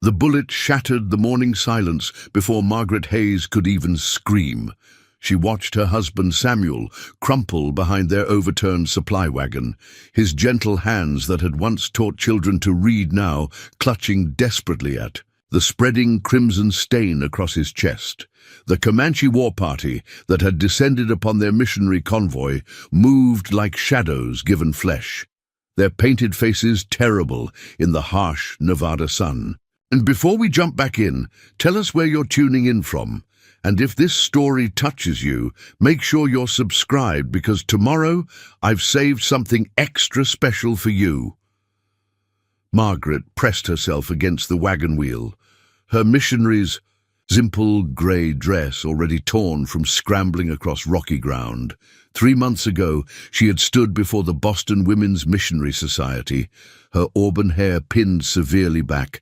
The bullet shattered the morning silence before Margaret Hayes could even scream. She watched her husband Samuel crumple behind their overturned supply wagon, his gentle hands that had once taught children to read now clutching desperately at the spreading crimson stain across his chest. The Comanche war party that had descended upon their missionary convoy moved like shadows given flesh, their painted faces terrible in the harsh Nevada sun. And before we jump back in, tell us where you're tuning in from. And if this story touches you, make sure you're subscribed because tomorrow I've saved something extra special for you. Margaret pressed herself against the wagon wheel, her missionary's simple grey dress already torn from scrambling across rocky ground. 3 months ago, she had stood before the Boston Women's Missionary Society, her auburn hair pinned severely back,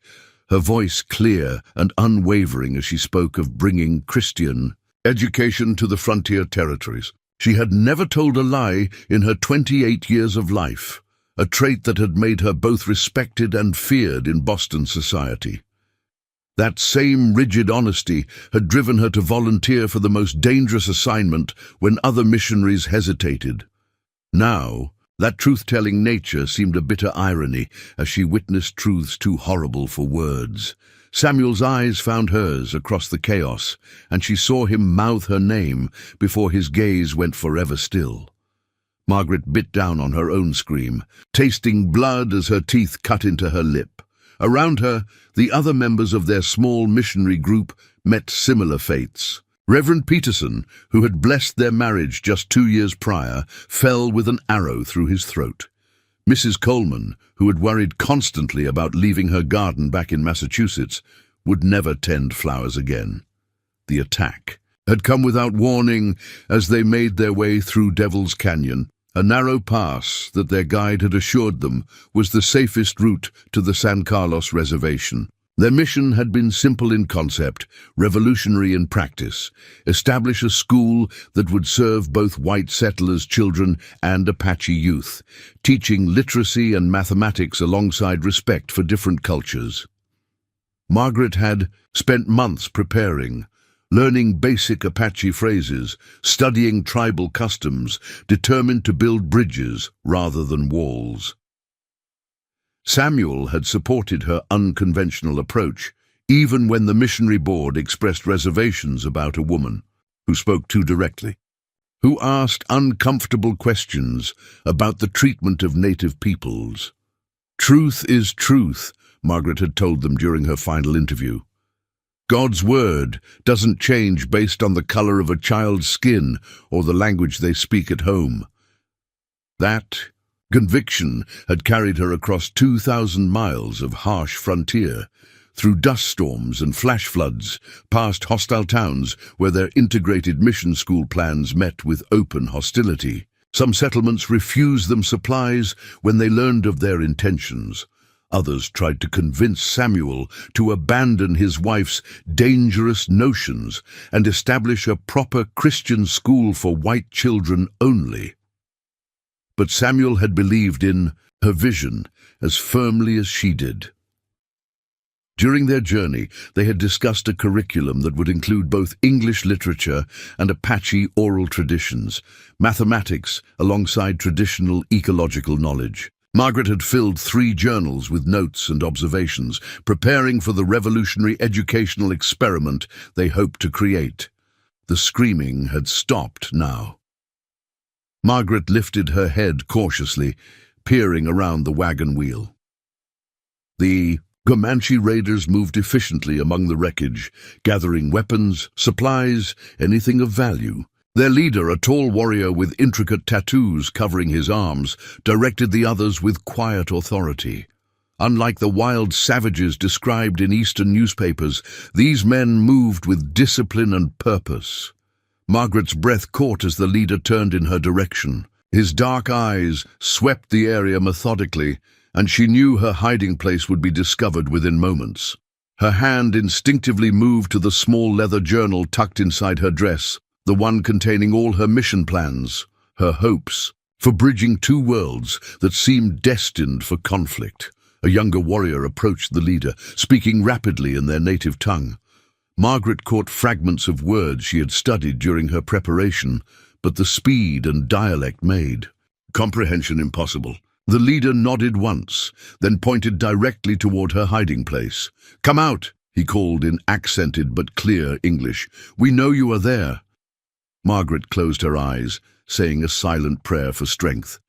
her voice clear and unwavering as she spoke of bringing Christian education to the frontier territories. She had never told a lie in her 28 years of life, a trait that had made her both respected and feared in Boston society. That same rigid honesty had driven her to volunteer for the most dangerous assignment when other missionaries hesitated. Now, that truth-telling nature seemed a bitter irony as she witnessed truths too horrible for words. Samuel's eyes found hers across the chaos, and she saw him mouth her name before his gaze went forever still. Margaret bit down on her own scream, tasting blood as her teeth cut into her lip. Around her, the other members of their small missionary group met similar fates. Reverend Peterson, who had blessed their marriage just 2 years prior, fell with an arrow through his throat. Mrs. Coleman, who had worried constantly about leaving her garden back in Massachusetts, would never tend flowers again. The attack had come without warning as they made their way through Devil's Canyon, a narrow pass that their guide had assured them was the safest route to the San Carlos Reservation. Their mission had been simple in concept, revolutionary in practice: establish a school that would serve both white settlers' children and Apache youth, teaching literacy and mathematics alongside respect for different cultures. Margaret had spent months preparing, learning basic Apache phrases, studying tribal customs, determined to build bridges rather than walls. Samuel had supported her unconventional approach, even when the missionary board expressed reservations about a woman who spoke too directly, who asked uncomfortable questions about the treatment of native peoples. Truth is truth, Margaret had told them during her final interview. God's word doesn't change based on the color of a child's skin or the language they speak at home. That conviction had carried her across 2,000 miles of harsh frontier, through dust storms and flash floods, past hostile towns where their integrated mission school plans met with open hostility. Some settlements refused them supplies when they learned of their intentions. Others tried to convince Samuel to abandon his wife's dangerous notions and establish a proper Christian school for white children only. But Samuel had believed in her vision as firmly as she did. During their journey, they had discussed a curriculum that would include both English literature and Apache oral traditions, mathematics alongside traditional ecological knowledge. Margaret had filled 3 journals with notes and observations, preparing for the revolutionary educational experiment they hoped to create. The screaming had stopped now. Margaret lifted her head cautiously, peering around the wagon wheel. The Comanche raiders moved efficiently among the wreckage, gathering weapons, supplies, anything of value. Their leader, a tall warrior with intricate tattoos covering his arms, directed the others with quiet authority. Unlike the wild savages described in Eastern newspapers, these men moved with discipline and purpose. Margaret's breath caught as the leader turned in her direction. His dark eyes swept the area methodically, and she knew her hiding place would be discovered within moments. Her hand instinctively moved to the small leather journal tucked inside her dress, the one containing all her mission plans, her hopes, for bridging 2 worlds that seemed destined for conflict. A younger warrior approached the leader, speaking rapidly in their native tongue. Margaret caught fragments of words she had studied during her preparation, but the speed and dialect made comprehension impossible. The leader nodded once, then pointed directly toward her hiding place. "Come out," he called in accented but clear English. "We know you are there." Margaret closed her eyes, saying a silent prayer for strength.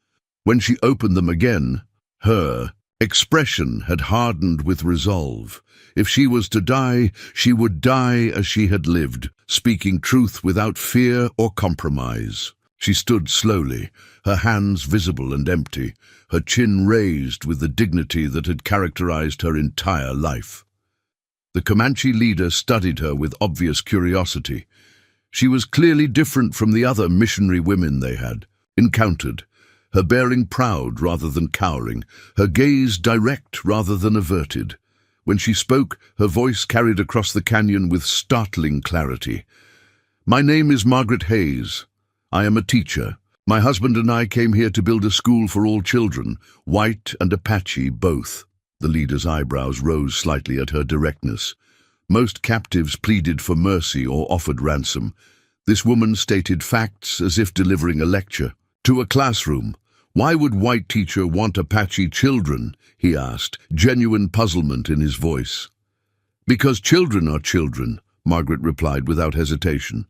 When she opened them again, her expression had hardened with resolve. If she was to die, she would die as she had lived, speaking truth without fear or compromise. She stood slowly, her hands visible and empty, her chin raised with the dignity that had characterized her entire life. The Comanche leader studied her with obvious curiosity. She was clearly different from the other missionary women they had encountered, her bearing proud rather than cowering, her gaze direct rather than averted. When she spoke, her voice carried across the canyon with startling clarity. "My name is Margaret Hayes. I am a teacher. My husband and I came here to build a school for all children, white and Apache both." The leader's eyebrows rose slightly at her directness. Most captives pleaded for mercy or offered ransom. This woman stated facts as if delivering a lecture. To a classroom. "Why would white teacher want Apache children?" he asked, genuine puzzlement in his voice. "Because children are children," Margaret replied without hesitation.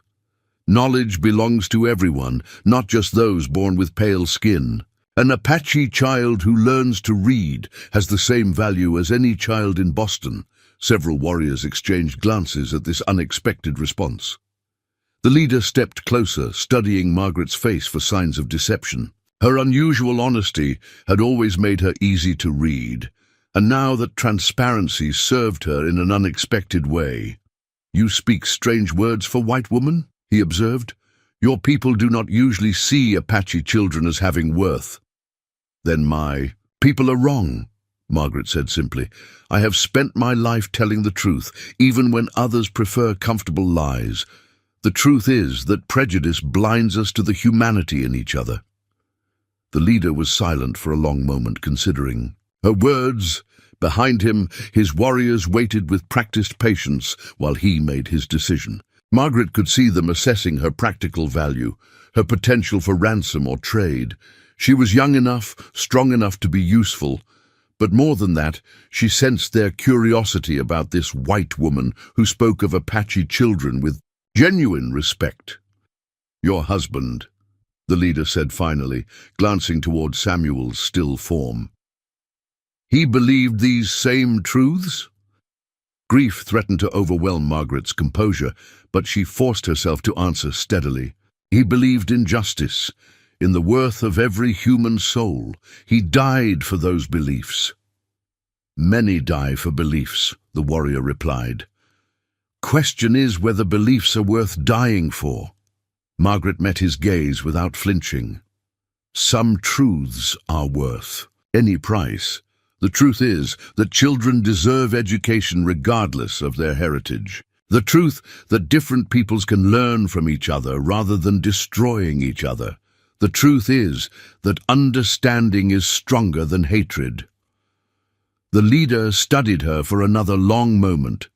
"Knowledge belongs to everyone, not just those born with pale skin. An Apache child who learns to read has the same value as any child in Boston." Several warriors exchanged glances at this unexpected response. The leader stepped closer, studying Margaret's face for signs of deception. Her unusual honesty had always made her easy to read, and now that transparency served her in an unexpected way. "You speak strange words for white woman," he observed. "Your people do not usually see Apache children as having worth." "Then my people are wrong," Margaret said simply. "I have spent my life telling the truth, even when others prefer comfortable lies. The truth is that prejudice blinds us to the humanity in each other." The leader was silent for a long moment, considering her words. Behind him, his warriors waited with practiced patience while he made his decision. Margaret could see them assessing her practical value, her potential for ransom or trade. She was young enough, strong enough to be useful, but more than that, she sensed their curiosity about this white woman who spoke of Apache children with genuine respect. "Your husband," the leader said finally, glancing toward Samuel's still form. "He believed these same truths?" Grief threatened to overwhelm Margaret's composure, but she forced herself to answer steadily. "He believed in justice, in the worth of every human soul. He died for those beliefs." "Many die for beliefs," the warrior replied. "Question is whether beliefs are worth dying for." Margaret met his gaze without flinching. "Some truths are worth any price. The truth is that children deserve education regardless of their heritage. The truth that different peoples can learn from each other rather than destroying each other. The truth is that understanding is stronger than hatred." The leader studied her for another long moment,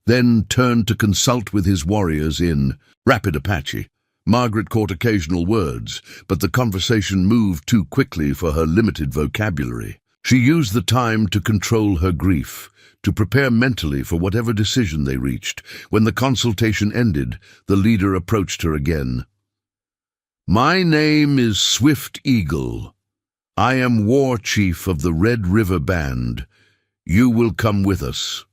then turned to consult with his warriors in rapid Apache. Margaret caught occasional words, but the conversation moved too quickly for her limited vocabulary. She used the time to control her grief, to prepare mentally for whatever decision they reached. When the consultation ended, the leader approached her again. "My name is Swift Eagle. I am war chief of the Red River Band. You will come with us."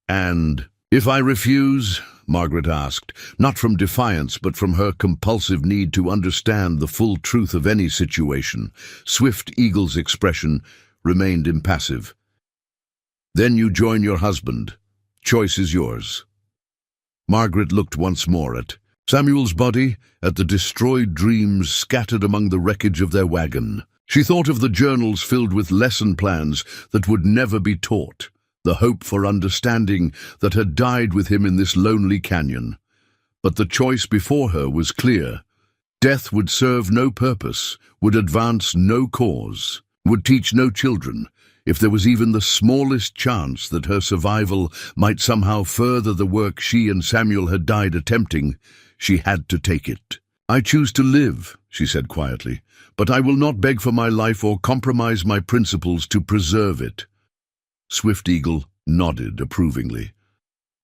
"And if I refuse?" Margaret asked, not from defiance but from her compulsive need to understand the full truth of any situation. Swift Eagle's expression remained impassive. "Then you join your husband. Choice is yours." Margaret looked once more at Samuel's body, at the destroyed dreams scattered among the wreckage of their wagon. She thought of the journals filled with lesson plans that would never be taught, the hope for understanding that had died with him in this lonely canyon. But the choice before her was clear. Death would serve no purpose, would advance no cause, would teach no children. If there was even the smallest chance that her survival might somehow further the work she and Samuel had died attempting, she had to take it. "I choose to live," she said quietly, "but I will not beg for my life or compromise my principles to preserve it." Swift Eagle nodded approvingly.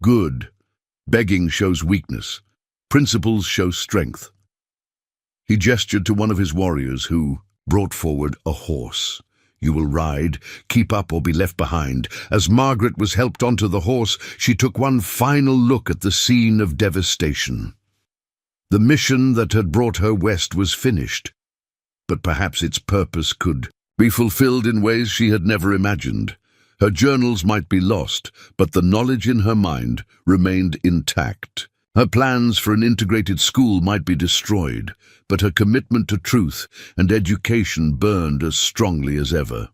"Good. Begging shows weakness. Principles show strength." He gestured to one of his warriors who brought forward a horse. "You will ride, keep up or be left behind." As Margaret was helped onto the horse, she took one final look at the scene of devastation. The mission that had brought her west was finished, but perhaps its purpose could be fulfilled in ways she had never imagined. Her journals might be lost, but the knowledge in her mind remained intact. Her plans for an integrated school might be destroyed, but her commitment to truth and education burned as strongly as ever.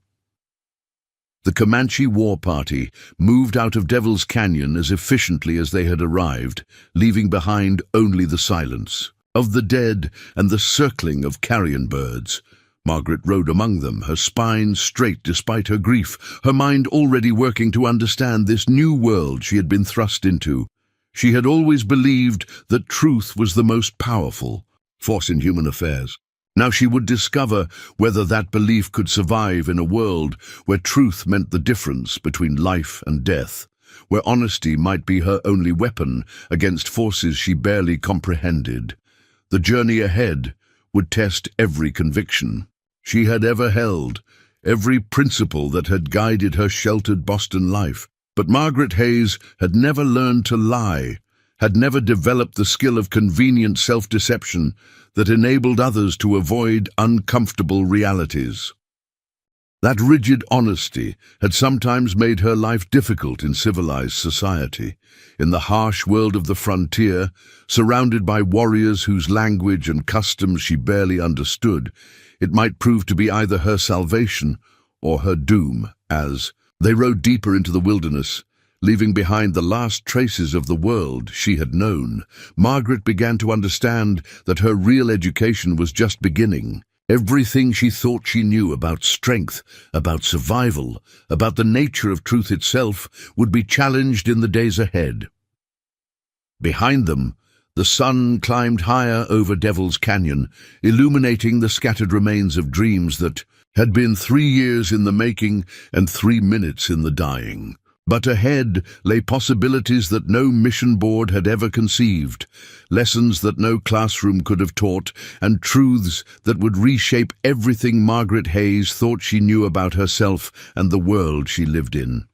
The Comanche war party moved out of Devil's Canyon as efficiently as they had arrived, leaving behind only the silence of the dead and the circling of carrion birds. Margaret rode among them, her spine straight despite her grief, her mind already working to understand this new world she had been thrust into. She had always believed that truth was the most powerful force in human affairs. Now she would discover whether that belief could survive in a world where truth meant the difference between life and death, where honesty might be her only weapon against forces she barely comprehended. The journey ahead would test every conviction she had ever held, every principle that had guided her sheltered Boston life. But Margaret Hayes had never learned to lie, had never developed the skill of convenient self-deception that enabled others to avoid uncomfortable realities. That rigid honesty had sometimes made her life difficult in civilized society. In the harsh world of the frontier, surrounded by warriors whose language and customs she barely understood, it might prove to be either her salvation or her doom. As they rode deeper into the wilderness, leaving behind the last traces of the world she had known, Margaret began to understand that her real education was just beginning. Everything she thought she knew about strength, about survival, about the nature of truth itself would be challenged in the days ahead. Behind them, the sun climbed higher over Devil's Canyon, illuminating the scattered remains of dreams that had been 3 years in the making and 3 minutes in the dying. But ahead lay possibilities that no mission board had ever conceived, lessons that no classroom could have taught, and truths that would reshape everything Margaret Hayes thought she knew about herself and the world she lived in.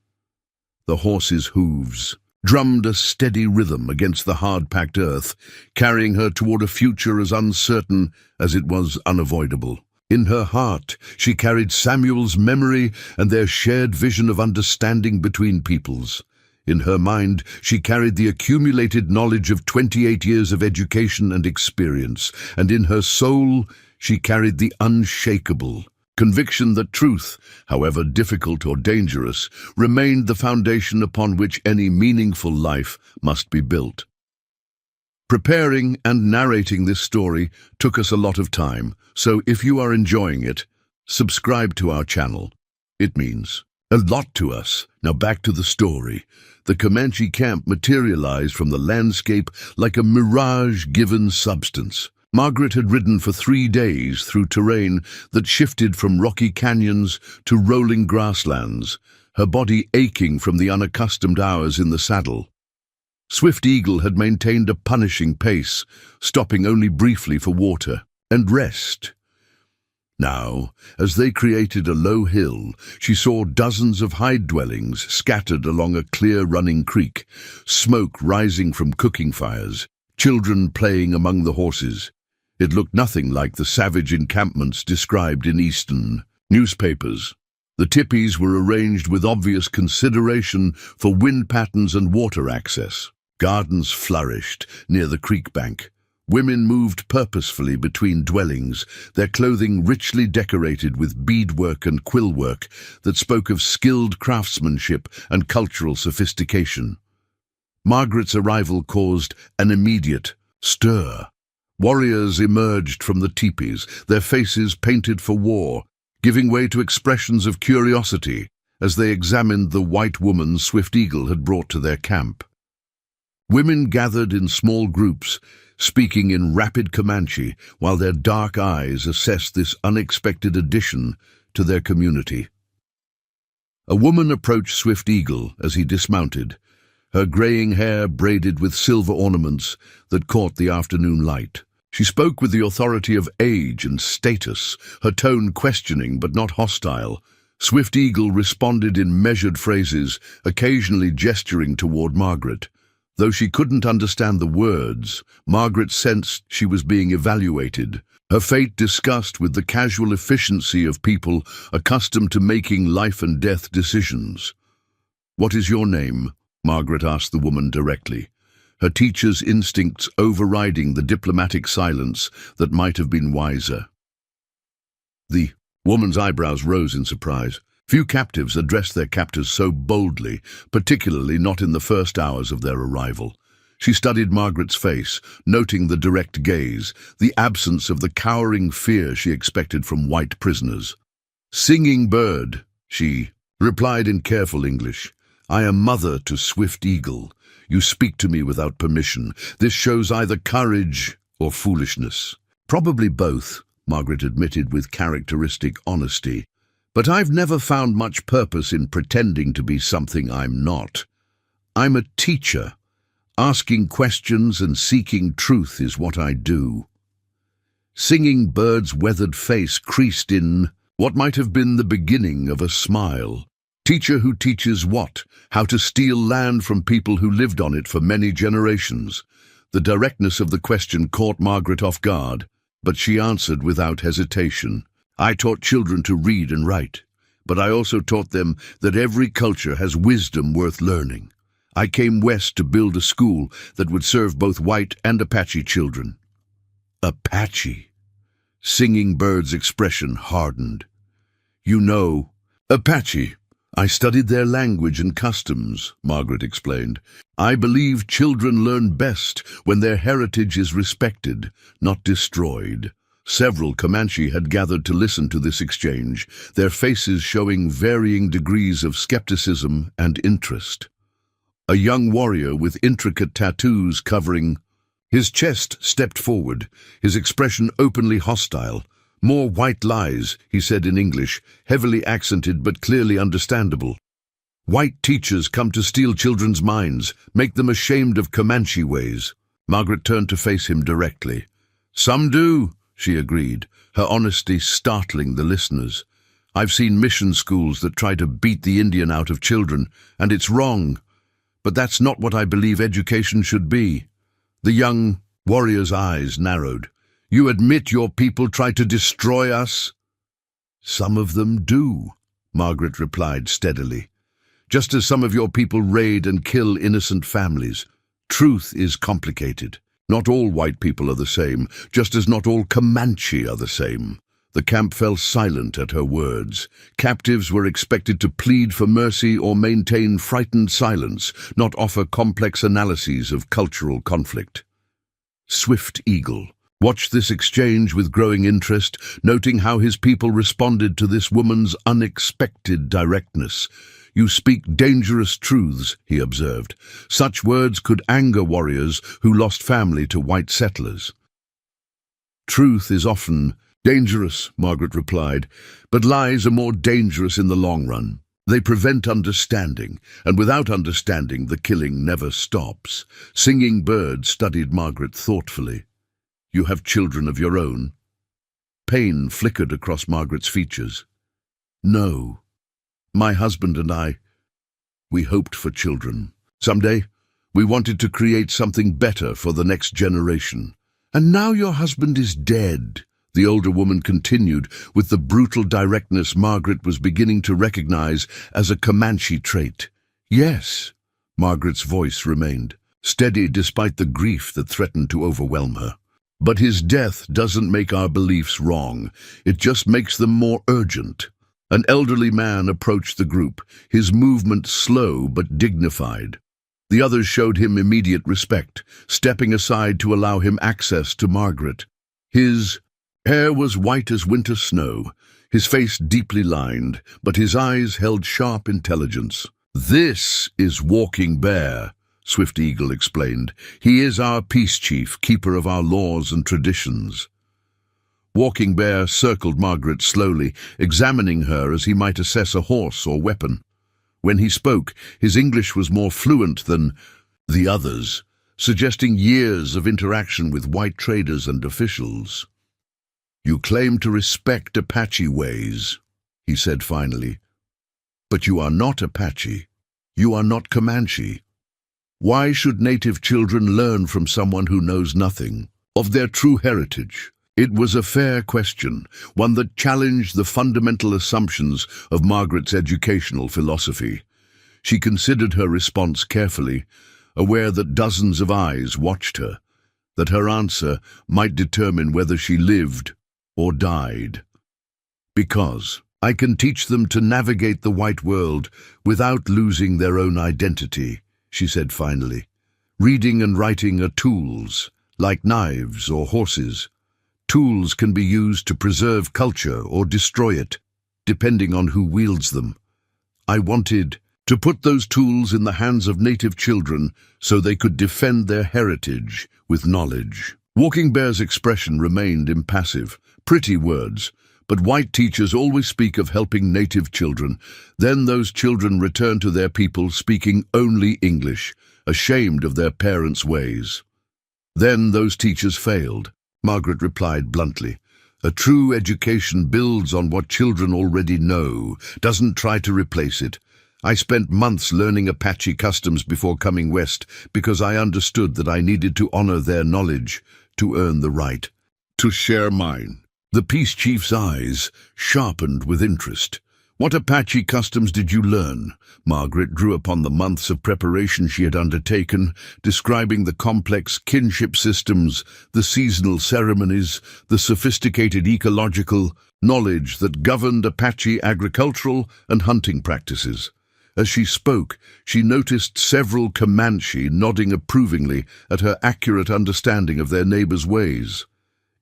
The horse's hooves drummed a steady rhythm against the hard-packed earth, carrying her toward a future as uncertain as it was unavoidable. In her heart, she carried Samuel's memory and their shared vision of understanding between peoples. In her mind, she carried the accumulated knowledge of 28 years of education and experience, and in her soul, she carried the unshakable conviction that truth, however difficult or dangerous, remained the foundation upon which any meaningful life must be built. Preparing and narrating this story took us a lot of time, so if you are enjoying it, subscribe to our channel. It means a lot to us. Now back to the story. The Comanche camp materialized from the landscape like a mirage-given substance. Margaret had ridden for 3 days through terrain that shifted from rocky canyons to rolling grasslands, her body aching from the unaccustomed hours in the saddle. Swift Eagle had maintained a punishing pace, stopping only briefly for water and rest. Now, as they created a low hill, she saw dozens of hide dwellings scattered along a clear running creek, smoke rising from cooking fires, children playing among the horses. It looked nothing like the savage encampments described in Eastern newspapers. The tipis were arranged with obvious consideration for wind patterns and water access. Gardens flourished near the creek bank. Women moved purposefully between dwellings, their clothing richly decorated with beadwork and quillwork that spoke of skilled craftsmanship and cultural sophistication. Margaret's arrival caused an immediate stir. Warriors emerged from the teepees, their faces painted for war, giving way to expressions of curiosity. as they examined the white woman Swift Eagle had brought to their camp. Women gathered in small groups, speaking in rapid Comanche, while their dark eyes assessed this unexpected addition to their community. A woman approached Swift Eagle as he dismounted, her graying hair braided with silver ornaments that caught the afternoon light. She spoke with the authority of age and status, her tone questioning but not hostile. Swift Eagle responded in measured phrases, occasionally gesturing toward Margaret. Though she couldn't understand the words, Margaret sensed she was being evaluated, her fate discussed with the casual efficiency of people accustomed to making life-and-death decisions. "What is your name?" Margaret asked the woman directly, her teacher's instincts overriding the diplomatic silence that might have been wiser. The woman's eyebrows rose in surprise. Few captives addressed their captors so boldly, particularly not in the first hours of their arrival. She studied Margaret's face, noting the direct gaze, the absence of the cowering fear she expected from white prisoners. "Singing Bird," she replied in careful English. "I am mother to Swift Eagle. You speak to me without permission. This shows either courage or foolishness." "Probably both," Margaret admitted with characteristic honesty. "But I've never found much purpose in pretending to be something I'm not. I'm a teacher. Asking questions and seeking truth is what I do." Singing Bird's weathered face creased in what might have been the beginning of a smile. Teacher who teaches what? How to steal land from people who lived on it for many generations. The directness of the question caught Margaret off guard, but she answered without hesitation. "I taught children to read and write, but I also taught them that every culture has wisdom worth learning. I came west to build a school that would serve both white and Apache children." "Apache?" Singing Bird's expression hardened. "You know, Apache. I studied their language and customs," Margaret explained. "I believe children learn best when their heritage is respected, not destroyed." Several Comanche had gathered to listen to this exchange, their faces showing varying degrees of skepticism and interest. A young warrior with intricate tattoos covering his chest stepped forward, his expression openly hostile. "More white lies," he said in English, heavily accented but clearly understandable. "White teachers come to steal children's minds, make them ashamed of Comanche ways." Margaret turned to face him directly. "Some do," she agreed, her honesty startling the listeners. "I've seen mission schools that try to beat the Indian out of children, and it's wrong. But that's not what I believe education should be." The young warrior's eyes narrowed. "You admit your people try to destroy us?" "Some of them do," Margaret replied steadily. "Just as some of your people raid and kill innocent families. Truth is complicated. Not all white people are the same, just as not all Comanche are the same." The camp fell silent at her words. Captives were expected to plead for mercy or maintain frightened silence, not offer complex analyses of cultural conflict. Swift Eagle watched this exchange with growing interest, noting how his people responded to this woman's unexpected directness. "You speak dangerous truths," he observed. "Such words could anger warriors who lost family to white settlers." "Truth is often dangerous," Margaret replied, "but lies are more dangerous in the long run. They prevent understanding, and without understanding, the killing never stops." Singing Bird studied Margaret thoughtfully. "You have children of your own?" Pain flickered across Margaret's features. "No. My husband and I, we hoped for children. Someday, we wanted to create something better for the next generation. And now your husband is dead," the older woman continued, with the brutal directness Margaret was beginning to recognize as a Comanche trait. "Yes," Margaret's voice remained, steady despite the grief that threatened to overwhelm her. "But his death doesn't make our beliefs wrong. It just makes them more urgent." An elderly man approached the group, his movement slow but dignified. The others showed him immediate respect, stepping aside to allow him access to Margaret. His hair was white as winter snow, his face deeply lined, but his eyes held sharp intelligence. "This is Walking Bear," Swift Eagle explained. "He is our peace chief, keeper of our laws and traditions." Walking Bear circled Margaret slowly, examining her as he might assess a horse or weapon. When he spoke, his English was more fluent than the others, suggesting years of interaction with white traders and officials. "You claim to respect Apache ways," he said finally. "But you are not Apache. You are not Comanche. Why should native children learn from someone who knows nothing of their true heritage?" It was a fair question, one that challenged the fundamental assumptions of Margaret's educational philosophy. She considered her response carefully, aware that dozens of eyes watched her, that her answer might determine whether she lived or died. "Because I can teach them to navigate the white world without losing their own identity," she said finally. "Reading and writing are tools, like knives or horses. Tools can be used to preserve culture or destroy it, depending on who wields them. I wanted to put those tools in the hands of native children so they could defend their heritage with knowledge." Walking Bear's expression remained impassive. Pretty words, but white teachers always speak of helping native children. Then those children return to their people speaking only English, ashamed of their parents' ways. Then those teachers failed. Margaret replied bluntly. "A true education builds on what children already know, doesn't try to replace it. I spent months learning Apache customs before coming west because I understood that I needed to honor their knowledge, to earn the right to share mine." The peace chief's eyes sharpened with interest. "What Apache customs did you learn?" Margaret drew upon the months of preparation she had undertaken, describing the complex kinship systems, the seasonal ceremonies, the sophisticated ecological knowledge that governed Apache agricultural and hunting practices. As she spoke, she noticed several Comanche nodding approvingly at her accurate understanding of their neighbors' ways.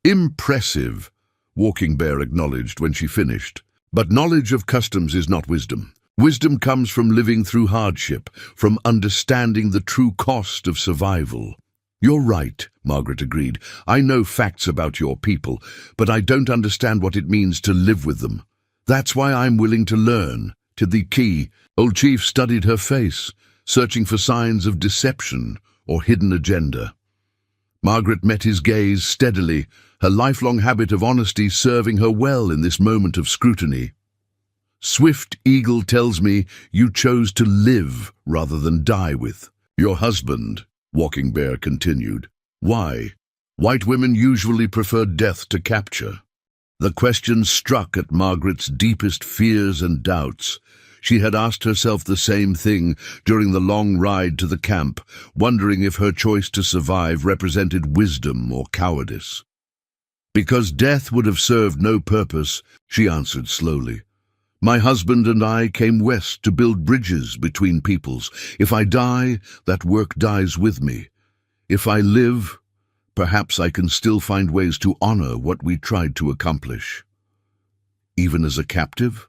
"Impressive," Walking Bear acknowledged when she finished. "But knowledge of customs is not wisdom. Wisdom comes from living through hardship, from understanding the true cost of survival." "You're right," Margaret agreed. "I know facts about your people, but I don't understand what it means to live with them. That's why I'm willing to learn." To the key, Old Chief studied her face, searching for signs of deception or hidden agenda. Margaret met his gaze steadily, her lifelong habit of honesty serving her well in this moment of scrutiny. "Swift Eagle tells me you chose to live rather than die with your husband," Walking Bear continued. "Why? White women usually prefer death to capture." The question struck at Margaret's deepest fears and doubts. She had asked herself the same thing during the long ride to the camp, wondering if her choice to survive represented wisdom or cowardice. "Because death would have served no purpose," she answered slowly. "My husband and I came west to build bridges between peoples. If I die, that work dies with me. If I live, perhaps I can still find ways to honor what we tried to accomplish." "Even as a captive?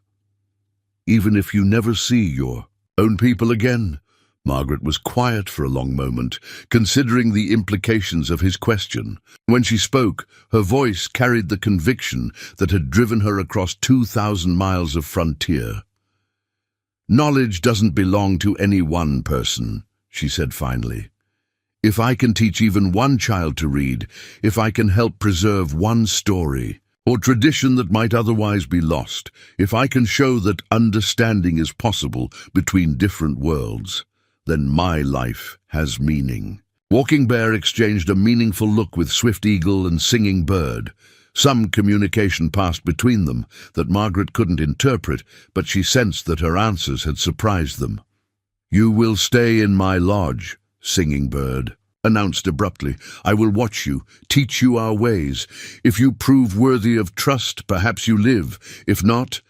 Even if you never see your own people again?" Margaret was quiet for a long moment, considering the implications of his question. When she spoke, her voice carried the conviction that had driven her across 2,000 miles of frontier. "Knowledge doesn't belong to any one person," she said finally. "If I can teach even one child to read, if I can help preserve one story or tradition that might otherwise be lost, if I can show that understanding is possible between different worlds, then my life has meaning." Walking Bear exchanged a meaningful look with Swift Eagle and Singing Bird. Some communication passed between them that Margaret couldn't interpret, but she sensed that her answers had surprised them. "You will stay in my lodge," Singing Bird announced abruptly. "I will watch you, teach you our ways. If you prove worthy of trust, perhaps you live. If not—"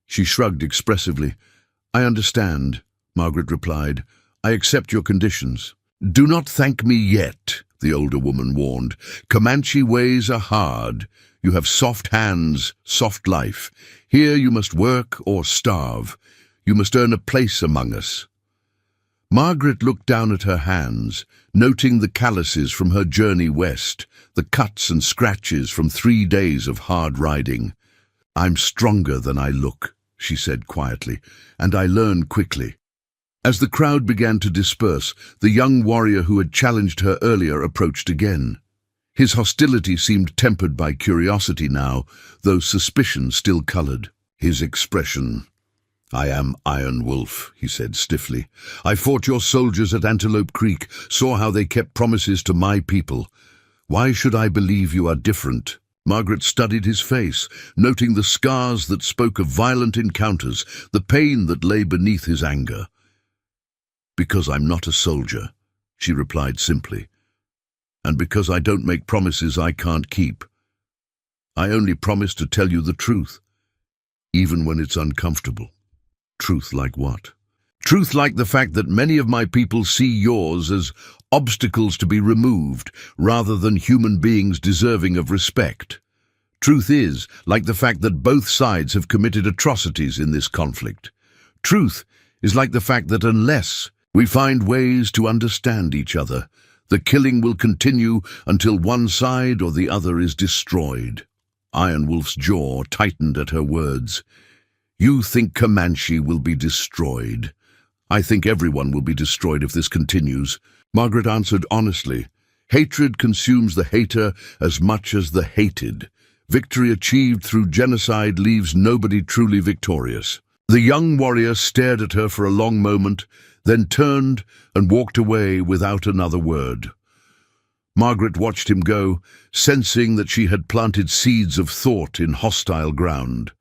She shrugged expressively. "I understand," Margaret replied. "I accept your conditions." "Do not thank me yet," the older woman warned. "Comanche ways are hard. You have soft hands, soft life. Here you must work or starve. You must earn a place among us." Margaret looked down at her hands, noting the calluses from her journey west, the cuts and scratches from 3 days of hard riding. "I'm stronger than I look," she said quietly, "and I learn quickly." As the crowd began to disperse, the young warrior who had challenged her earlier approached again. His hostility seemed tempered by curiosity now, though suspicion still colored his expression. "I am Iron Wolf," he said stiffly. "I fought your soldiers at Antelope Creek, saw how they kept promises to my people. Why should I believe you are different?" Margaret studied his face, noting the scars that spoke of violent encounters, the pain that lay beneath his anger. "Because I'm not a soldier," she replied simply. "And because I don't make promises I can't keep. I only promise to tell you the truth, even when it's uncomfortable." "Truth like what?" "Truth like the fact that many of my people see yours as obstacles to be removed, rather than human beings deserving of respect. Truth is like the fact that both sides have committed atrocities in this conflict. Truth is like the fact that unless we find ways to understand each other, the killing will continue until one side or the other is destroyed." Iron Wolf's jaw tightened at her words. "You think Comanche will be destroyed. I think everyone will be destroyed if this continues." Margaret answered honestly. "Hatred consumes the hater as much as the hated. Victory achieved through genocide leaves nobody truly victorious." The young warrior stared at her for a long moment, then turned and walked away without another word. Margaret watched him go, sensing that she had planted seeds of thought in hostile ground.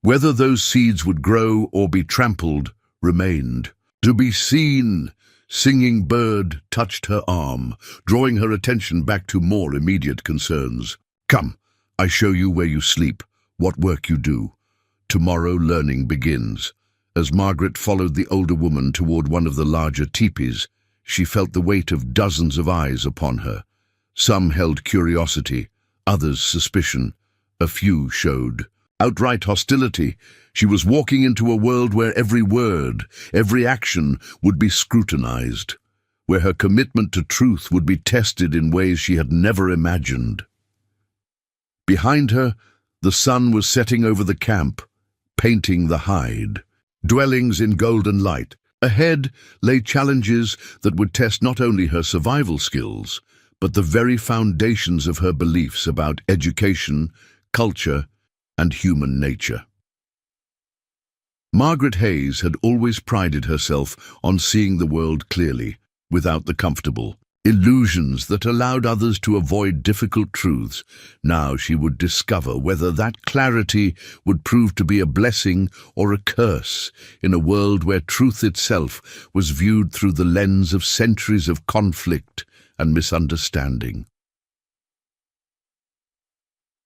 Whether those seeds would grow or be trampled remained to be seen. Singing Bird touched her arm, drawing her attention back to more immediate concerns. "Come, I show you where you sleep, what work you do. Tomorrow learning begins." As Margaret followed the older woman toward one of the larger teepees, she felt the weight of dozens of eyes upon her. Some held curiosity, others suspicion. A few showed outright hostility. She was walking into a world where every word, every action would be scrutinized, where her commitment to truth would be tested in ways she had never imagined. Behind her, the sun was setting over the camp, painting the hide. Dwellings in golden light. Ahead lay challenges that would test not only her survival skills, but the very foundations of her beliefs about education, culture, and human nature. Margaret Hayes had always prided herself on seeing the world clearly, without the comfortable illusions that allowed others to avoid difficult truths. Now she would discover whether that clarity would prove to be a blessing or a curse in a world where truth itself was viewed through the lens of centuries of conflict and misunderstanding.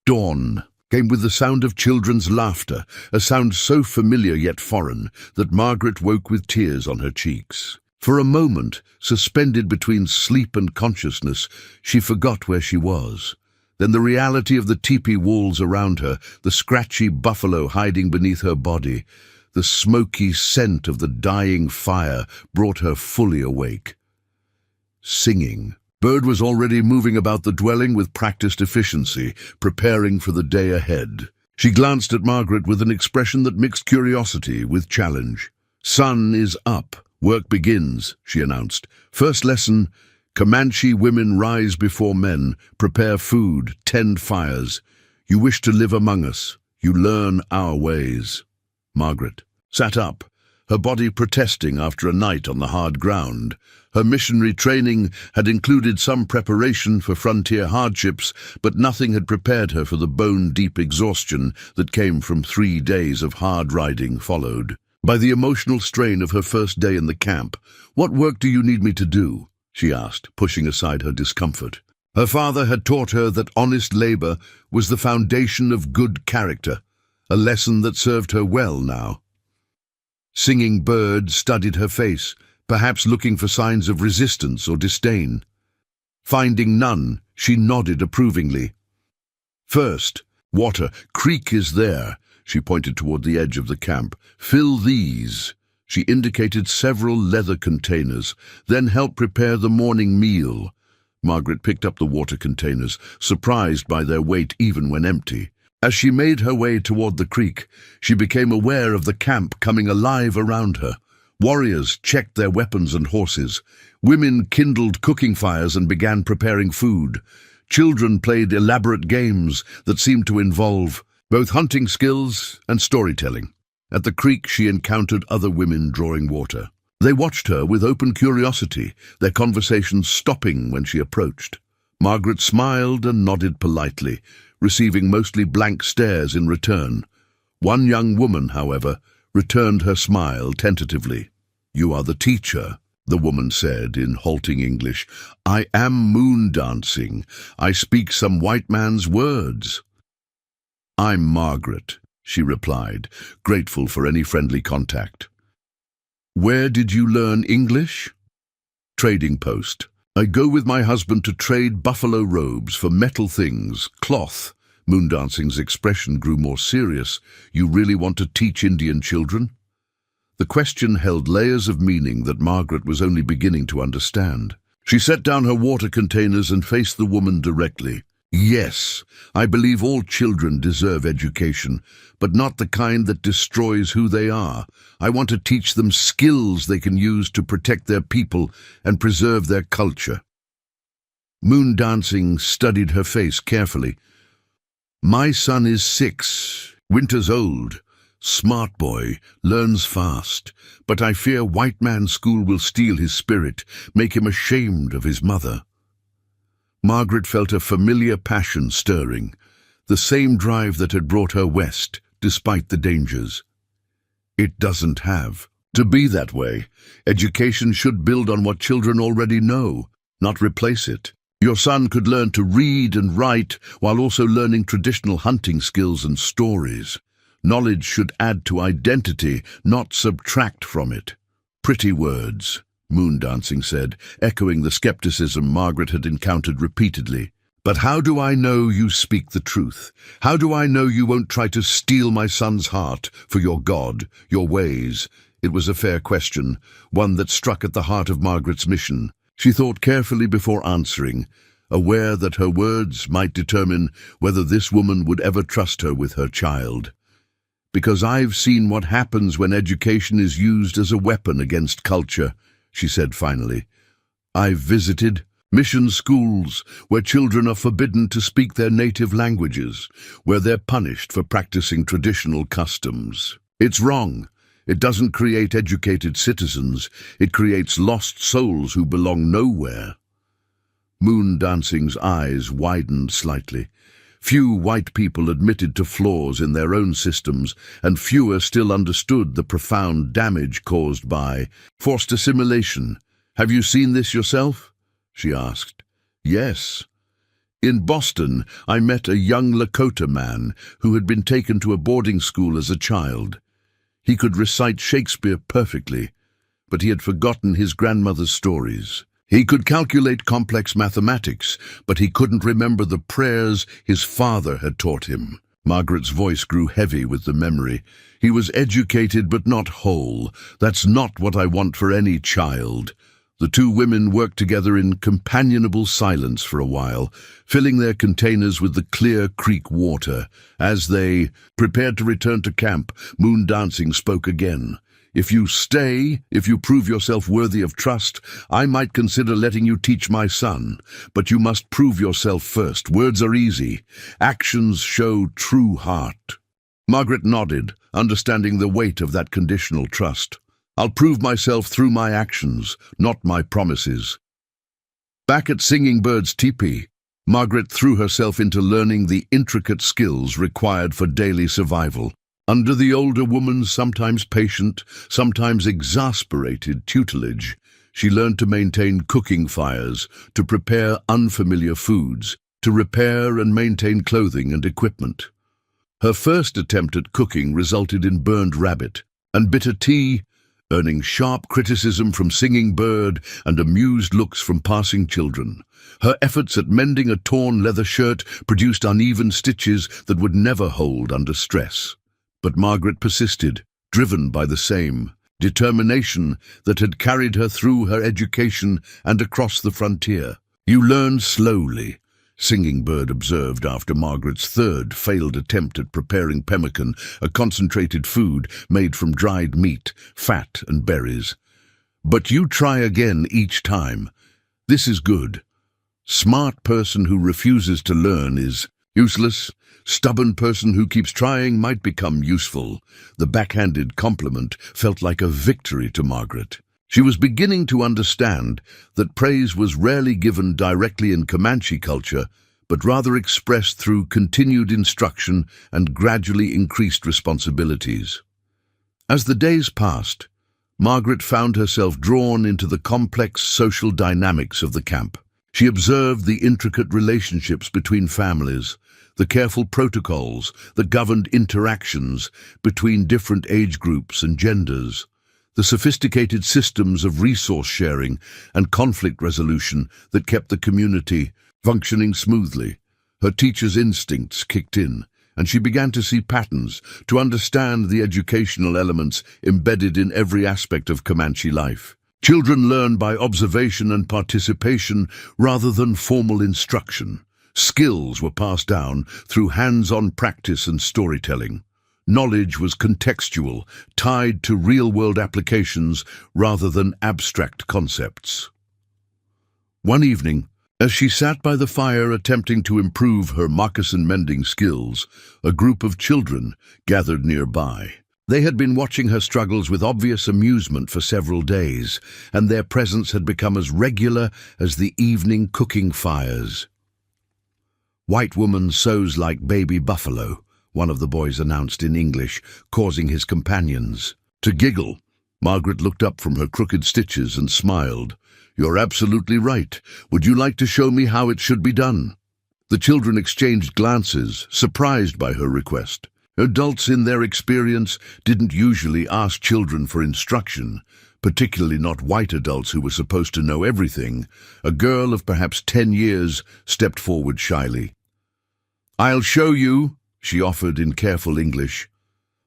Dawn came with the sound of children's laughter, a sound so familiar yet foreign that Margaret woke with tears on her cheeks. For a moment, suspended between sleep and consciousness, she forgot where she was. Then the reality of the teepee walls around her, the scratchy buffalo hiding beneath her body, the smoky scent of the dying fire brought her fully awake. Singing. Bird was already moving about the dwelling with practiced efficiency, preparing for the day ahead. She glanced at Margaret with an expression that mixed curiosity with challenge. "Sun is up. Work begins," she announced. "First lesson, Comanche women rise before men, prepare food, tend fires. You wish to live among us. You learn our ways." Margaret sat up, her body protesting after a night on the hard ground. Her missionary training had included some preparation for frontier hardships, but nothing had prepared her for the bone-deep exhaustion that came from 3 days of hard riding followed by the emotional strain of her first day in the camp. "What work do you need me to do?" she asked, pushing aside her discomfort. Her father had taught her that honest labor was the foundation of good character, a lesson that served her well now. Singing Bird studied her face, perhaps looking for signs of resistance or disdain. Finding none, she nodded approvingly. First, water. Creek is there. She pointed toward the edge of the camp. Fill these. She indicated several leather containers, then help prepare the morning meal. Margaret picked up the water containers, surprised by their weight even when empty. As she made her way toward the creek, she became aware of the camp coming alive around her. Warriors checked their weapons and horses. Women kindled cooking fires and began preparing food. Children played elaborate games that seemed to involve both hunting skills and storytelling. At the creek, she encountered other women drawing water. They watched her with open curiosity, their conversations stopping when she approached. Margaret smiled and nodded politely, receiving mostly blank stares in return. One young woman, however, returned her smile tentatively. "You are the teacher," the woman said in halting English. "I am moon dancing. I speak some white man's words." "I'm Margaret," she replied, grateful for any friendly contact. "Where did you learn English?" "Trading post. I go with my husband to trade buffalo robes for metal things, cloth." Moondancing's expression grew more serious. "You really want to teach Indian children?" The question held layers of meaning that Margaret was only beginning to understand. She set down her water containers and faced the woman directly. "Yes, I believe all children deserve education, but not the kind that destroys who they are. I want to teach them skills they can use to protect their people and preserve their culture." Moondancing studied her face carefully. "My son is 6, winters old. Smart boy, learns fast, but I fear white man's school will steal his spirit, make him ashamed of his mother." Margaret felt a familiar passion stirring, the same drive that had brought her west, despite the dangers. It doesn't have to be that way. Education should build on what children already know, not replace it. Your son could learn to read and write while also learning traditional hunting skills and stories. Knowledge should add to identity, not subtract from it. "Pretty words," Moondancing said, echoing the skepticism Margaret had encountered repeatedly. "But how do I know you speak the truth? How do I know you won't try to steal my son's heart for your God, your ways?" It was a fair question, one that struck at the heart of Margaret's mission. She thought carefully before answering, aware that her words might determine whether this woman would ever trust her with her child. "Because I've seen what happens when education is used as a weapon against culture," she said finally. "I've visited mission schools where children are forbidden to speak their native languages, where they're punished for practicing traditional customs. It's wrong. It doesn't create educated citizens. It creates lost souls who belong nowhere." Moondancing's eyes widened slightly. Few white people admitted to flaws in their own systems, and fewer still understood the profound damage caused by forced assimilation. "Have you seen this yourself?" she asked. "Yes. In Boston, I met a young Lakota man who had been taken to a boarding school as a child. He could recite Shakespeare perfectly, but he had forgotten his grandmother's stories. He could calculate complex mathematics, but he couldn't remember the prayers his father had taught him." Margaret's voice grew heavy with the memory. "He was educated but not whole. That's not what I want for any child." The two women worked together in companionable silence for a while, filling their containers with the clear creek water. As they prepared to return to camp, Moondancing spoke again. If you prove yourself worthy of trust, I might consider letting you teach my son. But you must prove yourself first. Words are easy. Actions show true heart." Margaret nodded, understanding the weight of that conditional trust. "I'll prove myself through my actions, not my promises." Back at Singing Bird's teepee, Margaret threw herself into learning the intricate skills required for daily survival. Under the older woman's sometimes patient, sometimes exasperated tutelage, she learned to maintain cooking fires, to prepare unfamiliar foods, to repair and maintain clothing and equipment. Her first attempt at cooking resulted in burned rabbit and bitter tea earning sharp criticism from singing bird and amused looks from passing children. Her efforts at mending a torn leather shirt produced uneven stitches that would never hold under stress. But Margaret persisted, driven by the same determination that had carried her through her education and across the frontier. "You learn slowly," Singing Bird observed after Margaret's third failed attempt at preparing pemmican, a concentrated food made from dried meat, fat and berries. "But you try again each time. This is good. Smart person who refuses to learn is useless. Stubborn person who keeps trying might become useful." The backhanded compliment felt like a victory to Margaret. She was beginning to understand that praise was rarely given directly in Comanche culture, but rather expressed through continued instruction and gradually increased responsibilities. As the days passed, Margaret found herself drawn into the complex social dynamics of the camp. She observed the intricate relationships between families, the careful protocols that governed interactions between different age groups and genders, the sophisticated systems of resource sharing and conflict resolution that kept the community functioning smoothly. Her teacher's instincts kicked in, and she began to see patterns, to understand the educational elements embedded in every aspect of Comanche life. Children learn by observation and participation rather than formal instruction. Skills were passed down through hands-on practice and storytelling. Knowledge was contextual, tied to real-world applications rather than abstract concepts. One evening, as she sat by the fire attempting to improve her moccasin mending skills, a group of children gathered nearby. They had been watching her struggles with obvious amusement for several days, and their presence had become as regular as the evening cooking fires. "White woman sews like baby buffalo," one of the boys announced in English, causing his companions to giggle. Margaret looked up from her crooked stitches and smiled. "You're absolutely right. Would you like to show me how it should be done?" The children exchanged glances, surprised by her request. Adults in their experience didn't usually ask children for instruction, particularly not white adults who were supposed to know everything. A girl of perhaps 10 years stepped forward shyly. "I'll show you," she offered in careful English.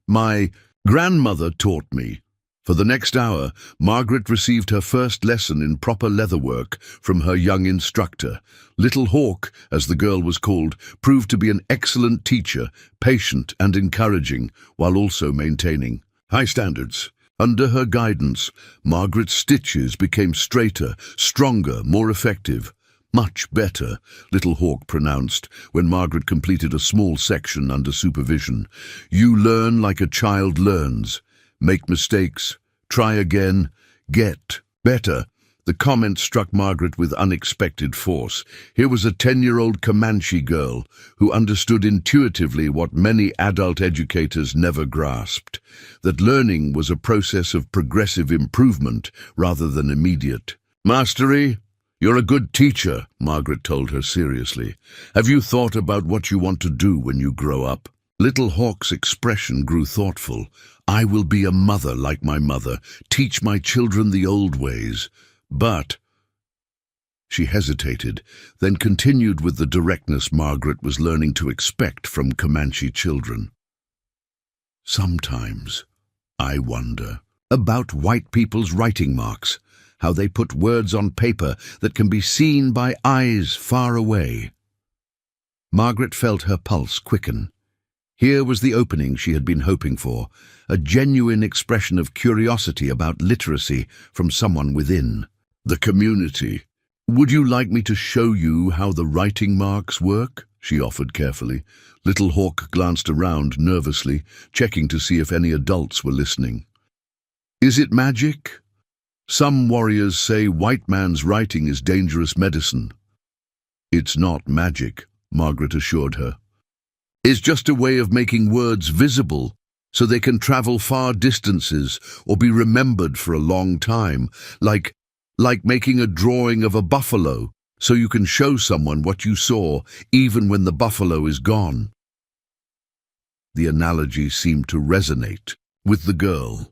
"My grandmother taught me." For the next hour, Margaret received her first lesson in proper leatherwork from her young instructor. Little Hawk, as the girl was called, proved to be an excellent teacher, patient and encouraging, while also maintaining high standards. Under her guidance, Margaret's stitches became straighter, stronger, more effective. "Much better," Little Hawk pronounced when Margaret completed a small section under supervision. "You learn like a child learns. Make mistakes, try again, get better." The comment struck Margaret with unexpected force. Here was a 10-year-old Comanche girl who understood intuitively what many adult educators never grasped, that learning was a process of progressive improvement rather than immediate. "Mastery? You're a good teacher," Margaret told her seriously. "Have you thought about what you want to do when you grow up?" Little Hawk's expression grew thoughtful. "I will be a mother like my mother, teach my children the old ways. But—" She hesitated, then continued with the directness Margaret was learning to expect from Comanche children. "Sometimes I wonder about white people's writing marks, how they put words on paper that can be seen by eyes far away." Margaret felt her pulse quicken. Here was the opening she had been hoping for, a genuine expression of curiosity about literacy from someone within. "The community. Would you like me to show you how the writing marks work?" she offered carefully. Little Hawk glanced around nervously, checking to see if any adults were listening. "Is it magic? Some warriors say white man's writing is dangerous medicine." "It's not magic," Margaret assured her. "It's just a way of making words visible so they can travel far distances or be remembered for a long time, like making a drawing of a buffalo so you can show someone what you saw even when the buffalo is gone." The analogy seemed to resonate with the girl.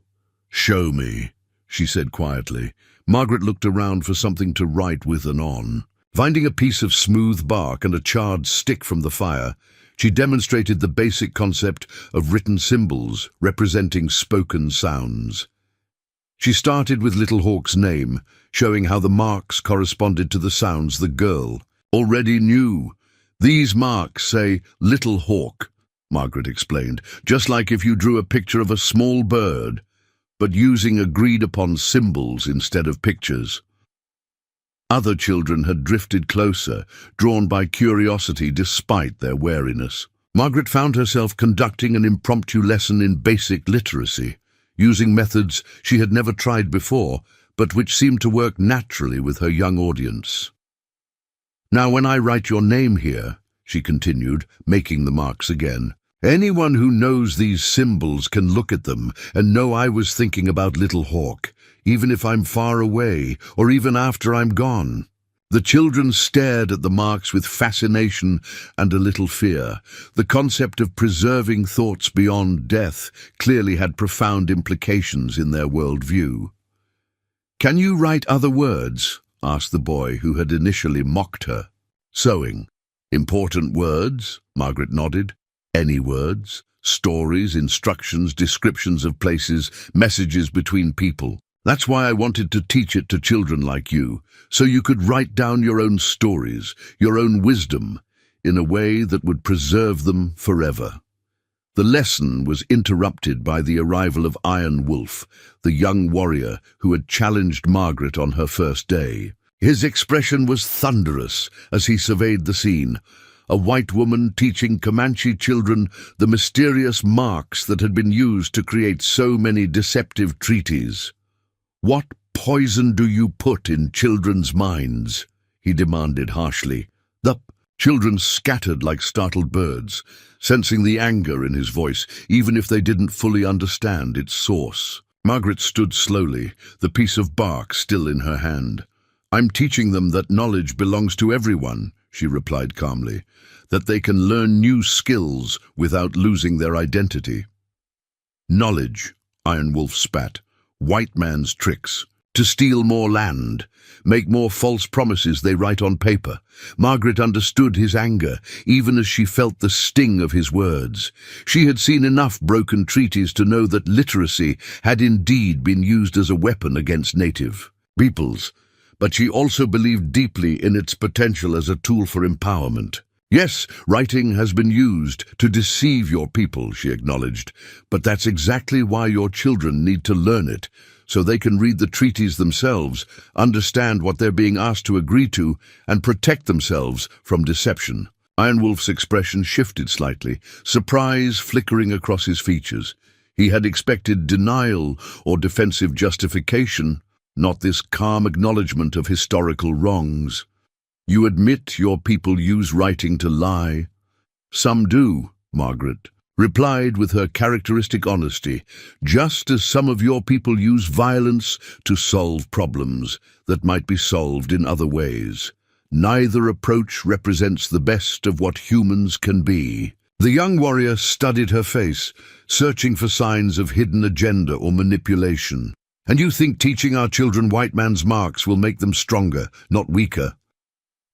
"Show me," she said quietly. Margaret looked around for something to write with and on. Finding a piece of smooth bark and a charred stick from the fire, she demonstrated the basic concept of written symbols representing spoken sounds. She started with Little Hawk's name, showing how the marks corresponded to the sounds the girl already knew. "These marks say Little Hawk," Margaret explained, "just like if you drew a picture of a small bird, but using agreed-upon symbols instead of pictures." Other children had drifted closer, drawn by curiosity despite their wariness. Margaret found herself conducting an impromptu lesson in basic literacy, using methods she had never tried before, but which seemed to work naturally with her young audience. "Now, when I write your name here," she continued, making the marks again, "anyone who knows these symbols can look at them and know I was thinking about Little Hawk, even if I'm far away or even after I'm gone." The children stared at the marks with fascination and a little fear. The concept of preserving thoughts beyond death clearly had profound implications in their worldview. "Can you write other words?" asked the boy who had initially mocked her. "Sewing." "Important words?" Margaret nodded. "Any words? Stories, instructions, descriptions of places, messages between people. That's why I wanted to teach it to children like you, so you could write down your own stories, your own wisdom, in a way that would preserve them forever." The lesson was interrupted by the arrival of Iron Wolf, the young warrior who had challenged Margaret on her first day. His expression was thunderous as he surveyed the scene. A white woman teaching Comanche children the mysterious marks that had been used to create so many deceptive treaties. "What poison do you put in children's minds?" he demanded harshly. The children scattered like startled birds, sensing the anger in his voice, even if they didn't fully understand its source. Margaret stood slowly, the piece of bark still in her hand. "I'm teaching them that knowledge belongs to everyone," she replied calmly, "that they can learn new skills without losing their identity." "Knowledge," Iron Wolf spat. "White man's tricks. To steal more land, make more false promises they write on paper." Margaret understood his anger, even as she felt the sting of his words. She had seen enough broken treaties to know that literacy had indeed been used as a weapon against native peoples, but she also believed deeply in its potential as a tool for empowerment. "Yes, writing has been used to deceive your people," she acknowledged, "but that's exactly why your children need to learn it, so they can read the treaties themselves, understand what they're being asked to agree to, and protect themselves from deception." Iron Wolf's expression shifted slightly, surprise flickering across his features. He had expected denial or defensive justification, not this calm acknowledgement of historical wrongs. "You admit your people use writing to lie?" "Some do," Margaret replied with her characteristic honesty, "just as some of your people use violence to solve problems that might be solved in other ways. Neither approach represents the best of what humans can be." The young warrior studied her face, searching for signs of hidden agenda or manipulation. "And you think teaching our children white man's marks will make them stronger, not weaker?"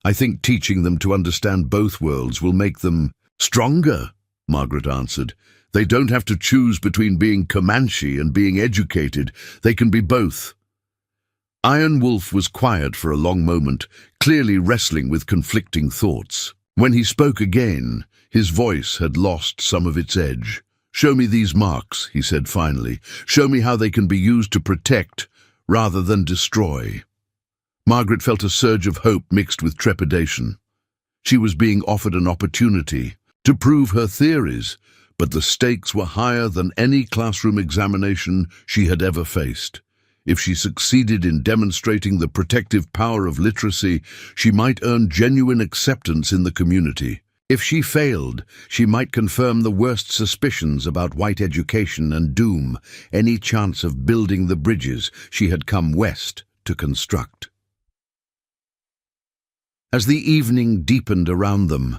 "I think teaching them to understand both worlds will make them stronger," Margaret answered. "They don't have to choose between being Comanche and being educated. They can be both." Iron Wolf was quiet for a long moment, clearly wrestling with conflicting thoughts. When he spoke again, his voice had lost some of its edge. "Show me these marks," he said finally. "Show me how they can be used to protect rather than destroy." Margaret felt a surge of hope mixed with trepidation. She was being offered an opportunity to prove her theories, but the stakes were higher than any classroom examination she had ever faced. If she succeeded in demonstrating the protective power of literacy, she might earn genuine acceptance in the community. If she failed, she might confirm the worst suspicions about white education and doom any chance of building the bridges she had come west to construct. As the evening deepened around them,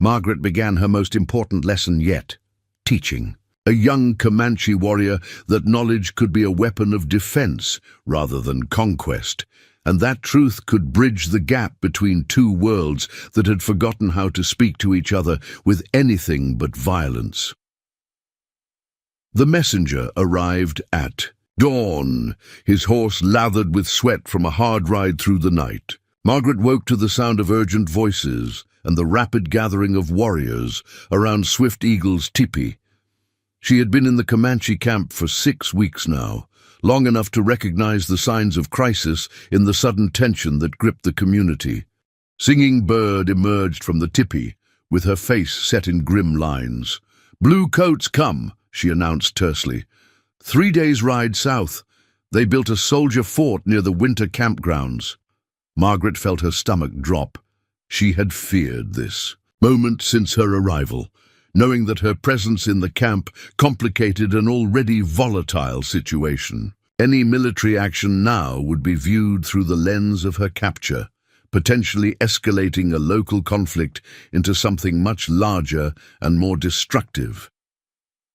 Margaret began her most important lesson yet, teaching. a young Comanche warrior, that knowledge could be a weapon of defense rather than conquest, and that truth could bridge the gap between two worlds that had forgotten how to speak to each other with anything but violence. The messenger arrived at dawn, his horse lathered with sweat from a hard ride through the night. Margaret woke to the sound of urgent voices and the rapid gathering of warriors around Swift Eagle's teepee. She had been in the Comanche camp for 6 weeks now, long enough to recognize the signs of crisis in the sudden tension that gripped the community. Singing Bird emerged from the teepee, with her face set in grim lines. "Blue coats come," she announced tersely. 3 days' ride south. They built a soldier fort near the winter campgrounds. Margaret felt her stomach drop. She had feared this moment since her arrival, knowing that her presence in the camp complicated an already volatile situation. Any military action now would be viewed through the lens of her capture, potentially escalating a local conflict into something much larger and more destructive.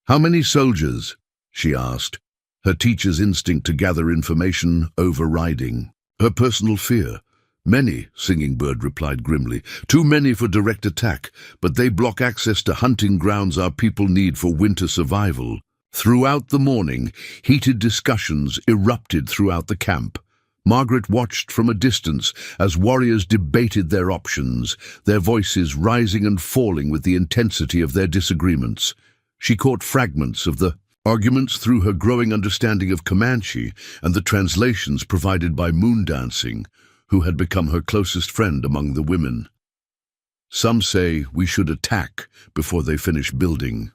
"How many soldiers?" she asked, her teacher's instinct to gather information overriding her personal fear. "Many," Singing Bird replied grimly. "Too many for direct attack, but they block access to hunting grounds our people need for winter survival." Throughout the morning, heated discussions erupted throughout the camp. Margaret watched from a distance as warriors debated their options, their voices rising and falling with the intensity of their disagreements. She caught fragments of the arguments through her growing understanding of Comanche and the translations provided by Moon Dancing, who had become her closest friend among the women. "Some say we should attack before they finish building,"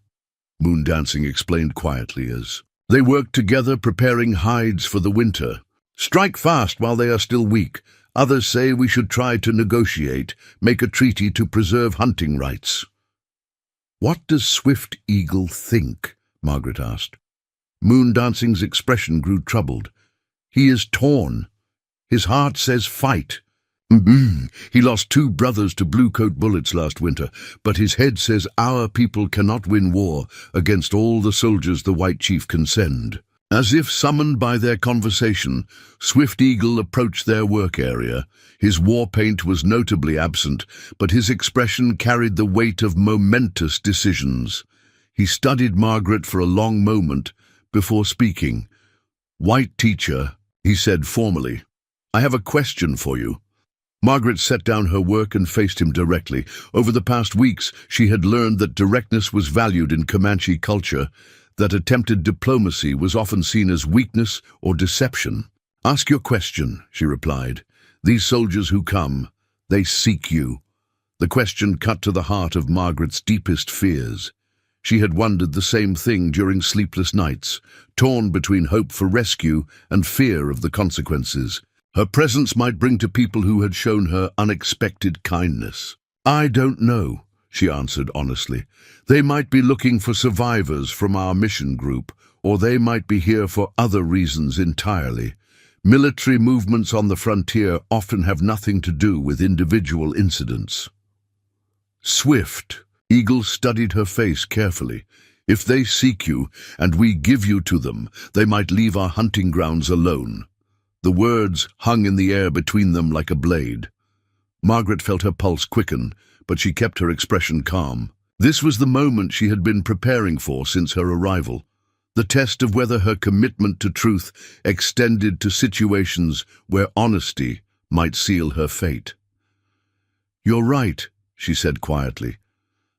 Moon Dancing explained quietly as they worked together preparing hides for the winter. "Strike fast while they are still weak. Others say we should try to negotiate, make a treaty to preserve hunting rights." "What does Swift Eagle think?" Margaret asked. Moon Dancing's expression grew troubled. "He is torn. His heart says fight. He lost 2 brothers to bluecoat bullets last winter, but his head says our people cannot win war against all the soldiers the White Chief can send." As if summoned by their conversation, Swift Eagle approached their work area. His war paint was notably absent, but his expression carried the weight of momentous decisions. He studied Margaret for a long moment before speaking. "White teacher," he said formally, "I have a question for you." Margaret set down her work and faced him directly. Over the past weeks, she had learned that directness was valued in Comanche culture, that attempted diplomacy was often seen as weakness or deception. "Ask your question," she replied. "These soldiers who come, they seek you." The question cut to the heart of Margaret's deepest fears. She had wondered the same thing during sleepless nights, torn between hope for rescue and fear of the consequences her presence might bring to people who had shown her unexpected kindness. "I don't know," she answered honestly. "They might be looking for survivors from our mission group, or they might be here for other reasons entirely. Military movements on the frontier often have nothing to do with individual incidents." "Swift," Eagle studied her face carefully. "If they seek you, and we give you to them, they might leave our hunting grounds alone." The words hung in the air between them like a blade. Margaret felt her pulse quicken, but she kept her expression calm. This was the moment she had been preparing for since her arrival, the test of whether her commitment to truth extended to situations where honesty might seal her fate. "You're right," she said quietly.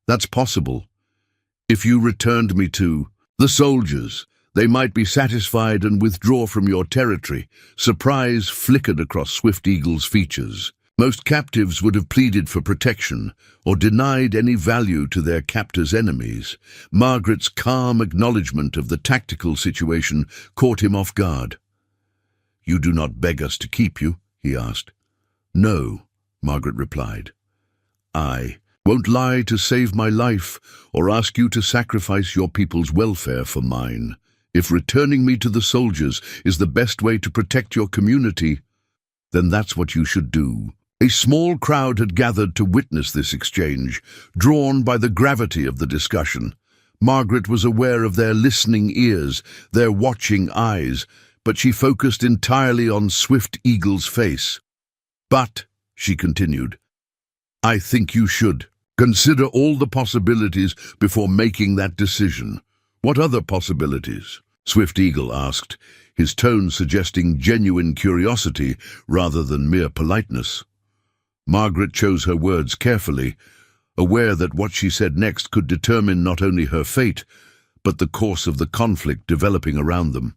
"That's possible. If you returned me to the soldiers, they might be satisfied and withdraw from your territory." Surprise flickered across Swift Eagle's features. Most captives would have pleaded for protection or denied any value to their captor's enemies. Margaret's calm acknowledgement of the tactical situation caught him off guard. "You do not beg us to keep you?" he asked. "No," Margaret replied. "I won't lie to save my life or ask you to sacrifice your people's welfare for mine. If returning me to the soldiers is the best way to protect your community, then that's what you should do." A small crowd had gathered to witness this exchange, drawn by the gravity of the discussion. Margaret was aware of their listening ears, their watching eyes, but she focused entirely on Swift Eagle's face. "But," she continued, "I think you should consider all the possibilities before making that decision." "What other possibilities?" Swift Eagle asked, his tone suggesting genuine curiosity rather than mere politeness. Margaret chose her words carefully, aware that what she said next could determine not only her fate, but the course of the conflict developing around them.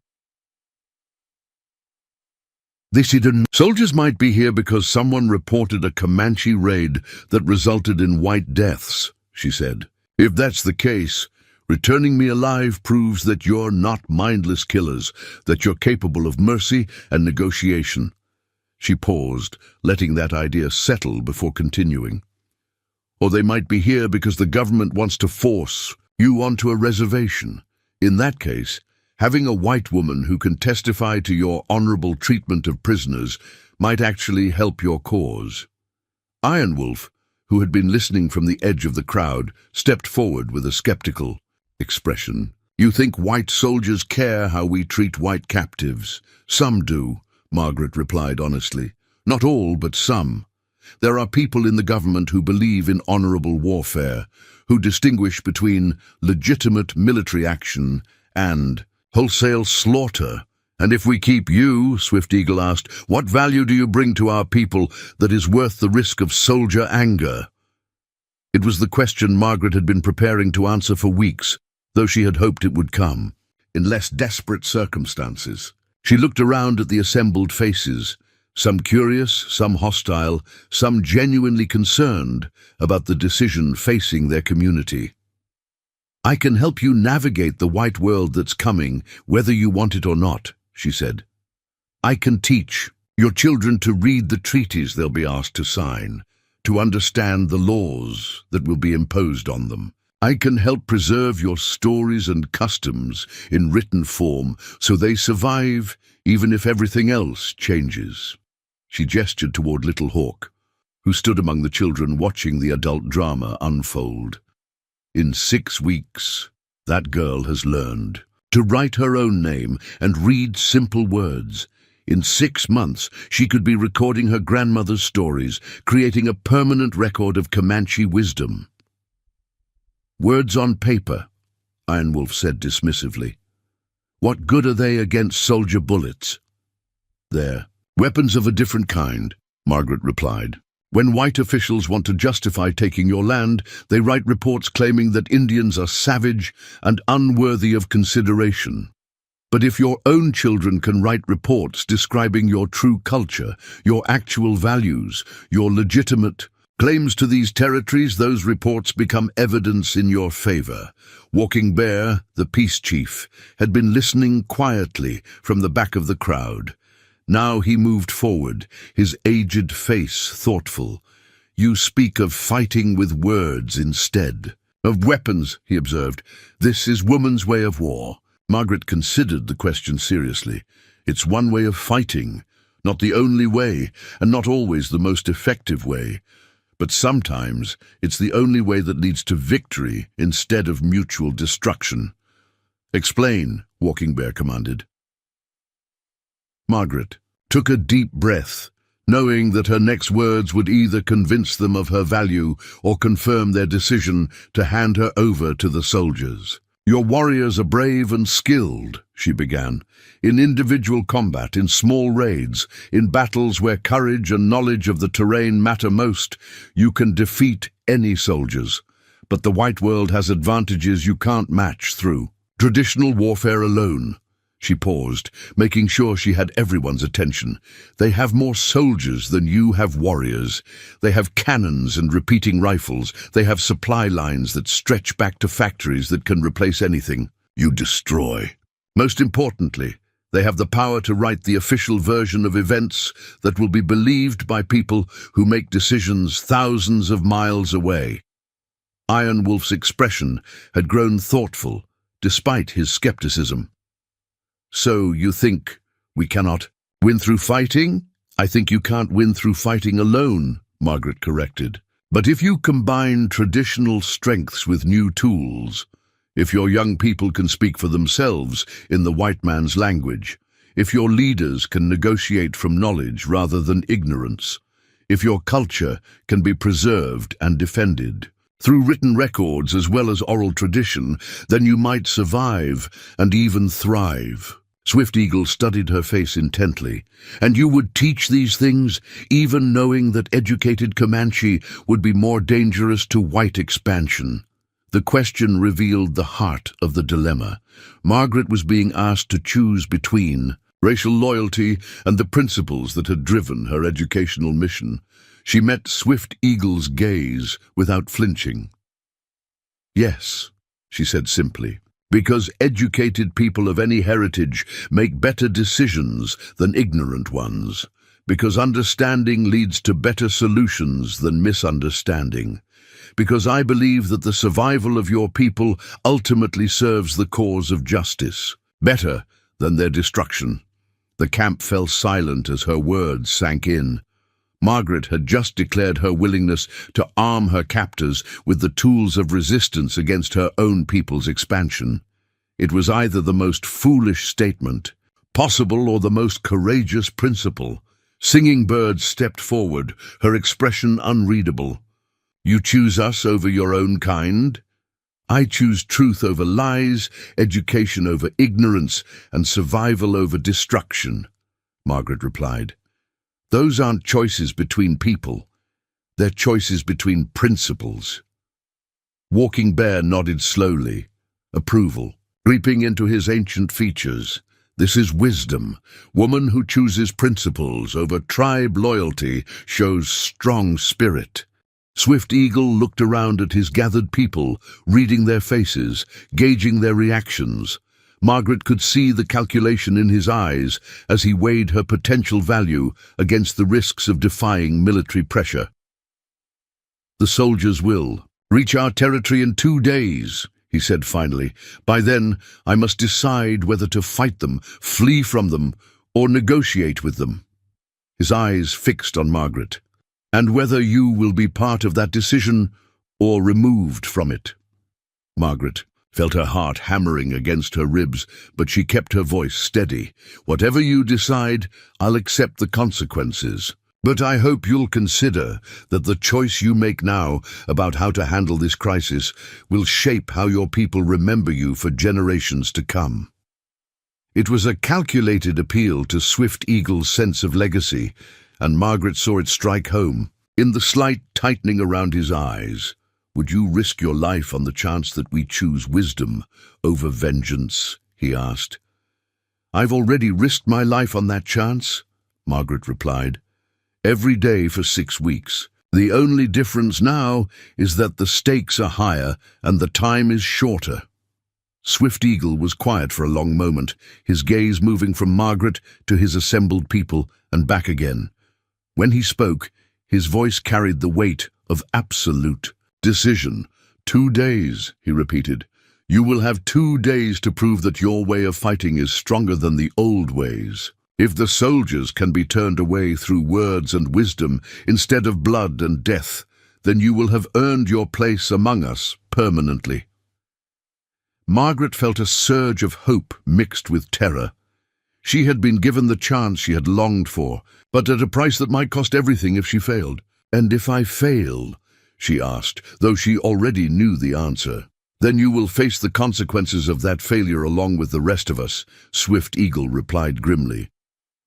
Soldiers might be here because someone reported a Comanche raid that resulted in white deaths," she said. "If that's the case, returning me alive proves that you're not mindless killers, that you're capable of mercy and negotiation." She paused, letting that idea settle before continuing. "Or they might be here because the government wants to force you onto a reservation. In that case, having a white woman who can testify to your honorable treatment of prisoners might actually help your cause." Iron Wolf, who had been listening from the edge of the crowd, stepped forward with a skeptical expression. "You think white soldiers care how we treat white captives?" "Some do," Margaret replied honestly. "Not all, but some. There are people in the government who believe in honorable warfare, who distinguish between legitimate military action and wholesale slaughter." "And if we keep you," Swift Eagle asked, "what value do you bring to our people that is worth the risk of soldier anger?" It was the question Margaret had been preparing to answer for weeks, though she had hoped it would come in less desperate circumstances. She looked around at the assembled faces, some curious, some hostile, some genuinely concerned about the decision facing their community. "I can help you navigate the white world that's coming, whether you want it or not," she said. "I can teach your children to read the treaties they'll be asked to sign, to understand the laws that will be imposed on them. I can help preserve your stories and customs in written form so they survive even if everything else changes." She gestured toward Little Hawk, who stood among the children watching the adult drama unfold. "In 6 weeks, that girl has learned to write her own name and read simple words. In 6 months, she could be recording her grandmother's stories, creating a permanent record of Comanche wisdom." "Words on paper," Iron Wolf said dismissively. "What good are they against soldier bullets?" "They're weapons of a different kind," Margaret replied. "When white officials want to justify taking your land, they write reports claiming that Indians are savage and unworthy of consideration. But if your own children can write reports describing your true culture, your actual values, your legitimate claims to these territories, those reports become evidence in your favor." Walking Bear, the peace chief, had been listening quietly from the back of the crowd. Now he moved forward, his aged face thoughtful. "You speak of fighting with words instead of weapons," he observed. "This is woman's way of war." Margaret considered the question seriously. "It's one way of fighting, not the only way, and not always the most effective way. But sometimes it's the only way that leads to victory instead of mutual destruction." "Explain," Walking Bear commanded. Margaret took a deep breath, knowing that her next words would either convince them of her value or confirm their decision to hand her over to the soldiers. "Your warriors are brave and skilled," she began, "in individual combat, in small raids, in battles where courage and knowledge of the terrain matter most. You can defeat any soldiers, but the white world has advantages you can't match through traditional warfare alone." She paused, making sure she had everyone's attention. "They have more soldiers than you have warriors. They have cannons and repeating rifles. They have supply lines that stretch back to factories that can replace anything you destroy. Most importantly, they have the power to write the official version of events that will be believed by people who make decisions thousands of miles away." Iron Wolf's expression had grown thoughtful, despite his skepticism. "So you think we cannot win through fighting?" "I think you can't win through fighting alone," Margaret corrected. "But if you combine traditional strengths with new tools, if your young people can speak for themselves in the white man's language, if your leaders can negotiate from knowledge rather than ignorance, if your culture can be preserved and defended through written records as well as oral tradition, then you might survive and even thrive. Swift Eagle studied her face intently. And you would teach these things, even knowing that educated Comanche would be more dangerous to white expansion. The question revealed the heart of the dilemma. Margaret was being asked to choose between racial loyalty and the principles that had driven her educational mission. She met Swift Eagle's gaze without flinching. "Yes," she said simply, "because educated people of any heritage make better decisions than ignorant ones, because understanding leads to better solutions than misunderstanding, because I believe that the survival of your people ultimately serves the cause of justice, better than their destruction." The camp fell silent as her words sank in. Margaret had just declared her willingness to arm her captors with the tools of resistance against her own people's expansion. It was either the most foolish statement possible or the most courageous principle. Singing Bird stepped forward, her expression unreadable. "You choose us over your own kind? I choose truth over lies, education over ignorance, and survival over destruction," Margaret replied. "Those aren't choices between people. They're choices between principles." Walking Bear nodded slowly, approval creeping into his ancient features. "This is wisdom. Woman who chooses principles over tribe loyalty shows strong spirit." Swift Eagle looked around at his gathered people, reading their faces, gauging their reactions. Margaret could see the calculation in his eyes as he weighed her potential value against the risks of defying military pressure. "The soldiers will reach our territory in 2 days," he said finally. "By then, I must decide whether to fight them, flee from them, or negotiate with them." His eyes fixed on Margaret. "And whether you will be part of that decision or removed from it." Margaret felt her heart hammering against her ribs, but she kept her voice steady. "Whatever you decide, I'll accept the consequences. But I hope you'll consider that the choice you make now about how to handle this crisis will shape how your people remember you for generations to come." It was a calculated appeal to Swift Eagle's sense of legacy, and Margaret saw it strike home. In the slight tightening around his eyes, "Would you risk your life on the chance that we choose wisdom over vengeance?" he asked. "I've already risked my life on that chance," Margaret replied. "Every day for 6 weeks. The only difference now is that the stakes are higher and the time is shorter." Swift Eagle was quiet for a long moment, his gaze moving from Margaret to his assembled people and back again. When he spoke, his voice carried the weight of absolute decision. 2 days, he repeated. "You will have 2 days to prove that your way of fighting is stronger than the old ways. If the soldiers can be turned away through words and wisdom instead of blood and death, then you will have earned your place among us permanently." Margaret felt a surge of hope mixed with terror. She had been given the chance she had longed for, but at a price that might cost everything if she failed. "And if I fail?" she asked, though she already knew the answer. "Then you will face the consequences of that failure along with the rest of us," Swift Eagle replied grimly.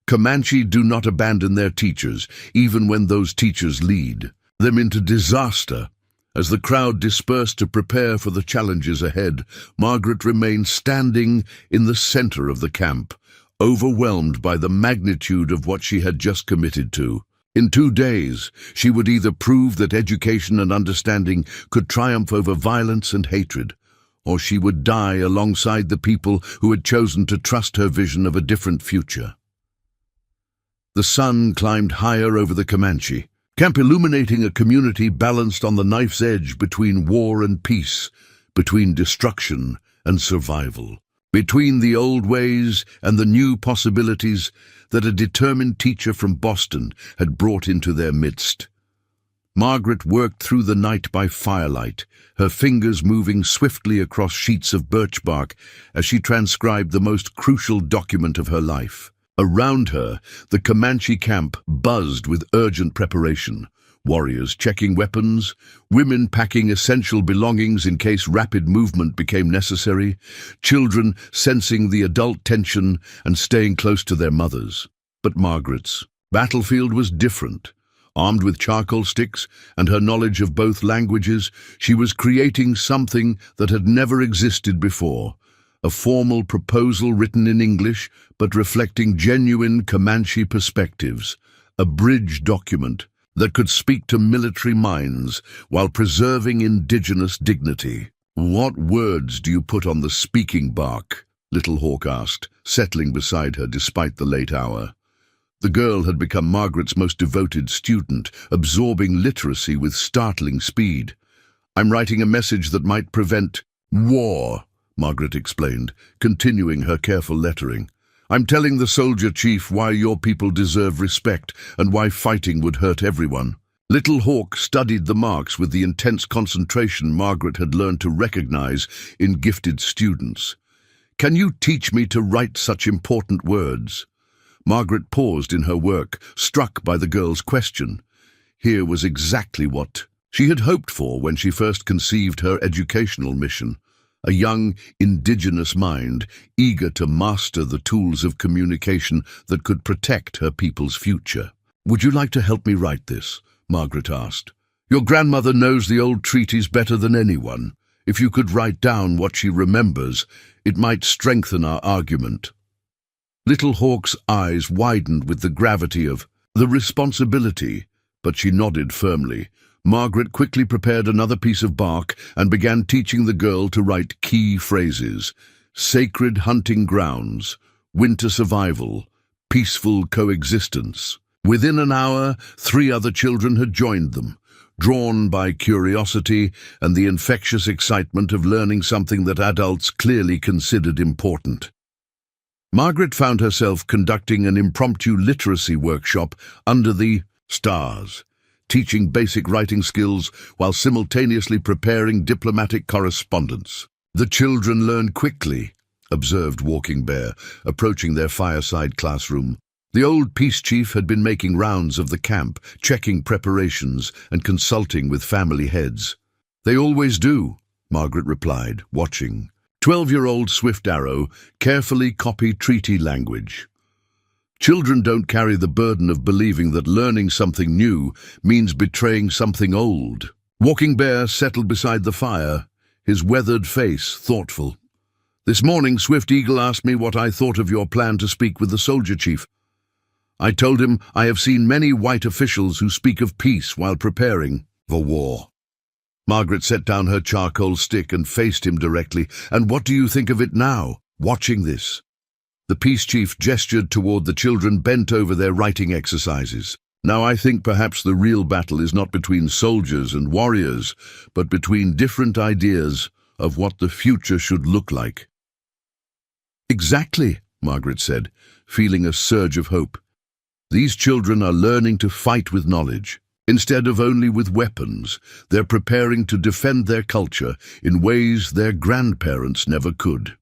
"Comanche do not abandon their teachers, even when those teachers lead them into disaster." As the crowd dispersed to prepare for the challenges ahead, Margaret remained standing in the center of the camp, overwhelmed by the magnitude of what she had just committed to. In 2 days, she would either prove that education and understanding could triumph over violence and hatred, or she would die alongside the people who had chosen to trust her vision of a different future. The sun climbed higher over the Comanche, camp illuminating a community balanced on the knife's edge between war and peace, between destruction and survival, between the old ways and the new possibilities that a determined teacher from Boston had brought into their midst. Margaret worked through the night by firelight, her fingers moving swiftly across sheets of birch bark as she transcribed the most crucial document of her life. Around her, the Comanche camp buzzed with urgent preparation. Warriors checking weapons, women packing essential belongings in case rapid movement became necessary, children sensing the adult tension and staying close to their mothers. But Margaret's battlefield was different. Armed with charcoal sticks and her knowledge of both languages, she was creating something that had never existed before. A formal proposal written in English, but reflecting genuine Comanche perspectives. A bridge document that could speak to military minds while preserving indigenous dignity. "What words do you put on the speaking bark?" Little Hawk asked, settling beside her despite the late hour. The girl had become Margaret's most devoted student, absorbing literacy with startling speed. "I'm writing a message that might prevent war," Margaret explained, continuing her careful lettering. "I'm telling the soldier chief why your people deserve respect and why fighting would hurt everyone." Little Hawk studied the marks with the intense concentration Margaret had learned to recognize in gifted students. "Can you teach me to write such important words?" Margaret paused in her work, struck by the girl's question. Here was exactly what she had hoped for when she first conceived her educational mission. A young, indigenous mind, eager to master the tools of communication that could protect her people's future. "Would you like to help me write this?" Margaret asked. "Your grandmother knows the old treaties better than anyone. If you could write down what she remembers, it might strengthen our argument." Little Hawk's eyes widened with the gravity of the responsibility, but she nodded firmly. Margaret quickly prepared another piece of bark and began teaching the girl to write key phrases: sacred hunting grounds, winter survival, peaceful coexistence. Within an hour, 3 other children had joined them, drawn by curiosity and the infectious excitement of learning something that adults clearly considered important. Margaret found herself conducting an impromptu literacy workshop under the stars, teaching basic writing skills while simultaneously preparing diplomatic correspondence. "The children learn quickly," observed Walking Bear, approaching their fireside classroom. The old peace chief had been making rounds of the camp, checking preparations and consulting with family heads. "They always do," Margaret replied, watching. 12-year-old Swift Arrow carefully copied treaty language. "Children don't carry the burden of believing that learning something new means betraying something old." Walking Bear settled beside the fire, his weathered face thoughtful. "This morning, Swift Eagle asked me what I thought of your plan to speak with the soldier chief. I told him I have seen many white officials who speak of peace while preparing for war." Margaret set down her charcoal stick and faced him directly. "And what do you think of it now, watching this?" The peace chief gestured toward the children bent over their writing exercises. "Now I think perhaps the real battle is not between soldiers and warriors, but between different ideas of what the future should look like." "Exactly," Margaret said, feeling a surge of hope. "These children are learning to fight with knowledge. Instead of only with weapons, they're preparing to defend their culture in ways their grandparents never could."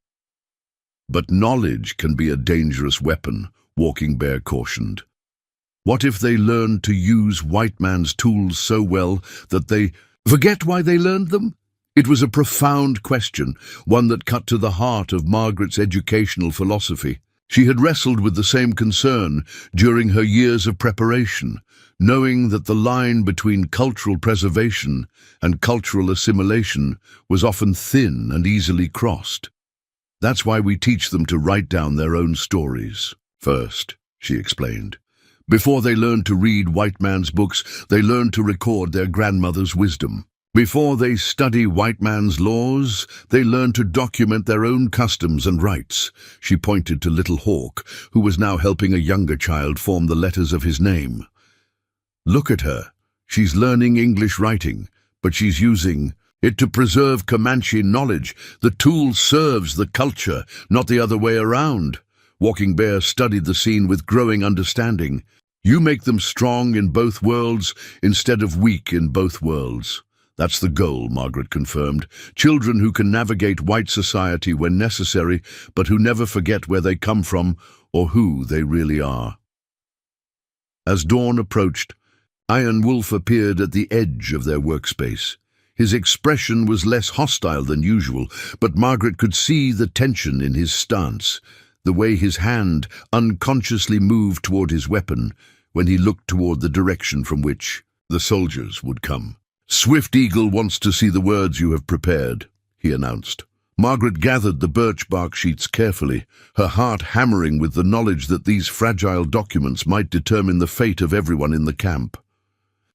"But knowledge can be a dangerous weapon," Walking Bear cautioned. "What if they learn to use white man's tools so well that they forget why they learned them?" It was a profound question, one that cut to the heart of Margaret's educational philosophy. She had wrestled with the same concern during her years of preparation, knowing that the line between cultural preservation and cultural assimilation was often thin and easily crossed. "That's why we teach them to write down their own stories first," she explained. "Before they learn to read white man's books, they learn to record their grandmother's wisdom. Before they study white man's laws, they learn to document their own customs and rights." She pointed to Little Hawk, who was now helping a younger child form the letters of his name. "Look at her. She's learning English writing, but she's using it to preserve Comanche knowledge. The tool serves the culture, not the other way around." Walking Bear studied the scene with growing understanding. You make them strong in both worlds instead of weak in both worlds. That's the goal, Margaret confirmed. Children who can navigate white society when necessary, but who never forget where they come from or who they really are. As dawn approached, Iron Wolf appeared at the edge of their workspace. His expression was less hostile than usual, but Margaret could see the tension in his stance, the way his hand unconsciously moved toward his weapon when he looked toward the direction from which the soldiers would come. "Swift Eagle wants to see the words you have prepared," he announced. Margaret gathered the birch bark sheets carefully, her heart hammering with the knowledge that these fragile documents might determine the fate of everyone in the camp.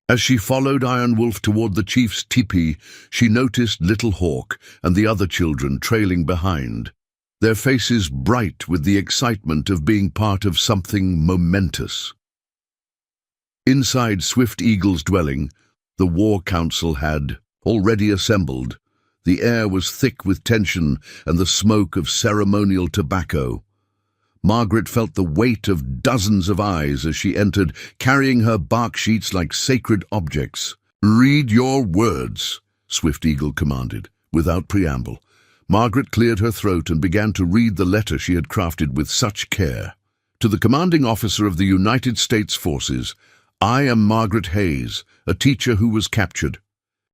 As she followed Iron Wolf toward the chief's tepee, she noticed Little Hawk and the other children trailing behind, their faces bright with the excitement of being part of something momentous. Inside Swift Eagle's dwelling, the War Council had already assembled. The air was thick with tension and the smoke of ceremonial tobacco. Margaret felt the weight of dozens of eyes as she entered, carrying her bark sheets like sacred objects. "Read your words," Swift Eagle commanded, without preamble. Margaret cleared her throat and began to read the letter she had crafted with such care. To the commanding officer of the United States Forces, I am Margaret Hayes, a teacher who was captured.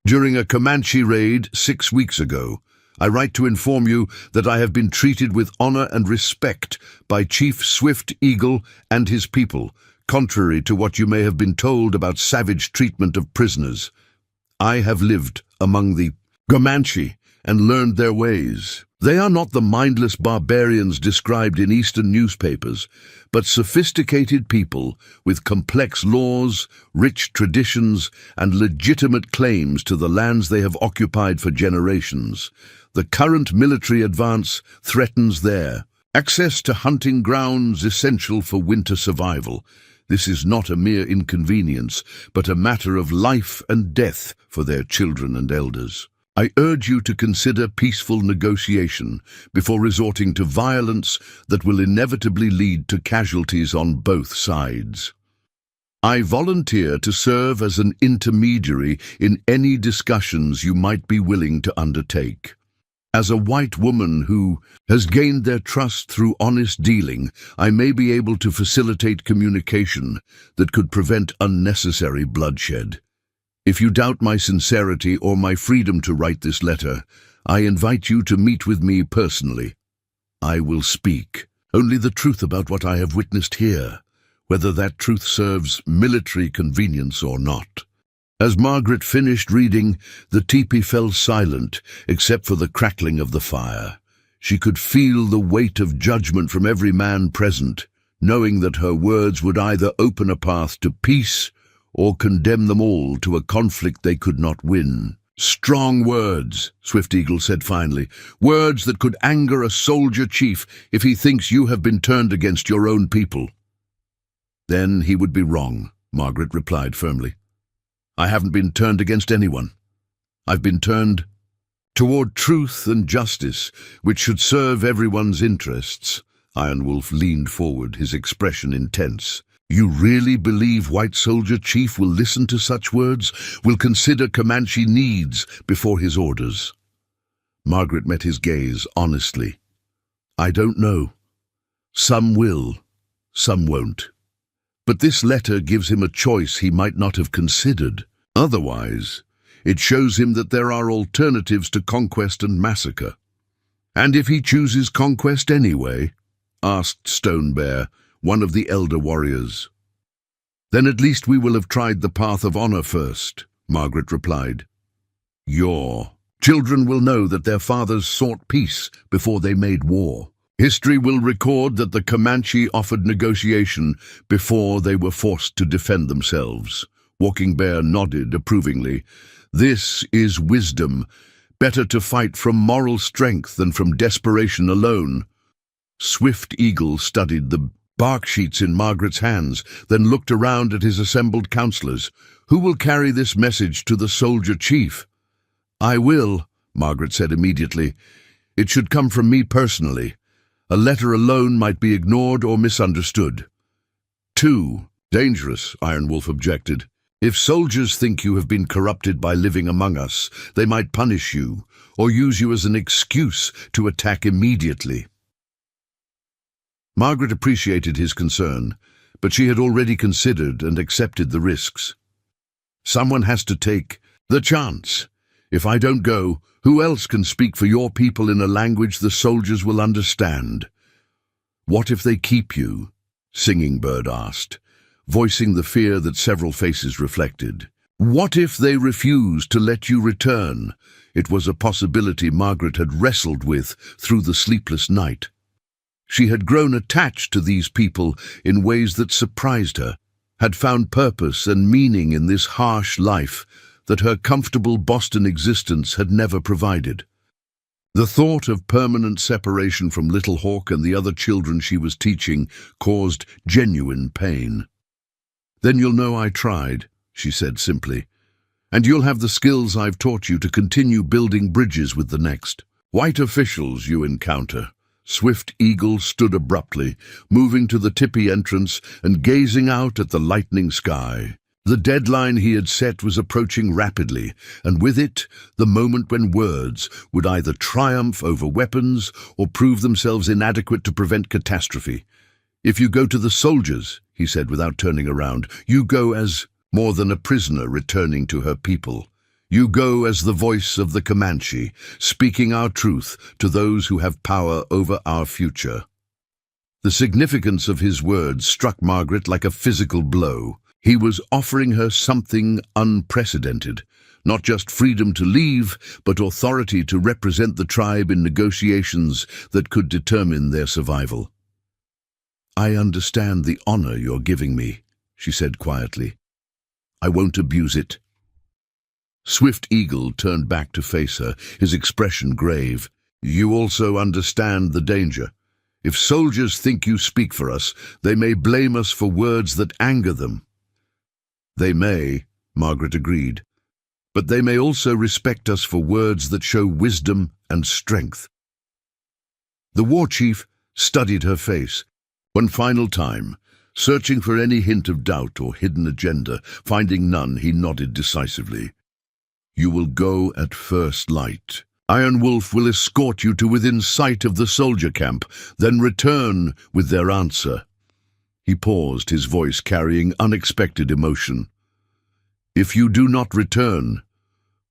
During a Comanche raid 6 weeks ago, I write to inform you that I have been treated with honor and respect by Chief Swift Eagle and his people, contrary to what you may have been told about savage treatment of prisoners. I have lived among the Comanche and learned their ways. They are not the mindless barbarians described in Eastern newspapers, but sophisticated people with complex laws, rich traditions, and legitimate claims to the lands they have occupied for generations. The current military advance threatens their access to hunting grounds essential for winter survival. This is not a mere inconvenience, but a matter of life and death for their children and elders. I urge you to consider peaceful negotiation before resorting to violence that will inevitably lead to casualties on both sides. I volunteer to serve as an intermediary in any discussions you might be willing to undertake. As a white woman who has gained their trust through honest dealing, I may be able to facilitate communication that could prevent unnecessary bloodshed. If you doubt my sincerity or my freedom to write this letter, I invite you to meet with me personally. I will speak only the truth about what I have witnessed here, whether that truth serves military convenience or not. As Margaret finished reading, the tepee fell silent, except for the crackling of the fire. She could feel the weight of judgment from every man present, knowing that her words would either open a path to peace or condemn them all to a conflict they could not win. "Strong words," Swift Eagle said finally, "words that could anger a soldier chief if he thinks you have been turned against your own people." "Then he would be wrong," Margaret replied firmly. "I haven't been turned against anyone. I've been turned toward truth and justice, which should serve everyone's interests." Iron Wolf leaned forward, his expression intense. "You really believe White Soldier Chief will listen to such words, will consider Comanche needs before his orders?" Margaret met his gaze honestly. "I don't know. Some will, some won't. But this letter gives him a choice he might not have considered. Otherwise, it shows him that there are alternatives to conquest and massacre." "And if he chooses conquest anyway?" asked Stone Bear, one of the elder warriors. "Then at least we will have tried the path of honor first," Margaret replied. "Your children will know that their fathers sought peace before they made war. History will record that the Comanche offered negotiation before they were forced to defend themselves." Walking Bear nodded approvingly. "This is wisdom. Better to fight from moral strength than from desperation alone." Swift Eagle studied the bark sheets in Margaret's hands, then looked around at his assembled counselors. "Who will carry this message to the soldier chief?" "I will," Margaret said immediately. "It should come from me personally. A letter alone might be ignored or misunderstood." 2. Dangerous, Iron Wolf objected. If soldiers think you have been corrupted by living among us, they might punish you, or use you as an excuse to attack immediately. Margaret appreciated his concern, but she had already considered and accepted the risks. Someone has to take the chance. If I don't go, who else can speak for your people in a language the soldiers will understand? What if they keep you? Singing Bird asked, voicing the fear that several faces reflected. What if they refuse to let you return? It was a possibility Margaret had wrestled with through the sleepless night. She had grown attached to these people in ways that surprised her, had found purpose and meaning in this harsh life that her comfortable Boston existence had never provided. The thought of permanent separation from Little Hawk and the other children she was teaching caused genuine pain. Then you'll know I tried, she said simply, and you'll have the skills I've taught you to continue building bridges with the next white officials you encounter. Swift Eagle stood abruptly, moving to the tippy entrance and gazing out at the lightening sky. The deadline he had set was approaching rapidly, and with it, the moment when words would either triumph over weapons or prove themselves inadequate to prevent catastrophe. If you go to the soldiers, he said without turning around, you go as more than a prisoner returning to her people. You go as the voice of the Comanche, speaking our truth to those who have power over our future. The significance of his words struck Margaret like a physical blow. He was offering her something unprecedented, not just freedom to leave, but authority to represent the tribe in negotiations that could determine their survival. I understand the honor you're giving me, she said quietly. I won't abuse it. Swift Eagle turned back to face her, his expression grave. You also understand the danger. If soldiers think you speak for us, they may blame us for words that anger them. They may, Margaret agreed, but they may also respect us for words that show wisdom and strength. The war chief studied her face. One final time, searching for any hint of doubt or hidden agenda, finding none, he nodded decisively. You will go at first light. Iron Wolf will escort you to within sight of the soldier camp, then return with their answer. He paused, his voice carrying unexpected emotion. If you do not return,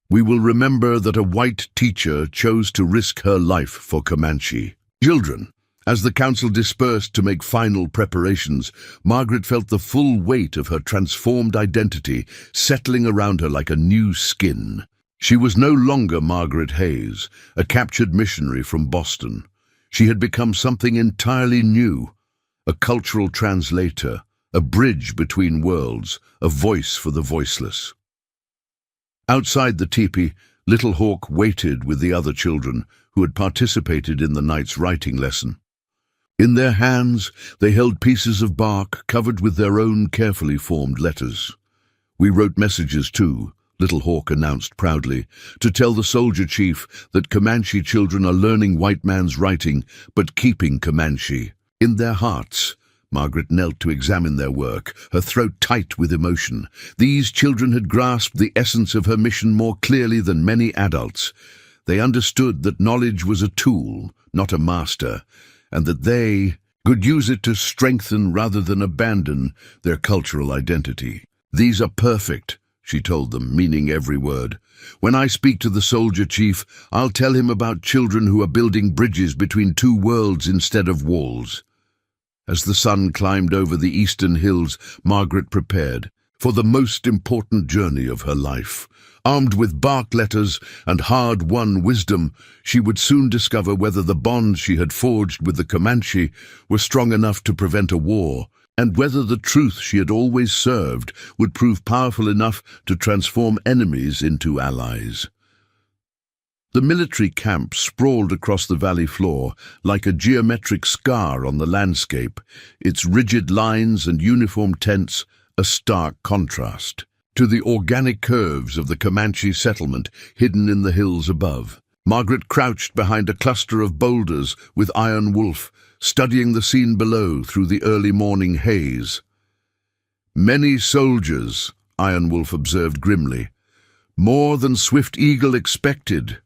we will remember that a white teacher chose to risk her life for Comanche. Children. As the council dispersed to make final preparations, Margaret felt the full weight of her transformed identity settling around her like a new skin. She was no longer Margaret Hayes, a captured missionary from Boston. She had become something entirely new, a cultural translator, a bridge between worlds, a voice for the voiceless. Outside the teepee, Little Hawk waited with the other children who had participated in the night's writing lesson. In their hands, they held pieces of bark covered with their own carefully formed letters. We wrote messages too, Little Hawk announced proudly, to tell the soldier chief that Comanche children are learning white man's writing, but keeping Comanche. In their hearts, Margaret knelt to examine their work, her throat tight with emotion. These children had grasped the essence of her mission more clearly than many adults. They understood that knowledge was a tool, not a master, and that they could use it to strengthen rather than abandon their cultural identity. These are perfect, she told them, meaning every word. When I speak to the soldier chief, I'll tell him about children who are building bridges between two worlds instead of walls. As the sun climbed over the eastern hills, Margaret prepared for the most important journey of her life. Armed with bark letters and hard-won wisdom, she would soon discover whether the bonds she had forged with the Comanche were strong enough to prevent a war, and whether the truth she had always served would prove powerful enough to transform enemies into allies. The military camp sprawled across the valley floor like a geometric scar on the landscape, its rigid lines and uniform tents a stark contrast to the organic curves of the Comanche settlement hidden in the hills above. Margaret crouched behind a cluster of boulders with Iron Wolf, studying the scene below through the early morning haze. Many soldiers, Iron Wolf observed grimly. More than Swift Eagle expected.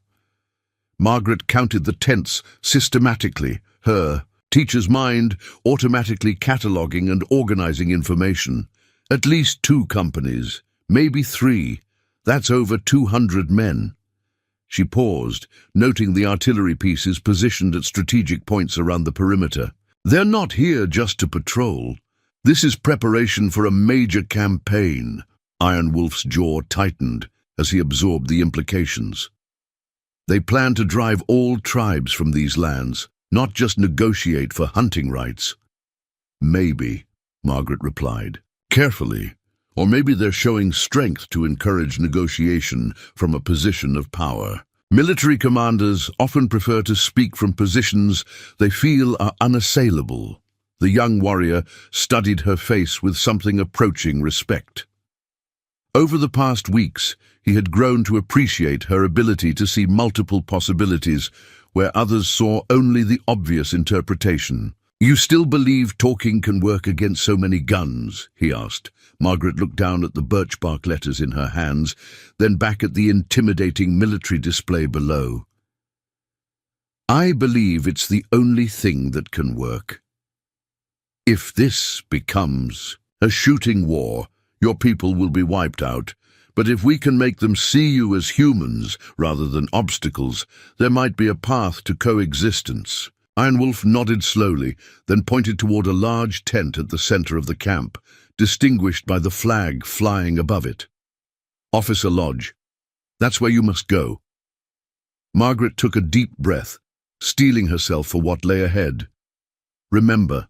Margaret counted the tents systematically, her teacher's mind automatically cataloguing and organizing information. At least 2 companies, maybe 3. That's over 200 men. She paused, noting the artillery pieces positioned at strategic points around the perimeter. They're not here just to patrol. This is preparation for a major campaign. Iron Wolf's jaw tightened as he absorbed the implications. They plan to drive all tribes from these lands, not just negotiate for hunting rights. Maybe, Margaret replied, carefully. Or maybe they're showing strength to encourage negotiation from a position of power. Military commanders often prefer to speak from positions they feel are unassailable. The young warrior studied her face with something approaching respect. Over the past weeks, he had grown to appreciate her ability to see multiple possibilities where others saw only the obvious interpretation. "You still believe talking can work against so many guns?" he asked. Margaret looked down at the birch-bark letters in her hands, then back at the intimidating military display below. "I believe it's the only thing that can work. If this becomes a shooting war, your people will be wiped out. But if we can make them see you as humans rather than obstacles, there might be a path to coexistence." Iron Wolf nodded slowly, then pointed toward a large tent at the center of the camp, distinguished by the flag flying above it. "Officer Lodge. That's where you must go." Margaret took a deep breath, steeling herself for what lay ahead. "Remember,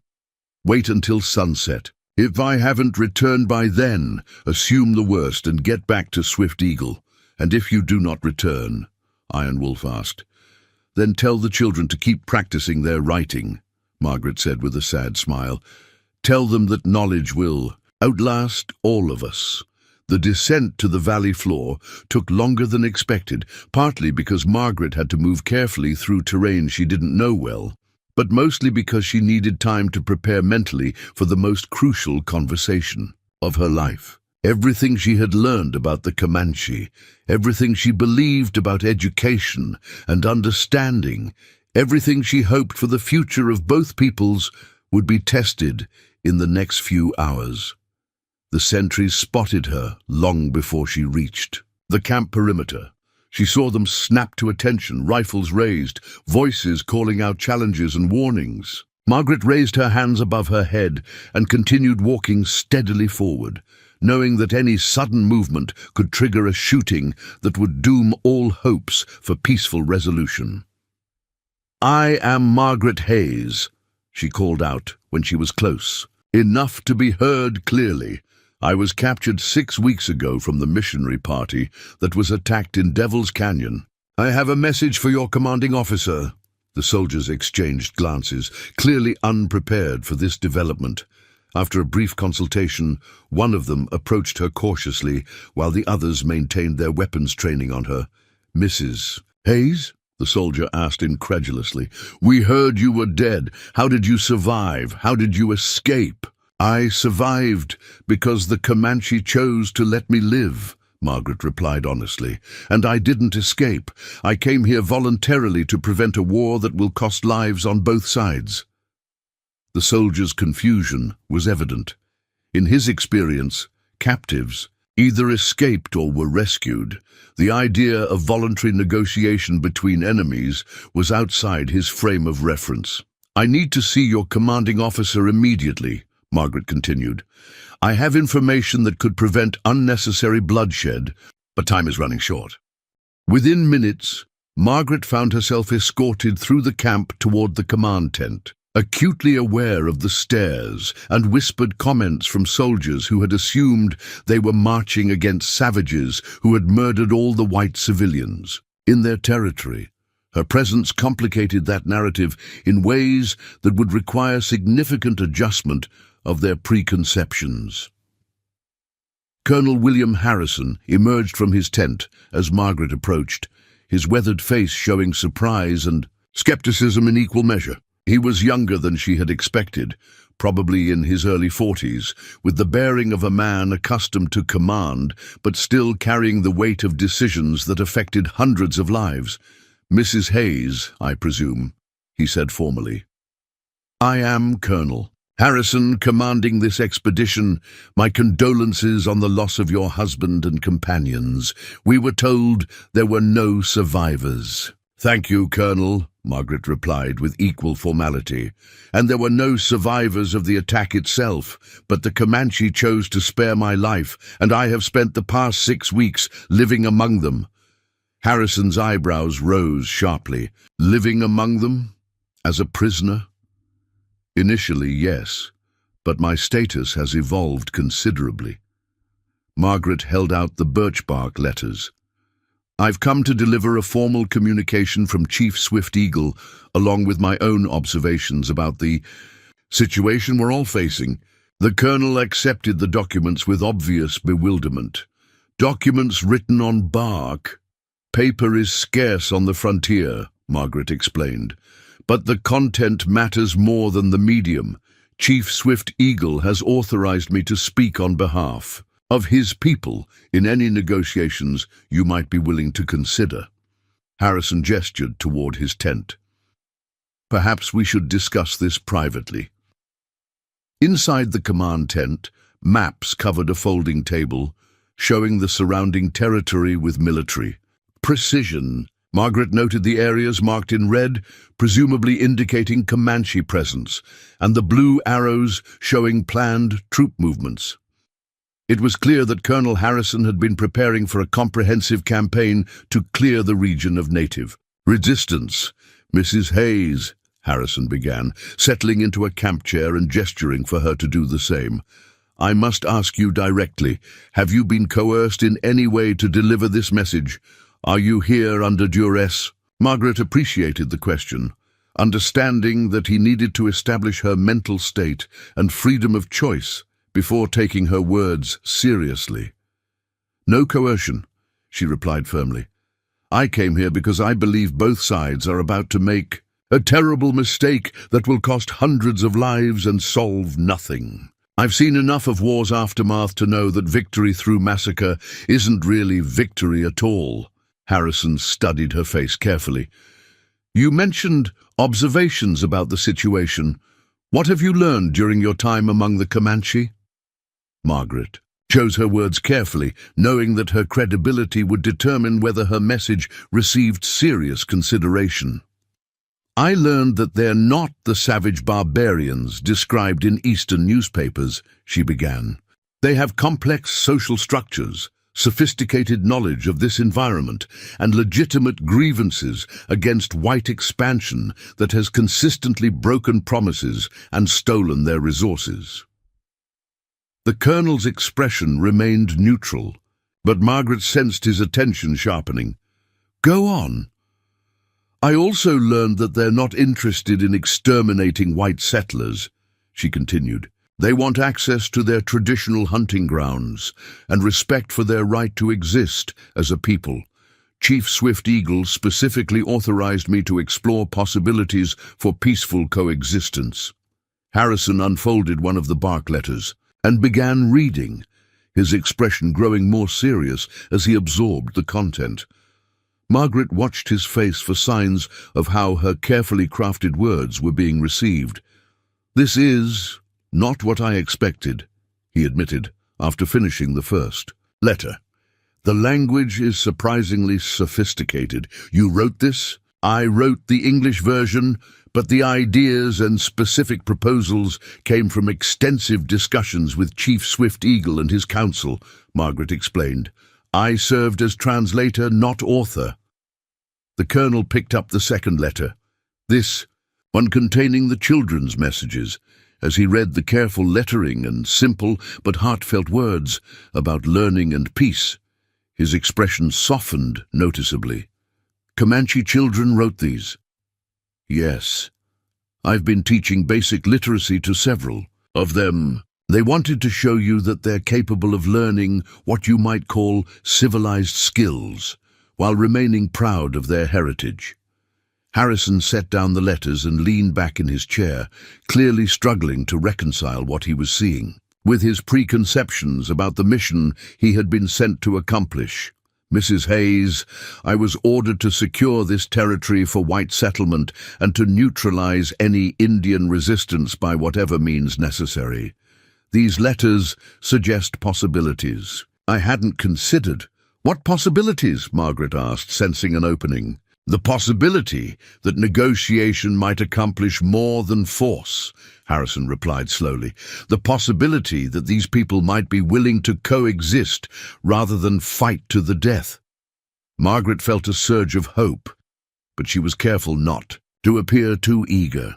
wait until sunset. If I haven't returned by then, assume the worst and get back to Swift Eagle. And if you do not return," Iron Wolf asked, "then tell the children to keep practicing their writing," Margaret said with a sad smile. "Tell them that knowledge will outlast all of us." The descent to the valley floor took longer than expected, partly because Margaret had to move carefully through terrain she didn't know well, but mostly because she needed time to prepare mentally for the most crucial conversation of her life. Everything she had learned about the Comanche, everything she believed about education and understanding, everything she hoped for the future of both peoples would be tested in the next few hours. The sentries spotted her long before she reached the camp perimeter. She saw them snap to attention, rifles raised, voices calling out challenges and warnings. Margaret raised her hands above her head and continued walking steadily forward, knowing that any sudden movement could trigger a shooting that would doom all hopes for peaceful resolution. "I am Margaret Hayes," she called out when she was close, enough to be heard clearly. "I was captured 6 weeks ago from the missionary party that was attacked in Devil's Canyon. I have a message for your commanding officer." The soldiers exchanged glances, clearly unprepared for this development. After a brief consultation, one of them approached her cautiously, while the others maintained their weapons training on her. "Mrs. Hayes?" the soldier asked incredulously. "We heard you were dead. How did you survive? How did you escape?" "I survived because the Comanche chose to let me live," Margaret replied honestly. "And I didn't escape. I came here voluntarily to prevent a war that will cost lives on both sides." The soldier's confusion was evident. In his experience, captives either escaped or were rescued. The idea of voluntary negotiation between enemies was outside his frame of reference. "I need to see your commanding officer immediately," Margaret continued. "I have information that could prevent unnecessary bloodshed, but time is running short." Within minutes, Margaret found herself escorted through the camp toward the command tent, acutely aware of the stares and whispered comments from soldiers who had assumed they were marching against savages who had murdered all the white civilians in their territory. Her presence complicated that narrative in ways that would require significant adjustment of their preconceptions. Colonel William Harrison emerged from his tent as Margaret approached, his weathered face showing surprise and skepticism in equal measure. He was younger than she had expected, probably in his early 40s, with the bearing of a man accustomed to command, but still carrying the weight of decisions that affected hundreds of lives. "Mrs. Hayes, I presume," he said formally. "I am, Colonel. Harrison, commanding this expedition. My condolences on the loss of your husband and companions. We were told there were no survivors." "Thank you, Colonel," Margaret replied with equal formality. "And there were no survivors of the attack itself, but the Comanche chose to spare my life, and I have spent the past 6 weeks living among them." Harrison's eyebrows rose sharply. "Living among them? As a prisoner?" "Initially, yes, but my status has evolved considerably." Margaret held out the birchbark letters. "I've come to deliver a formal communication from Chief Swift Eagle, along with my own observations about the situation we're all facing." The colonel accepted the documents with obvious bewilderment. "Documents written on bark? Paper is scarce on the frontier," Margaret explained. "But the content matters more than the medium. Chief Swift Eagle has authorized me to speak on behalf of his people in any negotiations you might be willing to consider." Harrison gestured toward his tent. "Perhaps we should discuss this privately." Inside the command tent, maps covered a folding table, showing the surrounding territory with military precision. Margaret noted the areas marked in red, presumably indicating Comanche presence, and the blue arrows showing planned troop movements. It was clear that Colonel Harrison had been preparing for a comprehensive campaign to clear the region of native resistance. "Mrs. Hayes," Harrison began, settling into a camp chair and gesturing for her to do the same. "I must ask you directly, have you been coerced in any way to deliver this message? Are you here under duress?" Margaret appreciated the question, understanding that he needed to establish her mental state and freedom of choice before taking her words seriously. "No coercion," she replied firmly. "I came here because I believe both sides are about to make a terrible mistake that will cost hundreds of lives and solve nothing. I've seen enough of war's aftermath to know that victory through massacre isn't really victory at all." Harrison studied her face carefully. "You mentioned observations about the situation. What have you learned during your time among the Comanche?" Margaret chose her words carefully, knowing that her credibility would determine whether her message received serious consideration. "I learned that they're not the savage barbarians described in Eastern newspapers," she began. "They have complex social structures, sophisticated knowledge of this environment, and legitimate grievances against white expansion that has consistently broken promises and stolen their resources." The colonel's expression remained neutral, but Margaret sensed his attention sharpening. "Go on." "I also learned that they're not interested in exterminating white settlers," she continued. "They want access to their traditional hunting grounds and respect for their right to exist as a people. Chief Swift Eagle specifically authorized me to explore possibilities for peaceful coexistence." Harrison unfolded one of the bark letters and began reading, his expression growing more serious as he absorbed the content. Margaret watched his face for signs of how her carefully crafted words were being received. "This is not what I expected," he admitted, after finishing the first letter. "The language is surprisingly sophisticated. You wrote this?" "I wrote the English version, but the ideas and specific proposals came from extensive discussions with Chief Swift Eagle and his council," Margaret explained. "I served as translator, not author." The colonel picked up the second letter, this one containing the children's messages, as he read the careful lettering and simple but heartfelt words about learning and peace. His expression softened noticeably. "Comanche children wrote these?" "Yes. I've been teaching basic literacy to several of them. They wanted to show you that they're capable of learning what you might call civilized skills, while remaining proud of their heritage." Harrison set down the letters and leaned back in his chair, clearly struggling to reconcile what he was seeing with his preconceptions about the mission he had been sent to accomplish. Mrs. Hayes, I was ordered to secure this territory for white settlement and to neutralize any Indian resistance by whatever means necessary. These letters suggest possibilities I hadn't considered. What possibilities? Margaret asked, sensing an opening. The possibility that negotiation might accomplish more than force, Harrison replied slowly. The possibility that these people might be willing to coexist rather than fight to the death. Margaret felt a surge of hope, but she was careful not to appear too eager.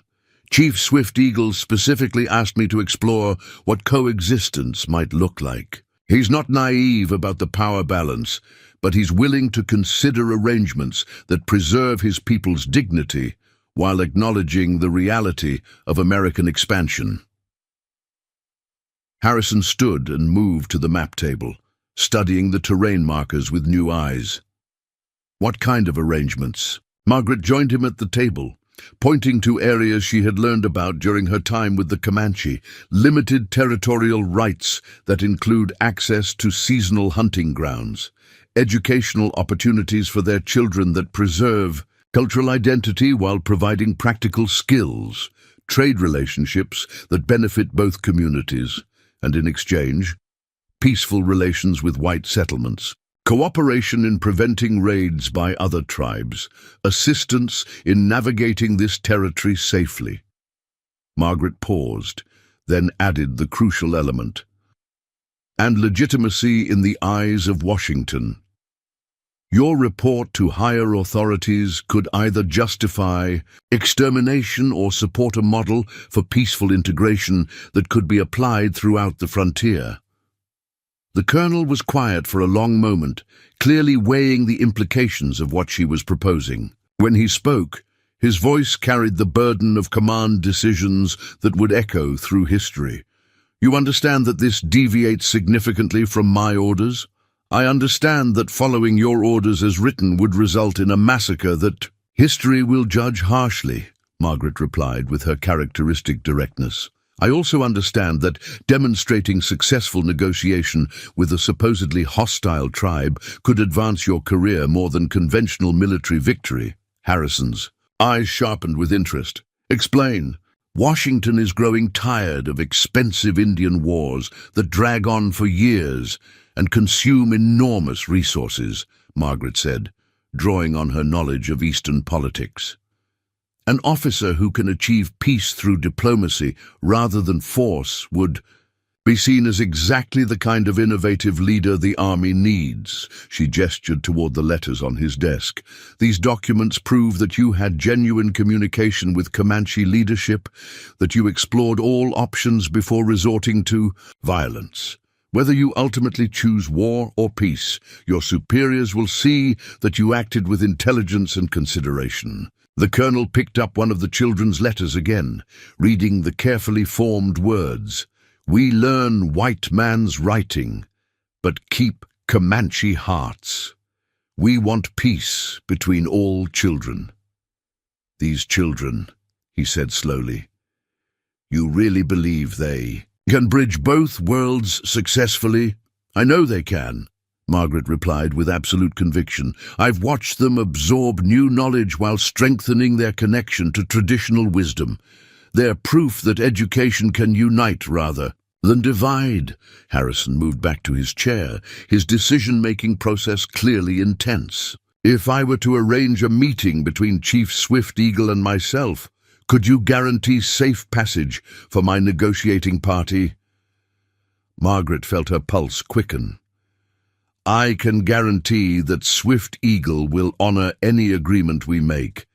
Chief Swift Eagle specifically asked me to explore what coexistence might look like. He's not naive about the power balance, but he's willing to consider arrangements that preserve his people's dignity while acknowledging the reality of American expansion. Harrison stood and moved to the map table, studying the terrain markers with new eyes. What kind of arrangements? Margaret joined him at the table, pointing to areas she had learned about during her time with the Comanche, limited territorial rights that include access to seasonal hunting grounds, educational opportunities for their children that preserve cultural identity while providing practical skills, trade relationships that benefit both communities, and in exchange, peaceful relations with white settlements. Cooperation in preventing raids by other tribes, assistance in navigating this territory safely. Margaret paused, then added the crucial element. And legitimacy in the eyes of Washington. Your report to higher authorities could either justify extermination or support a model for peaceful integration that could be applied throughout the frontier. The colonel was quiet for a long moment, clearly weighing the implications of what she was proposing. When he spoke, his voice carried the burden of command decisions that would echo through history. You understand that this deviates significantly from my orders? I understand that following your orders as written would result in a massacre that history will judge harshly, Margaret replied with her characteristic directness. I also understand that demonstrating successful negotiation with a supposedly hostile tribe could advance your career more than conventional military victory. Harrison's eyes sharpened with interest. Explain. Washington is growing tired of expensive Indian wars that drag on for years and consume enormous resources, Margaret said, drawing on her knowledge of Eastern politics. An officer who can achieve peace through diplomacy rather than force would be seen as exactly the kind of innovative leader the army needs. She gestured toward the letters on his desk. These documents prove that you had genuine communication with Comanche leadership, that you explored all options before resorting to violence. Whether you ultimately choose war or peace, your superiors will see that you acted with intelligence and consideration. The colonel picked up one of the children's letters again, reading the carefully formed words. We learn white man's writing, but keep Comanche hearts. We want peace between all children. These children, he said slowly, you really believe they can bridge both worlds successfully? I know they can. Margaret replied with absolute conviction. I've watched them absorb new knowledge while strengthening their connection to traditional wisdom. They're proof that education can unite rather than divide. Harrison moved back to his chair, his decision-making process clearly intense. If I were to arrange a meeting between Chief Swift Eagle and myself, could you guarantee safe passage for my negotiating party? Margaret felt her pulse quicken. I can guarantee that Swift Eagle will honor any agreement we make.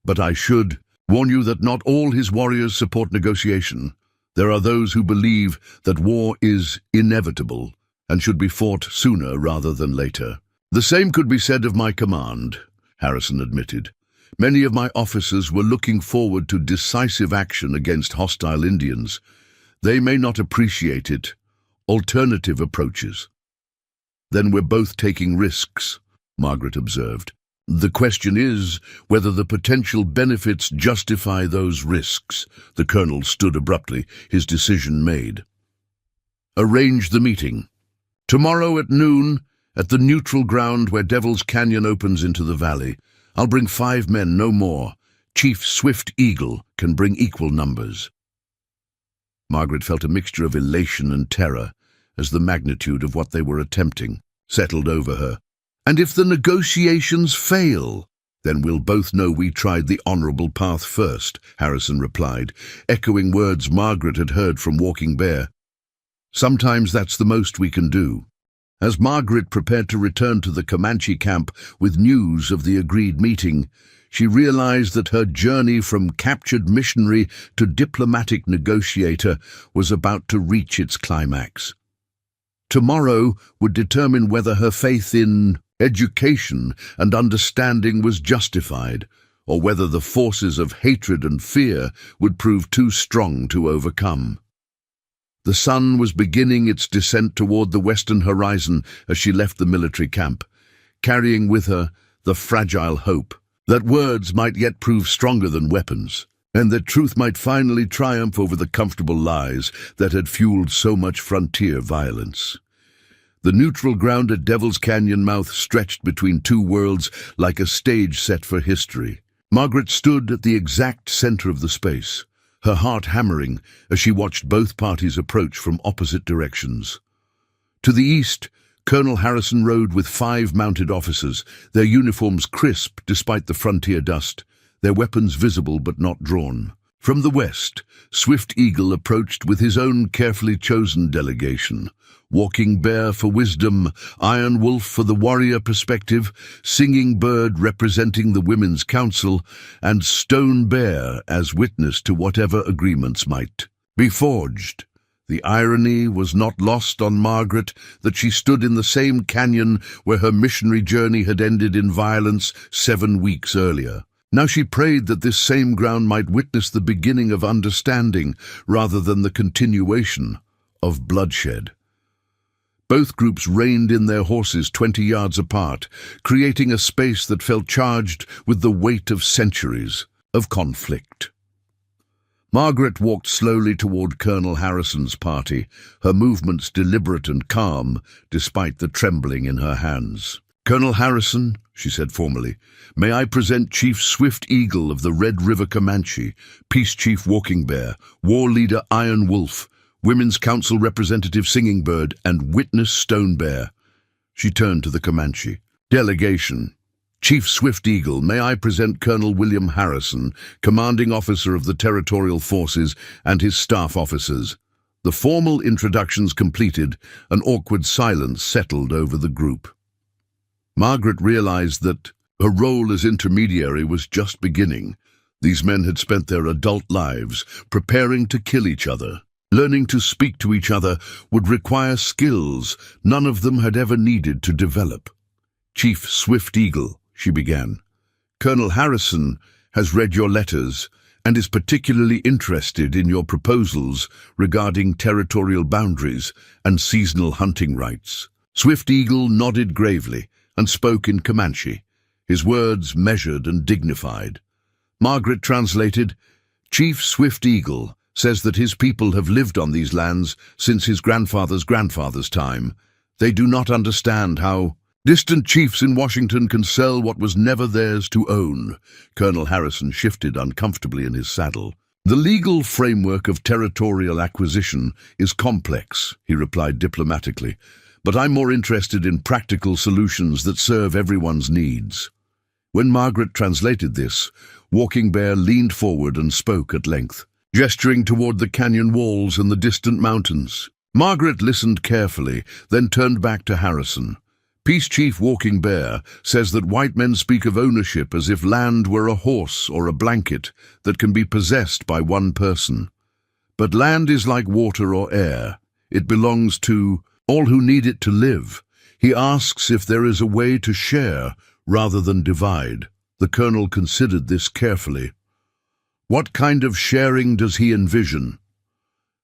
But I should warn you that not all his warriors support negotiation. There are those who believe that war is inevitable and should be fought sooner rather than later. The same could be said of my command, Harrison admitted. Many of my officers were looking forward to decisive action against hostile Indians. They may not appreciate it. Alternative approaches. Then we're both taking risks, Margaret observed. The question is whether the potential benefits justify those risks. The colonel stood abruptly, his decision made. Arrange the meeting. Tomorrow at noon, at the neutral ground where Devil's Canyon opens into the valley. I'll bring 5 men, no more. Chief Swift Eagle can bring equal numbers. Margaret felt a mixture of elation and terror as the magnitude of what they were attempting settled over her. And if the negotiations fail, then we'll both know we tried the honorable path first, Harrison replied, echoing words Margaret had heard from Walking Bear. Sometimes that's the most we can do. As Margaret prepared to return to the Comanche camp with news of the agreed meeting, she realized that her journey from captured missionary to diplomatic negotiator was about to reach its climax. Tomorrow would determine whether her faith in education and understanding was justified, or whether the forces of hatred and fear would prove too strong to overcome. The sun was beginning its descent toward the western horizon as she left the military camp, carrying with her the fragile hope that words might yet prove stronger than weapons, and that truth might finally triumph over the comfortable lies that had fueled so much frontier violence. The neutral ground at Devil's Canyon mouth stretched between two worlds like a stage set for history. Margaret stood at the exact center of the space, her heart hammering as she watched both parties approach from opposite directions. To the east, Colonel Harrison rode with 5 mounted officers, their uniforms crisp despite the frontier dust, their weapons visible but not drawn. From the west, Swift Eagle approached with his own carefully chosen delegation, Walking Bear for wisdom, Iron Wolf for the warrior perspective, Singing Bird representing the Women's Council, and Stone Bear as witness to whatever agreements might be forged. The irony was not lost on Margaret that she stood in the same canyon where her missionary journey had ended in violence 7 weeks earlier. Now she prayed that this same ground might witness the beginning of understanding rather than the continuation of bloodshed. Both groups reined in their horses 20 yards apart, creating a space that felt charged with the weight of centuries of conflict. Margaret walked slowly toward Colonel Harrison's party, her movements deliberate and calm, despite the trembling in her hands. "Colonel Harrison," she said formally, "may I present Chief Swift Eagle of the Red River Comanche, Peace Chief Walking Bear, War Leader Iron Wolf, Women's Council Representative Singing Bird, and Witness Stone Bear." She turned to the Comanche. "Delegation. Chief Swift Eagle, may I present Colonel William Harrison, commanding officer of the Territorial Forces, and his staff officers." The formal introductions completed, an awkward silence settled over the group. Margaret realized that her role as intermediary was just beginning. These men had spent their adult lives preparing to kill each other. Learning to speak to each other would require skills none of them had ever needed to develop. "Chief Swift Eagle," she began, "Colonel Harrison has read your letters and is particularly interested in your proposals regarding territorial boundaries and seasonal hunting rights." Swift Eagle nodded gravely and spoke in Comanche, his words measured and dignified. Margaret translated, "Chief Swift Eagle says that his people have lived on these lands since his grandfather's grandfather's time. They do not understand how distant chiefs in Washington can sell what was never theirs to own." Colonel Harrison shifted uncomfortably in his saddle. "The legal framework of territorial acquisition is complex," he replied diplomatically, "but I'm more interested in practical solutions that serve everyone's needs." When Margaret translated this, Walking Bear leaned forward and spoke at length, gesturing toward the canyon walls and the distant mountains. Margaret listened carefully, then turned back to Harrison. "Peace Chief Walking Bear says that white men speak of ownership as if land were a horse or a blanket that can be possessed by one person. But land is like water or air. It belongs to all who need it to live. He asks if there is a way to share rather than divide." The colonel considered this carefully. "What kind of sharing does he envision?"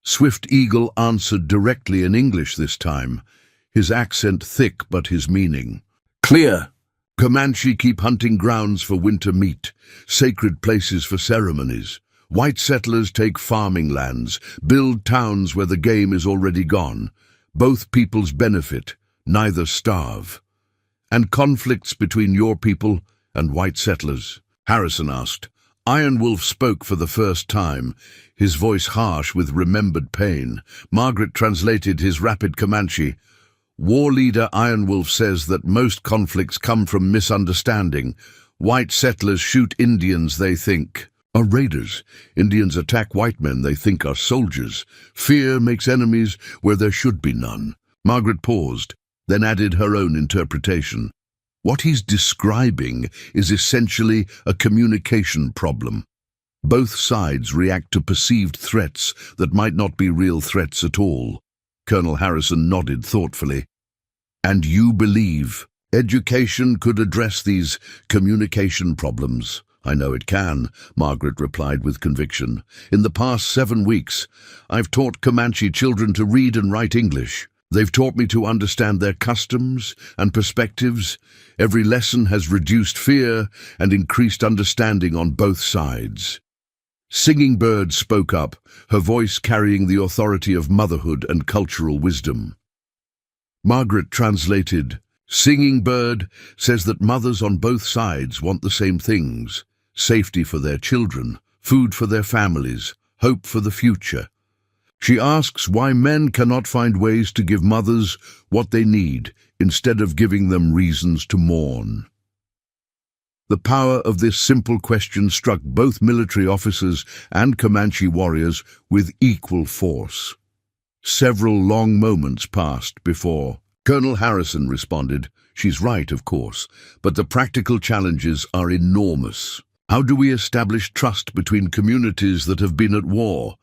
Swift Eagle answered directly in English this time, his accent thick but his meaning clear. Comanche keep hunting grounds for winter meat, sacred places for ceremonies. White settlers take farming lands, build towns where the game is already gone. Both peoples benefit, neither starve. And conflicts between your people and white settlers? Harrison asked. Iron Wolf spoke for the first time, his voice harsh with remembered pain. Margaret translated his rapid Comanche. War leader Iron Wolf says that most conflicts come from misunderstanding. White settlers shoot Indians they think are raiders. Indians attack white men they think are soldiers. Fear makes enemies where there should be none. Margaret paused, then added her own interpretation. What he's describing is essentially a communication problem. Both sides react to perceived threats that might not be real threats at all. Colonel Harrison nodded thoughtfully. And you believe education could address these communication problems? I know it can, Margaret replied with conviction. In the past 7 weeks, I've taught Comanche children to read and write English. They've taught me to understand their customs and perspectives. Every lesson has reduced fear and increased understanding on both sides. Singing Bird spoke up, her voice carrying the authority of motherhood and cultural wisdom. Margaret translated, Singing Bird says that mothers on both sides want the same things: safety for their children, food for their families, hope for the future. She asks why men cannot find ways to give mothers what they need instead of giving them reasons to mourn. The power of this simple question struck both military officers and Comanche warriors with equal force. Several long moments passed before Colonel Harrison responded, She's right, of course, but the practical challenges are enormous. How do we establish trust between communities that have been at war?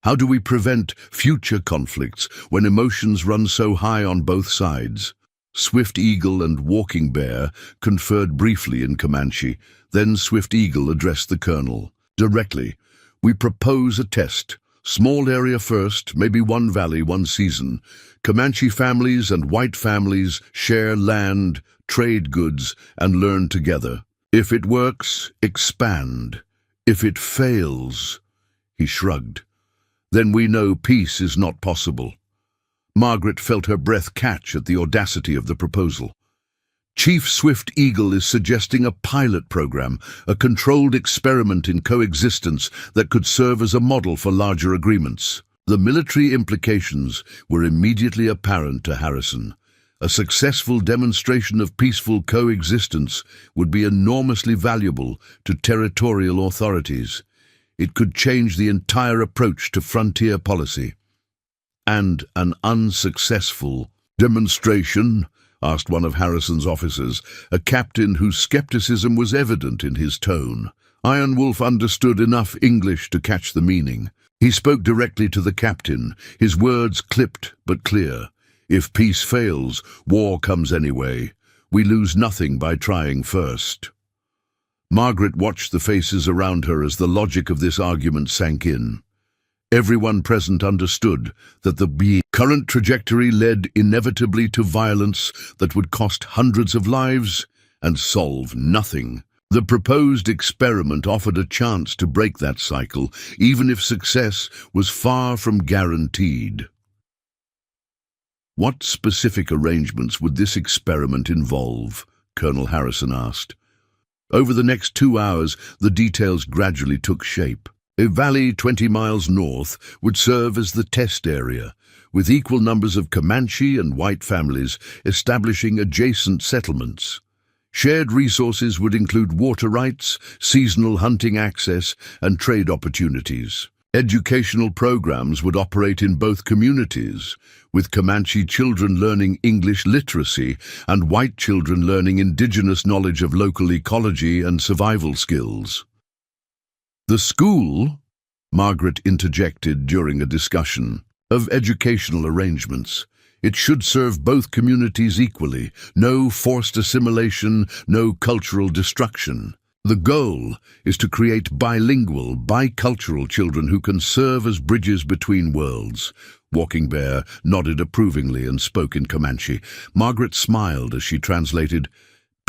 How do we prevent future conflicts when emotions run so high on both sides? Swift Eagle and Walking Bear conferred briefly in Comanche. Then Swift Eagle addressed the colonel. Directly, we propose a test. Small area first, maybe one valley, one season. Comanche families and white families share land, trade goods, and learn together. If it works, expand. If it fails, he shrugged. Then we know peace is not possible. Margaret felt her breath catch at the audacity of the proposal. Chief Swift Eagle is suggesting a pilot program, a controlled experiment in coexistence that could serve as a model for larger agreements. The military implications were immediately apparent to Harrison. A successful demonstration of peaceful coexistence would be enormously valuable to territorial authorities. It could change the entire approach to frontier policy. And an unsuccessful demonstration? Asked one of Harrison's officers, a captain whose skepticism was evident in his tone. Iron Wolf understood enough English to catch the meaning. He spoke directly to the captain, his words clipped but clear. If peace fails, war comes anyway. We lose nothing by trying first. Margaret watched the faces around her as the logic of this argument sank in. Everyone present understood that the current trajectory led inevitably to violence that would cost hundreds of lives and solve nothing. The proposed experiment offered a chance to break that cycle, even if success was far from guaranteed. What specific arrangements would this experiment involve? Colonel Harrison asked. Over the next 2 hours, the details gradually took shape. A valley 20 miles north would serve as the test area, with equal numbers of Comanche and white families establishing adjacent settlements. Shared resources would include water rights, seasonal hunting access, and trade opportunities. Educational programs would operate in both communities, with Comanche children learning English literacy and white children learning indigenous knowledge of local ecology and survival skills. The school, Margaret interjected during a discussion, of educational arrangements. It should serve both communities equally. No forced assimilation, no cultural destruction. The goal is to create bilingual, bicultural children who can serve as bridges between worlds. Walking Bear nodded approvingly and spoke in Comanche. Margaret smiled as she translated,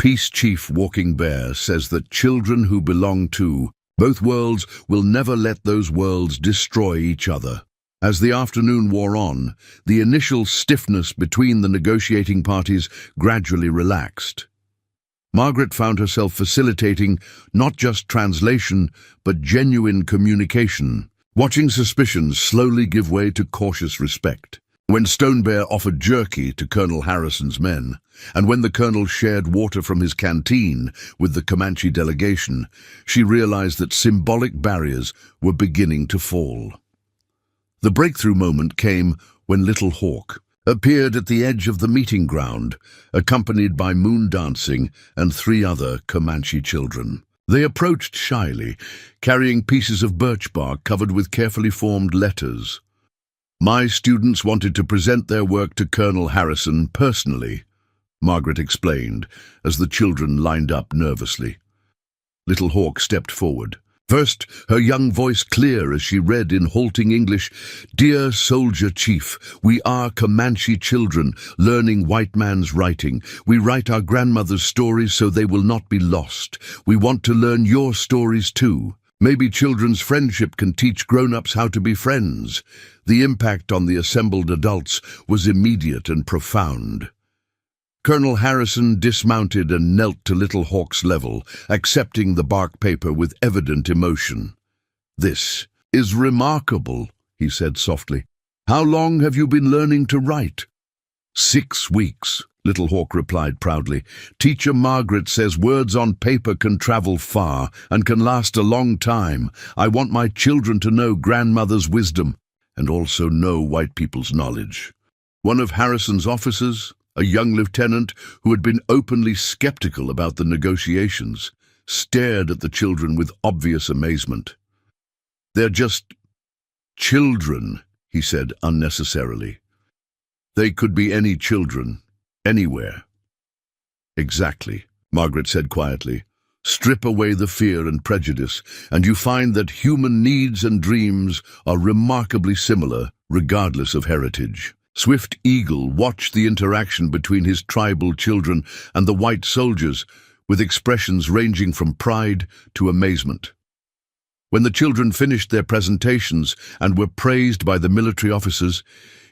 Peace Chief Walking Bear says that children who belong to both worlds will never let those worlds destroy each other. As the afternoon wore on, the initial stiffness between the negotiating parties gradually relaxed. Margaret found herself facilitating not just translation, but genuine communication, watching suspicions slowly give way to cautious respect. When Stonebear offered jerky to Colonel Harrison's men, and when the colonel shared water from his canteen with the Comanche delegation, she realized that symbolic barriers were beginning to fall. The breakthrough moment came when Little Hawk appeared at the edge of the meeting ground, accompanied by Moon Dancing and 3 other Comanche children. They approached shyly, carrying pieces of birch bark covered with carefully formed letters. "My students wanted to present their work to Colonel Harrison personally," Margaret explained, as the children lined up nervously. Little Hawk stepped forward. First, her young voice clear as she read in halting English, "Dear Soldier Chief, we are Comanche children, learning white man's writing. We write our grandmother's stories so they will not be lost. We want to learn your stories too. Maybe children's friendship can teach grown-ups how to be friends." The impact on the assembled adults was immediate and profound. Colonel Harrison dismounted and knelt to Little Hawk's level, accepting the bark paper with evident emotion. "This is remarkable," he said softly. "How long have you been learning to write?" 6 weeks, Little Hawk replied proudly. "Teacher Margaret says words on paper can travel far and can last a long time. I want my children to know grandmother's wisdom and also know white people's knowledge." One of Harrison's officers, a young lieutenant who had been openly skeptical about the negotiations, stared at the children with obvious amazement. "They're just children," he said unnecessarily. "They could be any children, anywhere." "Exactly," Margaret said quietly. "Strip away the fear and prejudice, and you find that human needs and dreams are remarkably similar, regardless of heritage." Swift Eagle watched the interaction between his tribal children and the white soldiers, with expressions ranging from pride to amazement. When the children finished their presentations and were praised by the military officers,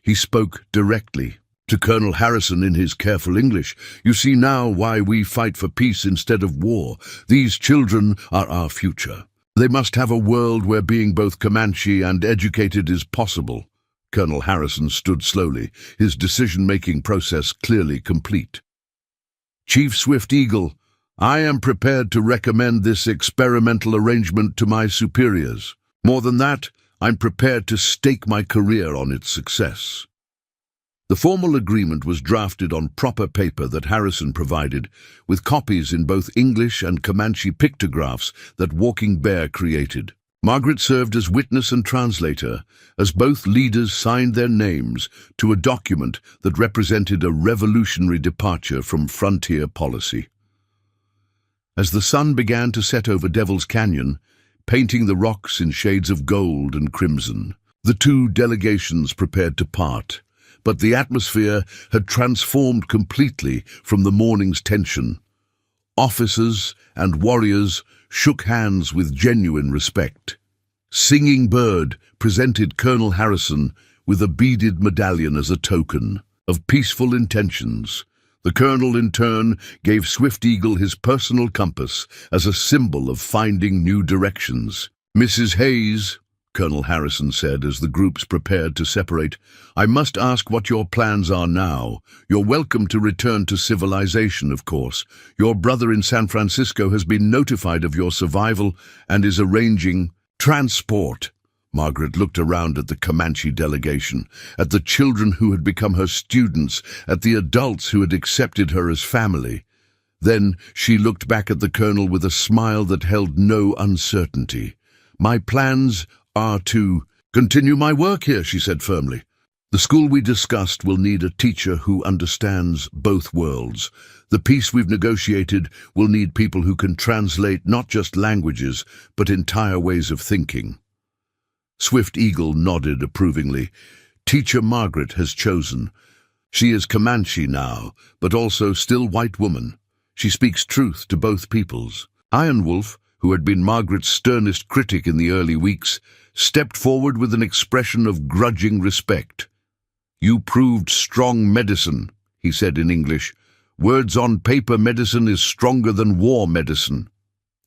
he spoke directly to Colonel Harrison in his careful English. "You see now why we fight for peace instead of war. These children are our future. They must have a world where being both Comanche and educated is possible." Colonel Harrison stood slowly, his decision-making process clearly complete. "Chief Swift Eagle, I am prepared to recommend this experimental arrangement to my superiors. More than that, I'm prepared to stake my career on its success." The formal agreement was drafted on proper paper that Harrison provided, with copies in both English and Comanche pictographs that Walking Bear created. Margaret served as witness and translator, as both leaders signed their names to a document that represented a revolutionary departure from frontier policy. As the sun began to set over Devil's Canyon, painting the rocks in shades of gold and crimson, the 2 delegations prepared to part, but the atmosphere had transformed completely from the morning's tension. Officers and warriors shook hands with genuine respect. Singing Bird presented Colonel Harrison with a beaded medallion as a token of peaceful intentions. The colonel, in turn, gave Swift Eagle his personal compass as a symbol of finding new directions. "Mrs. Hayes," Colonel Harrison said as the groups prepared to separate, "I must ask what your plans are now. You're welcome to return to civilization, of course. Your brother in San Francisco has been notified of your survival and is arranging transport." Margaret looked around at the Comanche delegation, at the children who had become her students, at the adults who had accepted her as family. Then she looked back at the colonel with a smile that held no uncertainty. "My plans are to continue my work here," she said firmly. "The school we discussed will need a teacher who understands both worlds. The peace we've negotiated will need people who can translate not just languages, but entire ways of thinking." Swift Eagle nodded approvingly. "Teacher Margaret has chosen. She is Comanche now, but also still white woman. She speaks truth to both peoples. Iron Wolf, who had been Margaret's sternest critic in the early weeks, stepped forward with an expression of grudging respect. "You proved strong medicine," he said in English. "Words on paper medicine is stronger than war medicine."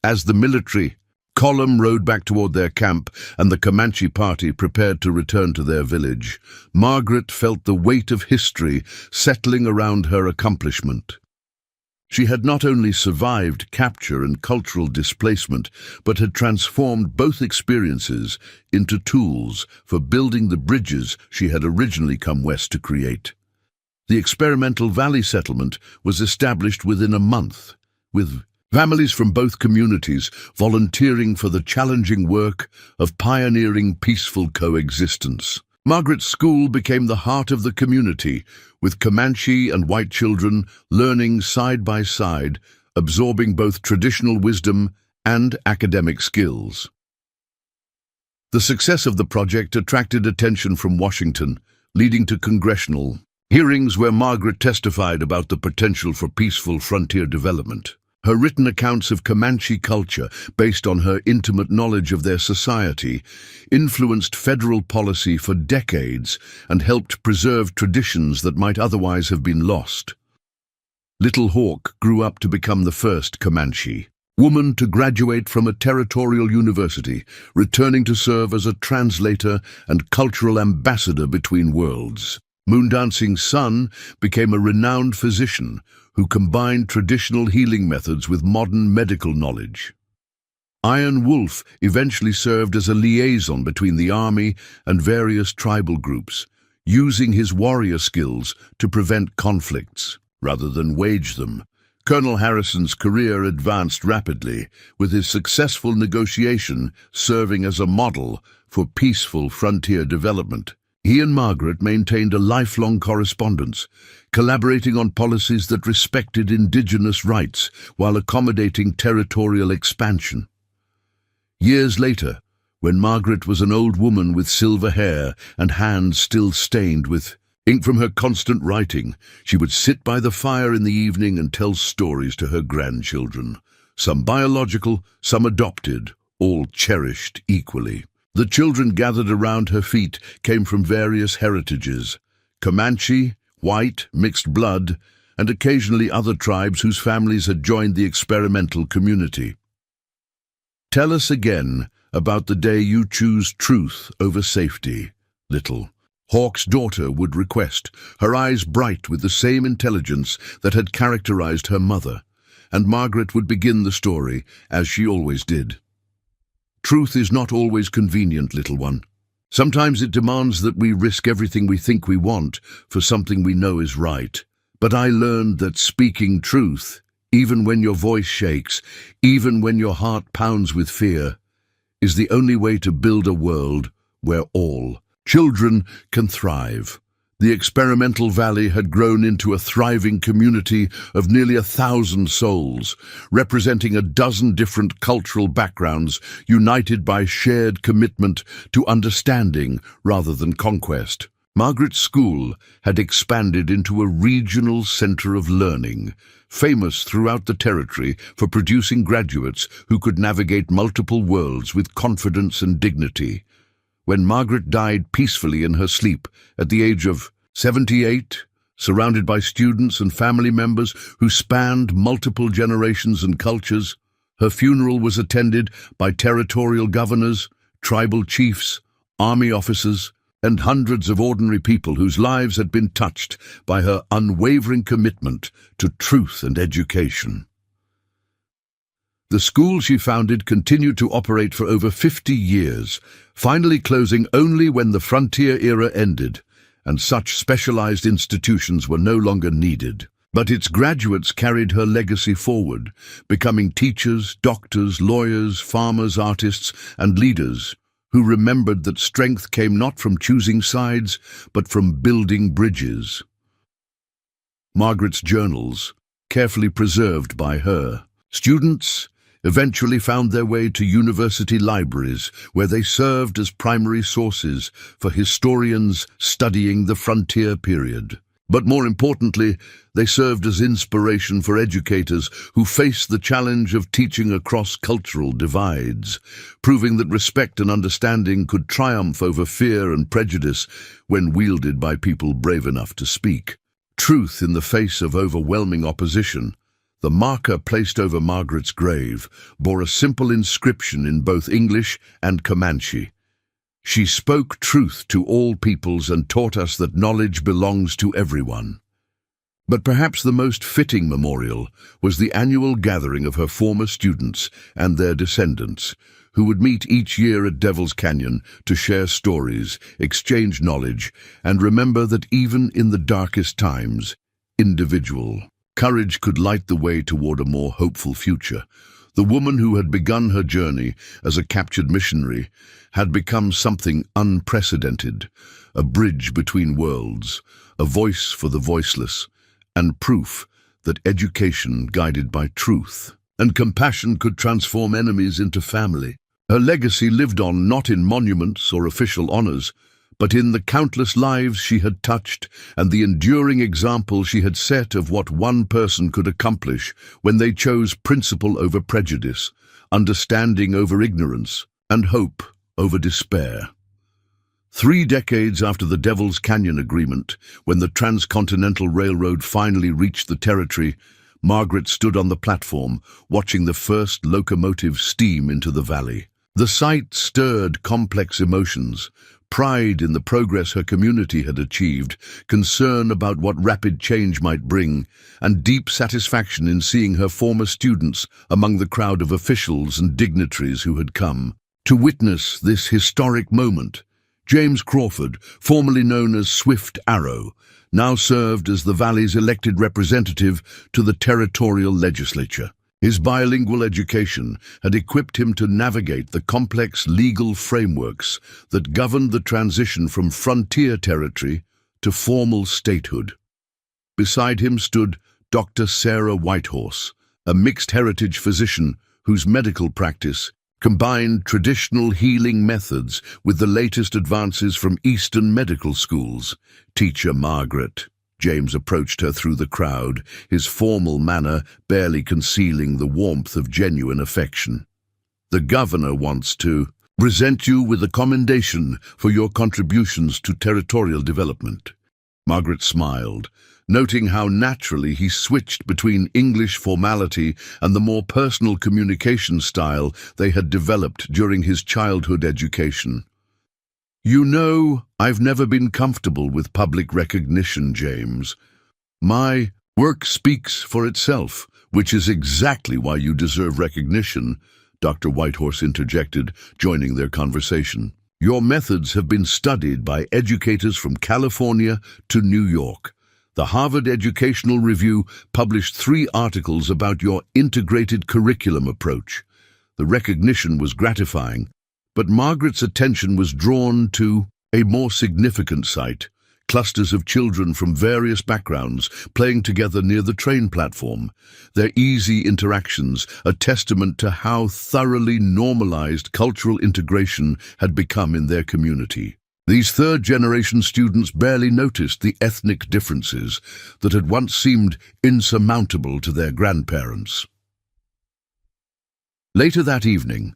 As the military column rode back toward their camp and the Comanche party prepared to return to their village, Margaret felt the weight of history settling around her accomplishment. She had not only survived capture and cultural displacement, but had transformed both experiences into tools for building the bridges she had originally come west to create. The experimental valley settlement was established within a month, with families from both communities volunteering for the challenging work of pioneering peaceful coexistence. Margaret's school became the heart of the community, with Comanche and white children learning side by side, absorbing both traditional wisdom and academic skills. The success of the project attracted attention from Washington, leading to congressional hearings where Margaret testified about the potential for peaceful frontier development. Her written accounts of Comanche culture, based on her intimate knowledge of their society, influenced federal policy for decades and helped preserve traditions that might otherwise have been lost. Little Hawk grew up to become the first Comanche woman to graduate from a territorial university, returning to serve as a translator and cultural ambassador between worlds. Moondancing's son became a renowned physician who combined traditional healing methods with modern medical knowledge. Iron Wolf eventually served as a liaison between the army and various tribal groups, using his warrior skills to prevent conflicts rather than wage them. Colonel Harrison's career advanced rapidly, with his successful negotiation serving as a model for peaceful frontier development. He and Margaret maintained a lifelong correspondence, collaborating on policies that respected indigenous rights while accommodating territorial expansion. Years later, when Margaret was an old woman with silver hair and hands still stained with ink from her constant writing, she would sit by the fire in the evening and tell stories to her grandchildren, some biological, some adopted, all cherished equally. The children gathered around her feet came from various heritages: Comanche, white, mixed blood, and occasionally other tribes whose families had joined the experimental community. "Tell us again about the day you choose truth over safety," Little Hawk's daughter would request, her eyes bright with the same intelligence that had characterized her mother, and Margaret would begin the story as she always did. "Truth is not always convenient, little one. Sometimes it demands that we risk everything we think we want for something we know is right. But I learned that speaking truth, even when your voice shakes, even when your heart pounds with fear, is the only way to build a world where all children can thrive." The experimental valley had grown into a thriving community of nearly 1,000 souls, representing a dozen different cultural backgrounds, united by shared commitment to understanding rather than conquest. Margaret's school had expanded into a regional center of learning, famous throughout the territory for producing graduates who could navigate multiple worlds with confidence and dignity. When Margaret died peacefully in her sleep at the age of 78, surrounded by students and family members who spanned multiple generations and cultures, her funeral was attended by territorial governors, tribal chiefs, army officers, and hundreds of ordinary people whose lives had been touched by her unwavering commitment to truth and education. The school she founded continued to operate for over 50 years, finally closing only when the frontier era ended, and such specialized institutions were no longer needed. But its graduates carried her legacy forward, becoming teachers, doctors, lawyers, farmers, artists, and leaders who remembered that strength came not from choosing sides, but from building bridges. Margaret's journals, carefully preserved by her, students eventually found their way to university libraries, where they served as primary sources for historians studying the frontier period. But more importantly, they served as inspiration for educators who faced the challenge of teaching across cultural divides, proving that respect and understanding could triumph over fear and prejudice when wielded by people brave enough to speak. Truth in the face of overwhelming opposition. The marker placed over Margaret's grave bore a simple inscription in both English and Comanche. She spoke truth to all peoples and taught us that knowledge belongs to everyone. But perhaps the most fitting memorial was the annual gathering of her former students and their descendants, who would meet each year at Devil's Canyon to share stories, exchange knowledge, and remember that even in the darkest times, individual courage could light the way toward a more hopeful future. The woman who had begun her journey as a captured missionary had become something unprecedented, a bridge between worlds, a voice for the voiceless, and proof that education guided by truth and compassion could transform enemies into family. Her legacy lived on not in monuments or official honors, but in the countless lives she had touched and the enduring example she had set of what one person could accomplish when they chose principle over prejudice, understanding over ignorance, and hope over despair. 3 decades after the Devil's Canyon Agreement, when the Transcontinental Railroad finally reached the territory, Margaret stood on the platform, watching the first locomotive steam into the valley. The sight stirred complex emotions: pride in the progress her community had achieved, concern about what rapid change might bring, and deep satisfaction in seeing her former students among the crowd of officials and dignitaries who had come to witness this historic moment. James Crawford, formerly known as Swift Arrow, now served as the valley's elected representative to the territorial legislature. His bilingual education had equipped him to navigate the complex legal frameworks that governed the transition from frontier territory to formal statehood. Beside him stood Dr. Sarah Whitehorse, a mixed-heritage physician whose medical practice combined traditional healing methods with the latest advances from Eastern medical schools. Teacher Margaret. James approached her through the crowd, his formal manner barely concealing the warmth of genuine affection. "The governor wants to present you with a commendation for your contributions to territorial development." Margaret smiled, noting how naturally he switched between English formality and the more personal communication style they had developed during his childhood education. "You know, I've never been comfortable with public recognition, James. My work speaks for itself, which is exactly why you deserve recognition," Dr. Whitehorse interjected, joining their conversation. "Your methods have been studied by educators from California to New York. The Harvard Educational Review published 3 articles about your integrated curriculum approach. The recognition was gratifying, but Margaret's attention was drawn to a more significant sight: clusters of children from various backgrounds playing together near the train platform. Their easy interactions, a testament to how thoroughly normalized cultural integration had become in their community. These third-generation students barely noticed the ethnic differences that had once seemed insurmountable to their grandparents. Later that evening,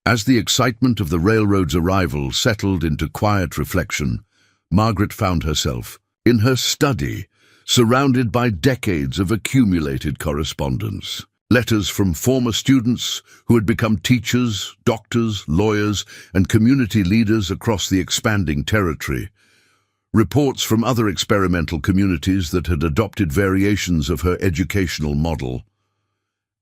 as the excitement of the railroad's arrival settled into quiet reflection, Margaret found herself in her study, surrounded by decades of accumulated correspondence. Letters from former students who had become teachers, doctors, lawyers, and community leaders across the expanding territory. Reports from other experimental communities that had adopted variations of her educational model.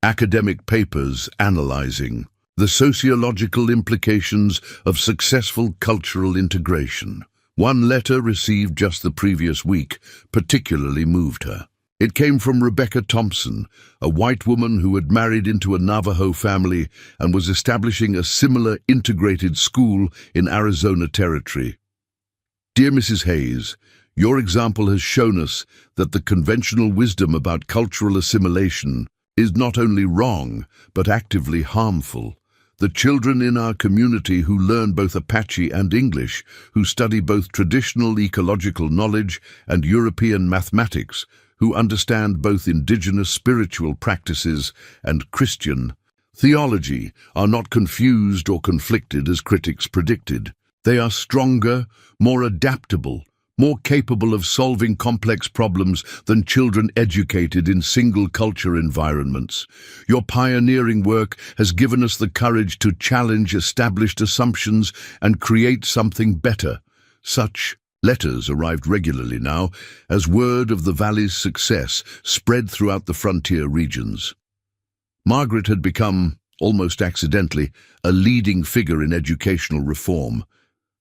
Academic papers analyzing the sociological implications of successful cultural integration. One letter received just the previous week particularly moved her. It came from Rebecca Thompson, a white woman who had married into a Navajo family and was establishing a similar integrated school in Arizona Territory. "Dear Mrs. Hayes, your example has shown us that the conventional wisdom about cultural assimilation is not only wrong, but actively harmful. The children in our community who learn both Apache and English, who study both traditional ecological knowledge and European mathematics, who understand both indigenous spiritual practices and Christian theology, are not confused or conflicted as critics predicted. They are stronger, more adaptable, more capable of solving complex problems than children educated in single-culture environments. Your pioneering work has given us the courage to challenge established assumptions and create something better. Such letters arrived regularly now, as word of the valley's success spread throughout the frontier regions. Margaret had become, almost accidentally, a leading figure in educational reform,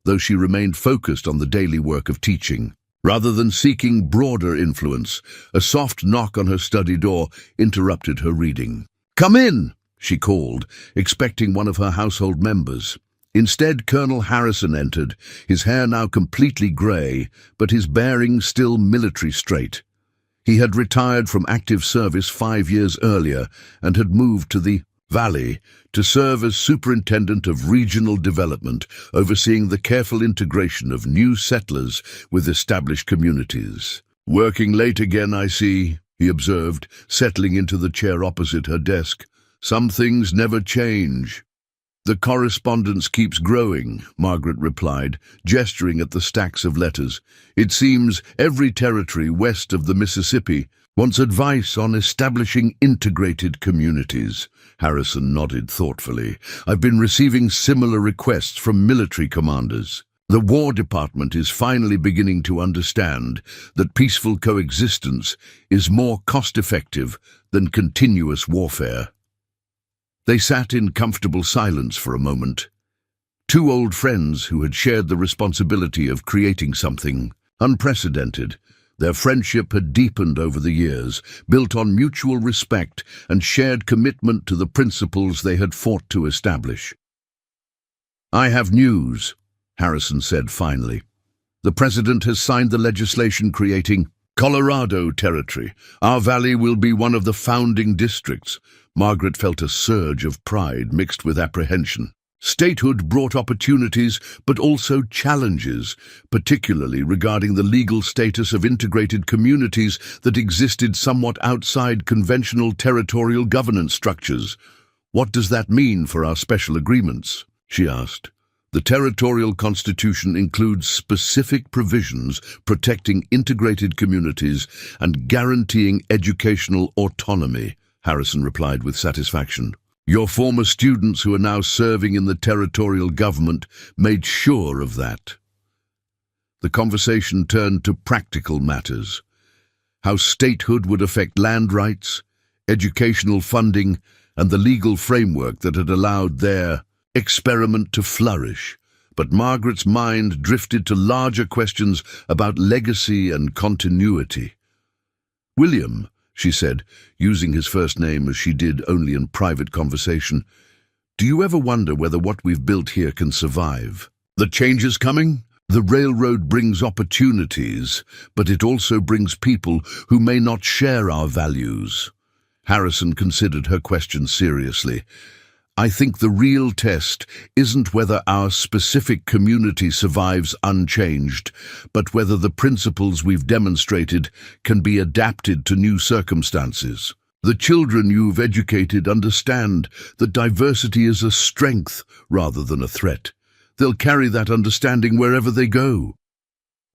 though she remained focused on the daily work of teaching. Rather than seeking broader influence, a soft knock on her study door interrupted her reading. "Come in," she called, expecting one of her household members. Instead, Colonel Harrison entered, his hair now completely grey, but his bearing still military straight. He had retired from active service 5 years earlier and had moved to the Valley to serve as Superintendent of Regional Development, overseeing the careful integration of new settlers with established communities. "Working late again, I see," he observed, settling into the chair opposite her desk. "Some things never change." "The correspondence keeps growing," Margaret replied, gesturing at the stacks of letters. "It seems every territory west of the Mississippi wants advice on establishing integrated communities." Harrison nodded thoughtfully. "I've been receiving similar requests from military commanders. The War Department is finally beginning to understand that peaceful coexistence is more cost-effective than continuous warfare." They sat in comfortable silence for a moment. Two old friends who had shared the responsibility of creating something unprecedented. Their friendship had deepened over the years, built on mutual respect and shared commitment to the principles they had fought to establish. "I have news," Harrison said finally. "The President has signed the legislation creating Colorado Territory. Our valley will be one of the founding districts." Margaret felt a surge of pride mixed with apprehension. Statehood brought opportunities, but also challenges, particularly regarding the legal status of integrated communities that existed somewhat outside conventional territorial governance structures. "What does that mean for our special agreements?" she asked. "The territorial constitution includes specific provisions protecting integrated communities and guaranteeing educational autonomy," Harrison replied with satisfaction. "Your former students who are now serving in the territorial government made sure of that." The conversation turned to practical matters: how statehood would affect land rights, educational funding, and the legal framework that had allowed their experiment to flourish. But Margaret's mind drifted to larger questions about legacy and continuity. "William," she said, using his first name as she did only in private conversation, "do you ever wonder whether what we've built here can survive? The change is coming. The railroad brings opportunities, but it also brings people who may not share our values." Harrison considered her question seriously. "I think the real test isn't whether our specific community survives unchanged, but whether the principles we've demonstrated can be adapted to new circumstances. The children you've educated understand that diversity is a strength rather than a threat. They'll carry that understanding wherever they go."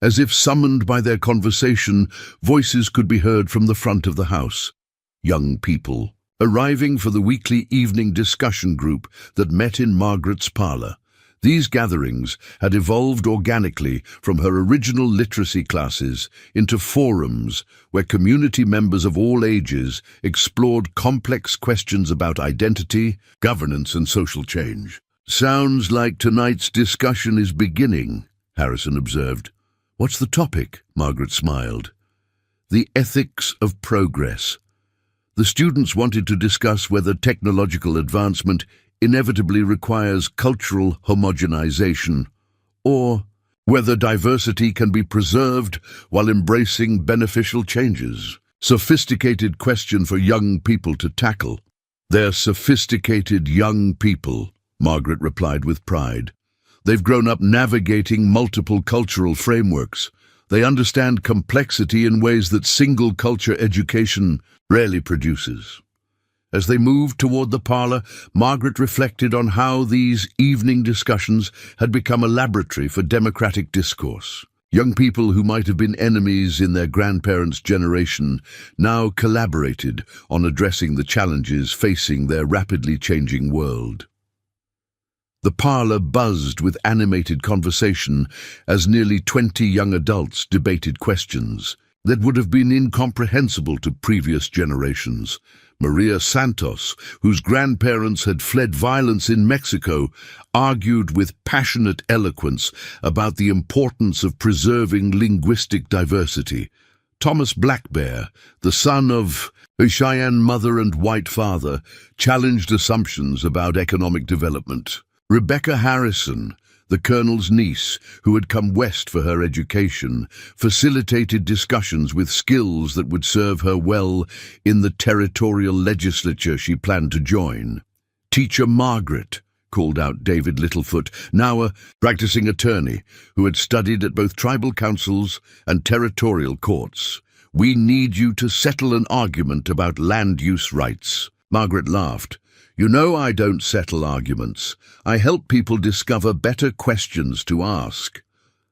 As if summoned by their conversation, voices could be heard from the front of the house. Young people, arriving for the weekly evening discussion group that met in Margaret's parlour. These gatherings had evolved organically from her original literacy classes into forums where community members of all ages explored complex questions about identity, governance, and social change. "Sounds like tonight's discussion is beginning," Harrison observed. "What's the topic?" Margaret smiled. "The ethics of progress." The students wanted to discuss whether technological advancement inevitably requires cultural homogenization, or whether diversity can be preserved while embracing beneficial changes. Sophisticated question for young people to tackle. "They're sophisticated young people," Margaret replied with pride. They've grown up navigating multiple cultural frameworks. They understand complexity in ways that single-culture education rarely produces. As they moved toward the parlor, Margaret reflected on how these evening discussions had become a laboratory for democratic discourse. Young people who might have been enemies in their grandparents' generation now collaborated on addressing the challenges facing their rapidly changing world. The parlor buzzed with animated conversation as nearly 20 young adults debated questions that would have been incomprehensible to previous generations. Maria Santos, whose grandparents had fled violence in Mexico, argued with passionate eloquence about the importance of preserving linguistic diversity. Thomas Blackbear, the son of a Cheyenne mother and white father, challenged assumptions about economic development. Rebecca Harrison, the colonel's niece, who had come west for her education, facilitated discussions with skills that would serve her well in the territorial legislature she planned to join. Teacher Margaret, called out David Littlefoot, now a practicing attorney who had studied at both tribal councils and territorial courts. We need you to settle an argument about land use rights. Margaret laughed. You know I don't settle arguments. I help people discover better questions to ask.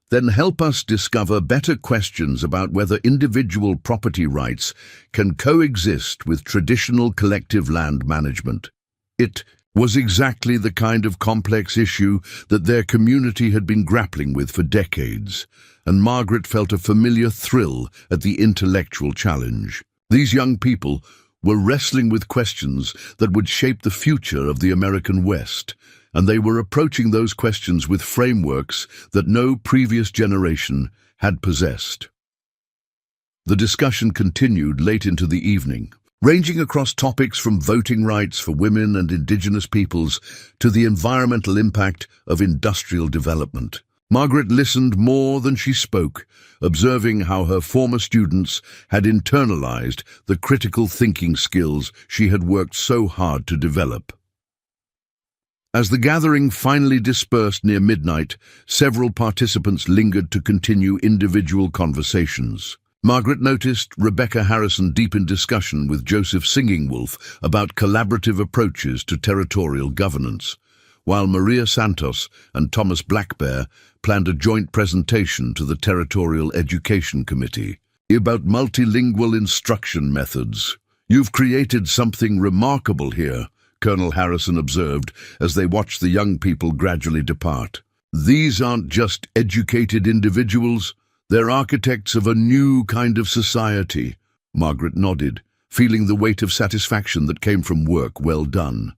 Then help us discover better questions about whether individual property rights can coexist with traditional collective land management. It was exactly the kind of complex issue that their community had been grappling with for decades, and Margaret felt a familiar thrill at the intellectual challenge. These young people were wrestling with questions that would shape the future of the American West, and they were approaching those questions with frameworks that no previous generation had possessed. The discussion continued late into the evening, ranging across topics from voting rights for women and indigenous peoples to the environmental impact of industrial development. Margaret listened more than she spoke, observing how her former students had internalized the critical thinking skills she had worked so hard to develop. As the gathering finally dispersed near midnight, several participants lingered to continue individual conversations. Margaret noticed Rebecca Harrison deep in discussion with Joseph Singing Wolf about collaborative approaches to territorial governance, while Maria Santos and Thomas Blackbear planned a joint presentation to the Territorial Education Committee about multilingual instruction methods. You've created something remarkable here, Colonel Harrison observed as they watched the young people gradually depart. These aren't just educated individuals, they're architects of a new kind of society. Margaret nodded, feeling the weight of satisfaction that came from work well done.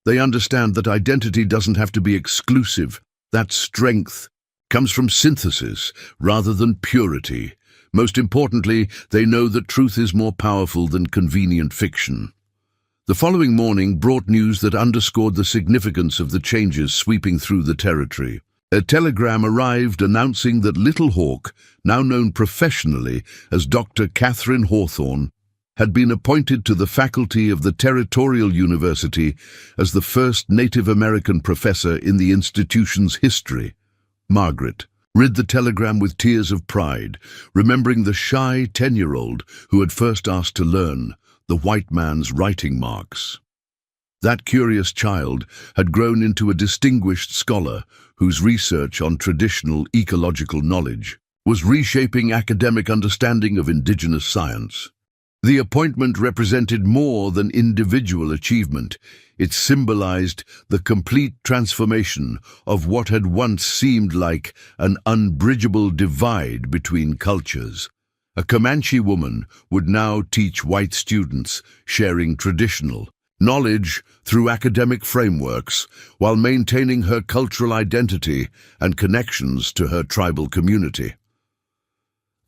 They understand that identity doesn't have to be exclusive, that strength comes from synthesis rather than purity. Most importantly, they know that truth is more powerful than convenient fiction. The following morning brought news that underscored the significance of the changes sweeping through the territory. A telegram arrived announcing that Little Hawk, now known professionally as Dr. Catherine Hawthorne, had been appointed to the faculty of the Territorial University as the first Native American professor in the institution's history. Margaret read the telegram with tears of pride, remembering the shy 10-year-old who had first asked to learn the white man's writing marks. That curious child had grown into a distinguished scholar whose research on traditional ecological knowledge was reshaping academic understanding of indigenous science. The appointment represented more than individual achievement. It symbolized the complete transformation of what had once seemed like an unbridgeable divide between cultures. A Comanche woman would now teach white students, sharing traditional knowledge through academic frameworks while maintaining her cultural identity and connections to her tribal community.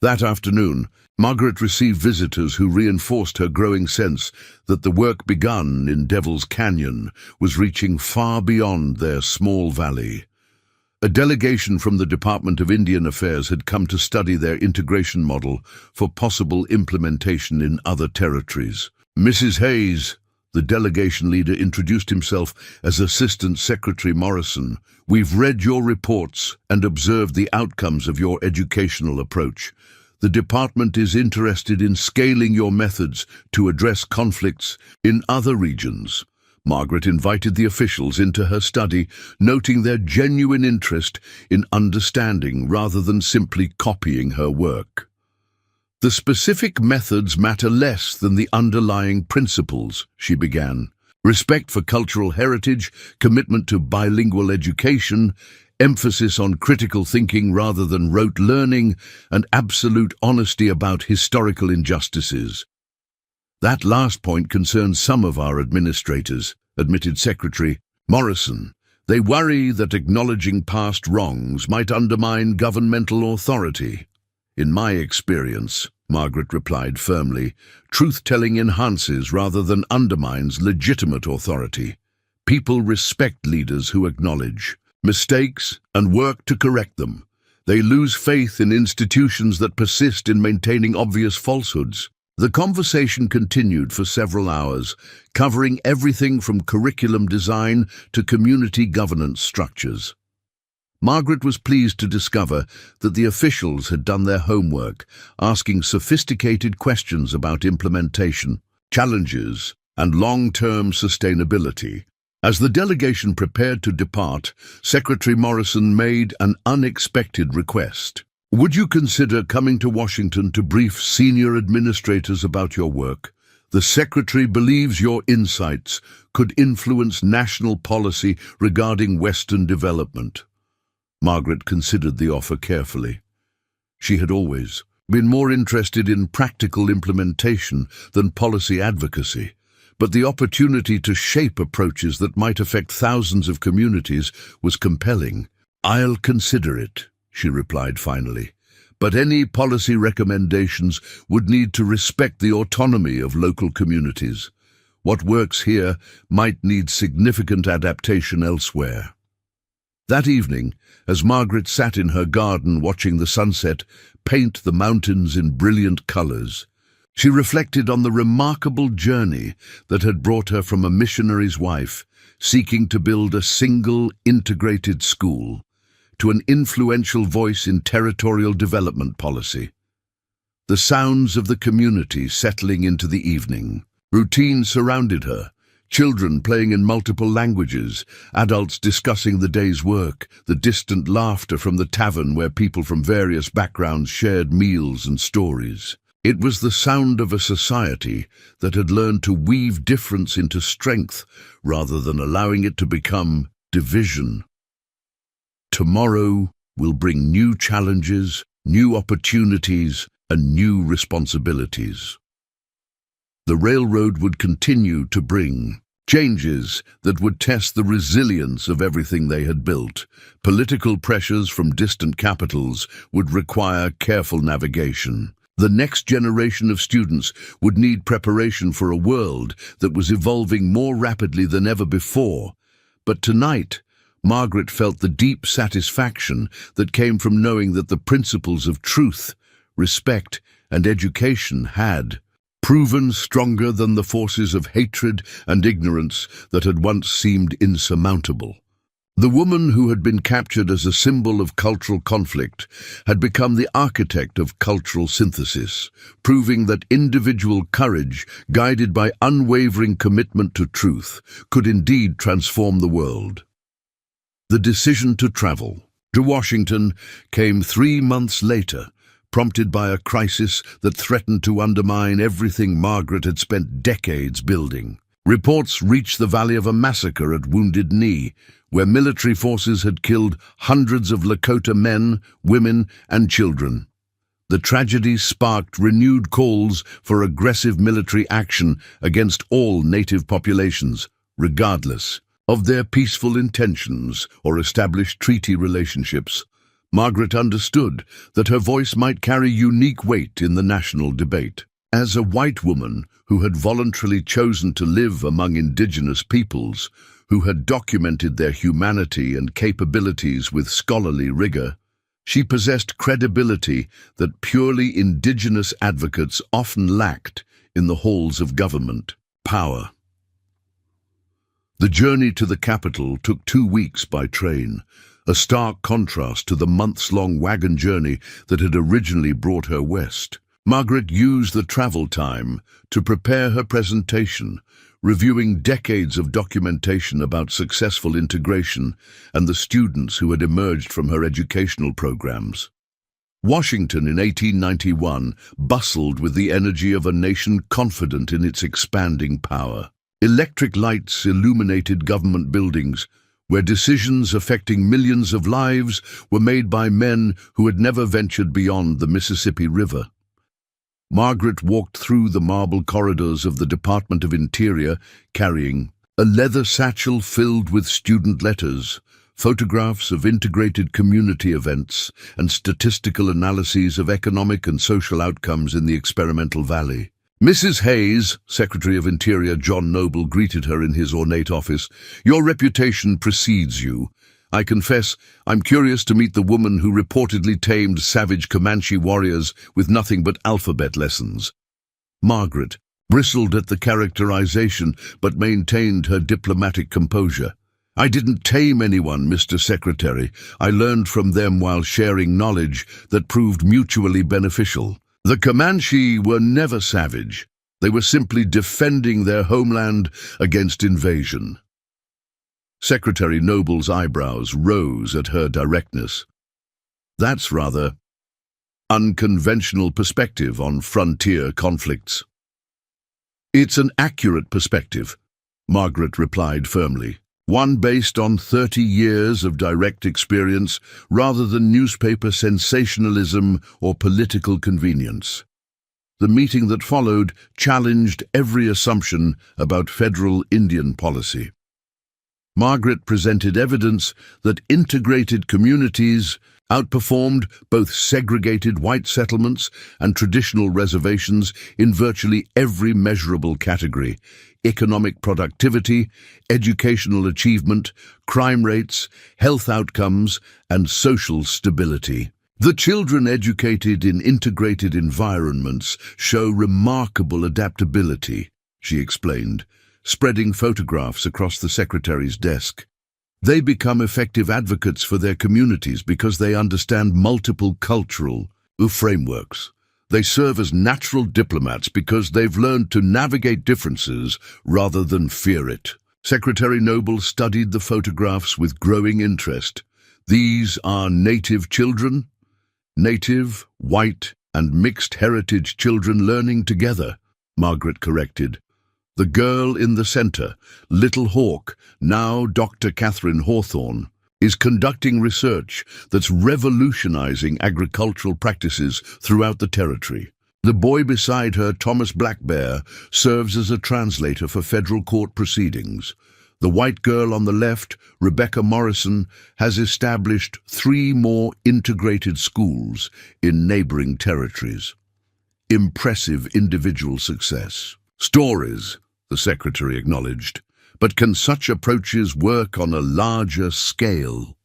That afternoon, Margaret received visitors who reinforced her growing sense that the work begun in Devil's Canyon was reaching far beyond their small valley. A delegation from the Department of Indian Affairs had come to study their integration model for possible implementation in other territories. Mrs. Hayes, The delegation leader introduced himself as Assistant Secretary Morrison. "We've read your reports and observed the outcomes of your educational approach. The department is interested in scaling your methods to address conflicts in other regions." Margaret invited the officials into her study, noting their genuine interest in understanding rather than simply copying her work. "The specific methods matter less than the underlying principles," she began. "Respect for cultural heritage, commitment to bilingual education, emphasis on critical thinking rather than rote learning, and absolute honesty about historical injustices." "That last point concerns some of our administrators," admitted Secretary Morrison. "They worry that acknowledging past wrongs might undermine governmental authority." "In my experience," Margaret replied firmly, "truth-telling enhances rather than undermines legitimate authority. People respect leaders who acknowledge mistakes and work to correct them. They lose faith in institutions that persist in maintaining obvious falsehoods." The conversation continued for several hours, covering everything from curriculum design to community governance structures. Margaret was pleased to discover that the officials had done their homework, asking sophisticated questions about implementation, challenges, and long-term sustainability. As the delegation prepared to depart, Secretary Morrison made an unexpected request. "Would you consider coming to Washington to brief senior administrators about your work? The Secretary believes your insights could influence national policy regarding Western development." Margaret considered the offer carefully. She had always been more interested in practical implementation than policy advocacy, but the opportunity to shape approaches that might affect thousands of communities was compelling. "I'll consider it," she replied finally, "but any policy recommendations would need to respect the autonomy of local communities. What works here might need significant adaptation elsewhere." That evening, as Margaret sat in her garden watching the sunset paint the mountains in brilliant colors, she reflected on the remarkable journey that had brought her from a missionary's wife, seeking to build a single, integrated school, to an influential voice in territorial development policy. The sounds of the community settling into the evening. Routine surrounded her, children playing in multiple languages, adults discussing the day's work, the distant laughter from the tavern where people from various backgrounds shared meals and stories. It was the sound of a society that had learned to weave difference into strength rather than allowing it to become division. Tomorrow will bring new challenges, new opportunities, and new responsibilities. The railroad would continue to bring changes that would test the resilience of everything they had built. Political pressures from distant capitals would require careful navigation. The next generation of students would need preparation for a world that was evolving more rapidly than ever before. But tonight, Margaret felt the deep satisfaction that came from knowing that the principles of truth, respect, and education had proven stronger than the forces of hatred and ignorance that had once seemed insurmountable. The woman who had been captured as a symbol of cultural conflict had become the architect of cultural synthesis, proving that individual courage, guided by unwavering commitment to truth, could indeed transform the world. The decision to travel to Washington came 3 months later, prompted by a crisis that threatened to undermine everything Margaret had spent decades building. Reports reached the valley of a massacre at Wounded Knee, where military forces had killed hundreds of Lakota men, women, and children. The tragedy sparked renewed calls for aggressive military action against all native populations, regardless of their peaceful intentions or established treaty relationships. Margaret understood that her voice might carry unique weight in the national debate. As a white woman who had voluntarily chosen to live among indigenous peoples, who had documented their humanity and capabilities with scholarly rigor, she possessed credibility that purely indigenous advocates often lacked in the halls of government. Power. The journey to the capital took 2 weeks by train, a stark contrast to the months-long wagon journey that had originally brought her west. Margaret used the travel time to prepare her presentation, reviewing decades of documentation about successful integration and the students who had emerged from her educational programs. Washington in 1891 bustled with the energy of a nation confident in its expanding power. Electric lights illuminated government buildings, where decisions affecting millions of lives were made by men who had never ventured beyond the Mississippi River. Margaret walked through the marble corridors of the Department of Interior, carrying a leather satchel filled with student letters, photographs of integrated community events, and statistical analyses of economic and social outcomes in the experimental valley. Mrs. Hayes, Secretary of Interior John Noble, greeted her in his ornate office. "Your reputation precedes you. I confess, I'm curious to meet the woman who reportedly tamed savage Comanche warriors with nothing but alphabet lessons." Margaret bristled at the characterization, but maintained her diplomatic composure. "I didn't tame anyone, Mr. Secretary. I learned from them while sharing knowledge that proved mutually beneficial. The Comanche were never savage. They were simply defending their homeland against invasion." Secretary Noble's eyebrows rose at her directness. "That's rather unconventional perspective on frontier conflicts." "It's an accurate perspective," Margaret replied firmly. "One based on 30 years of direct experience rather than newspaper sensationalism or political convenience." The meeting that followed challenged every assumption about federal Indian policy. Margaret presented evidence that integrated communities outperformed both segregated white settlements and traditional reservations in virtually every measurable category: economic productivity, educational achievement, crime rates, health outcomes, and social stability. "The children educated in integrated environments show remarkable adaptability," she explained, spreading photographs across the secretary's desk. "They become effective advocates for their communities because they understand multiple cultural frameworks. They serve as natural diplomats because they've learned to navigate differences rather than fear it." Secretary Noble studied the photographs with growing interest. "These are native children? Native, white, and mixed heritage children learning together," Margaret corrected. "The girl in the center, Little Hawk, now Dr. Catherine Hawthorne, is conducting research that's revolutionizing agricultural practices throughout the territory. The boy beside her, Thomas Blackbear, serves as a translator for federal court proceedings. The white girl on the left, Rebecca Morrison, has established 3 more integrated schools in neighboring territories." Impressive individual success. "Stories," the secretary acknowledged. "But can such approaches work on a larger scale?"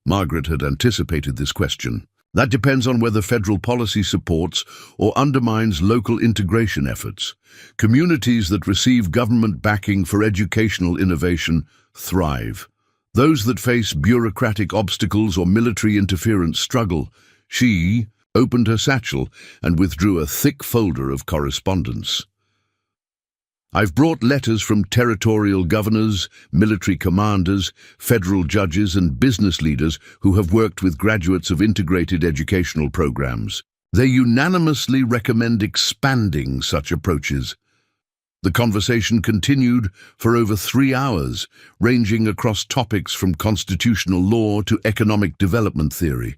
Margaret had anticipated this question. "That depends on whether federal policy supports or undermines local integration efforts. Communities that receive government backing for educational innovation thrive. Those that face bureaucratic obstacles or military interference struggle." She opened her satchel and withdrew a thick folder of correspondence. "I've brought letters from territorial governors, military commanders, federal judges, and business leaders who have worked with graduates of integrated educational programs. They unanimously recommend expanding such approaches." The conversation continued for over 3 hours, ranging across topics from constitutional law to economic development theory.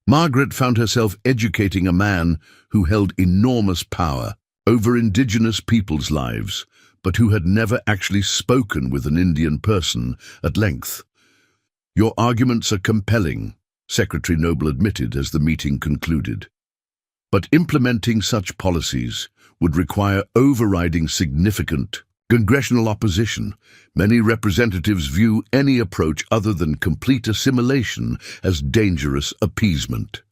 Margaret found herself educating a man who held enormous power over indigenous people's lives, but who had never actually spoken with an Indian person at length. "Your arguments are compelling," Secretary Noble admitted as the meeting concluded. "But implementing such policies would require overriding significant congressional opposition. Many representatives view any approach other than complete assimilation as dangerous appeasement."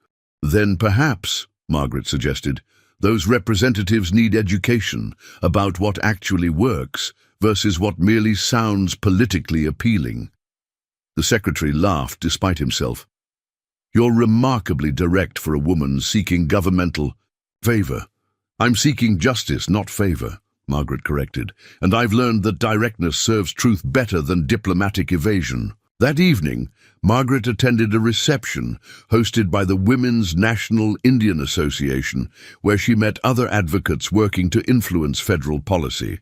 "Then perhaps," Margaret suggested, "those representatives need education about what actually works versus what merely sounds politically appealing. The secretary laughed despite himself. "You're remarkably direct for a woman seeking governmental favor." "I'm seeking justice, not favor," Margaret corrected, "and I've learned that directness serves truth better than diplomatic evasion." That evening, Margaret attended a reception hosted by the Women's National Indian Association, where she met other advocates working to influence federal policy.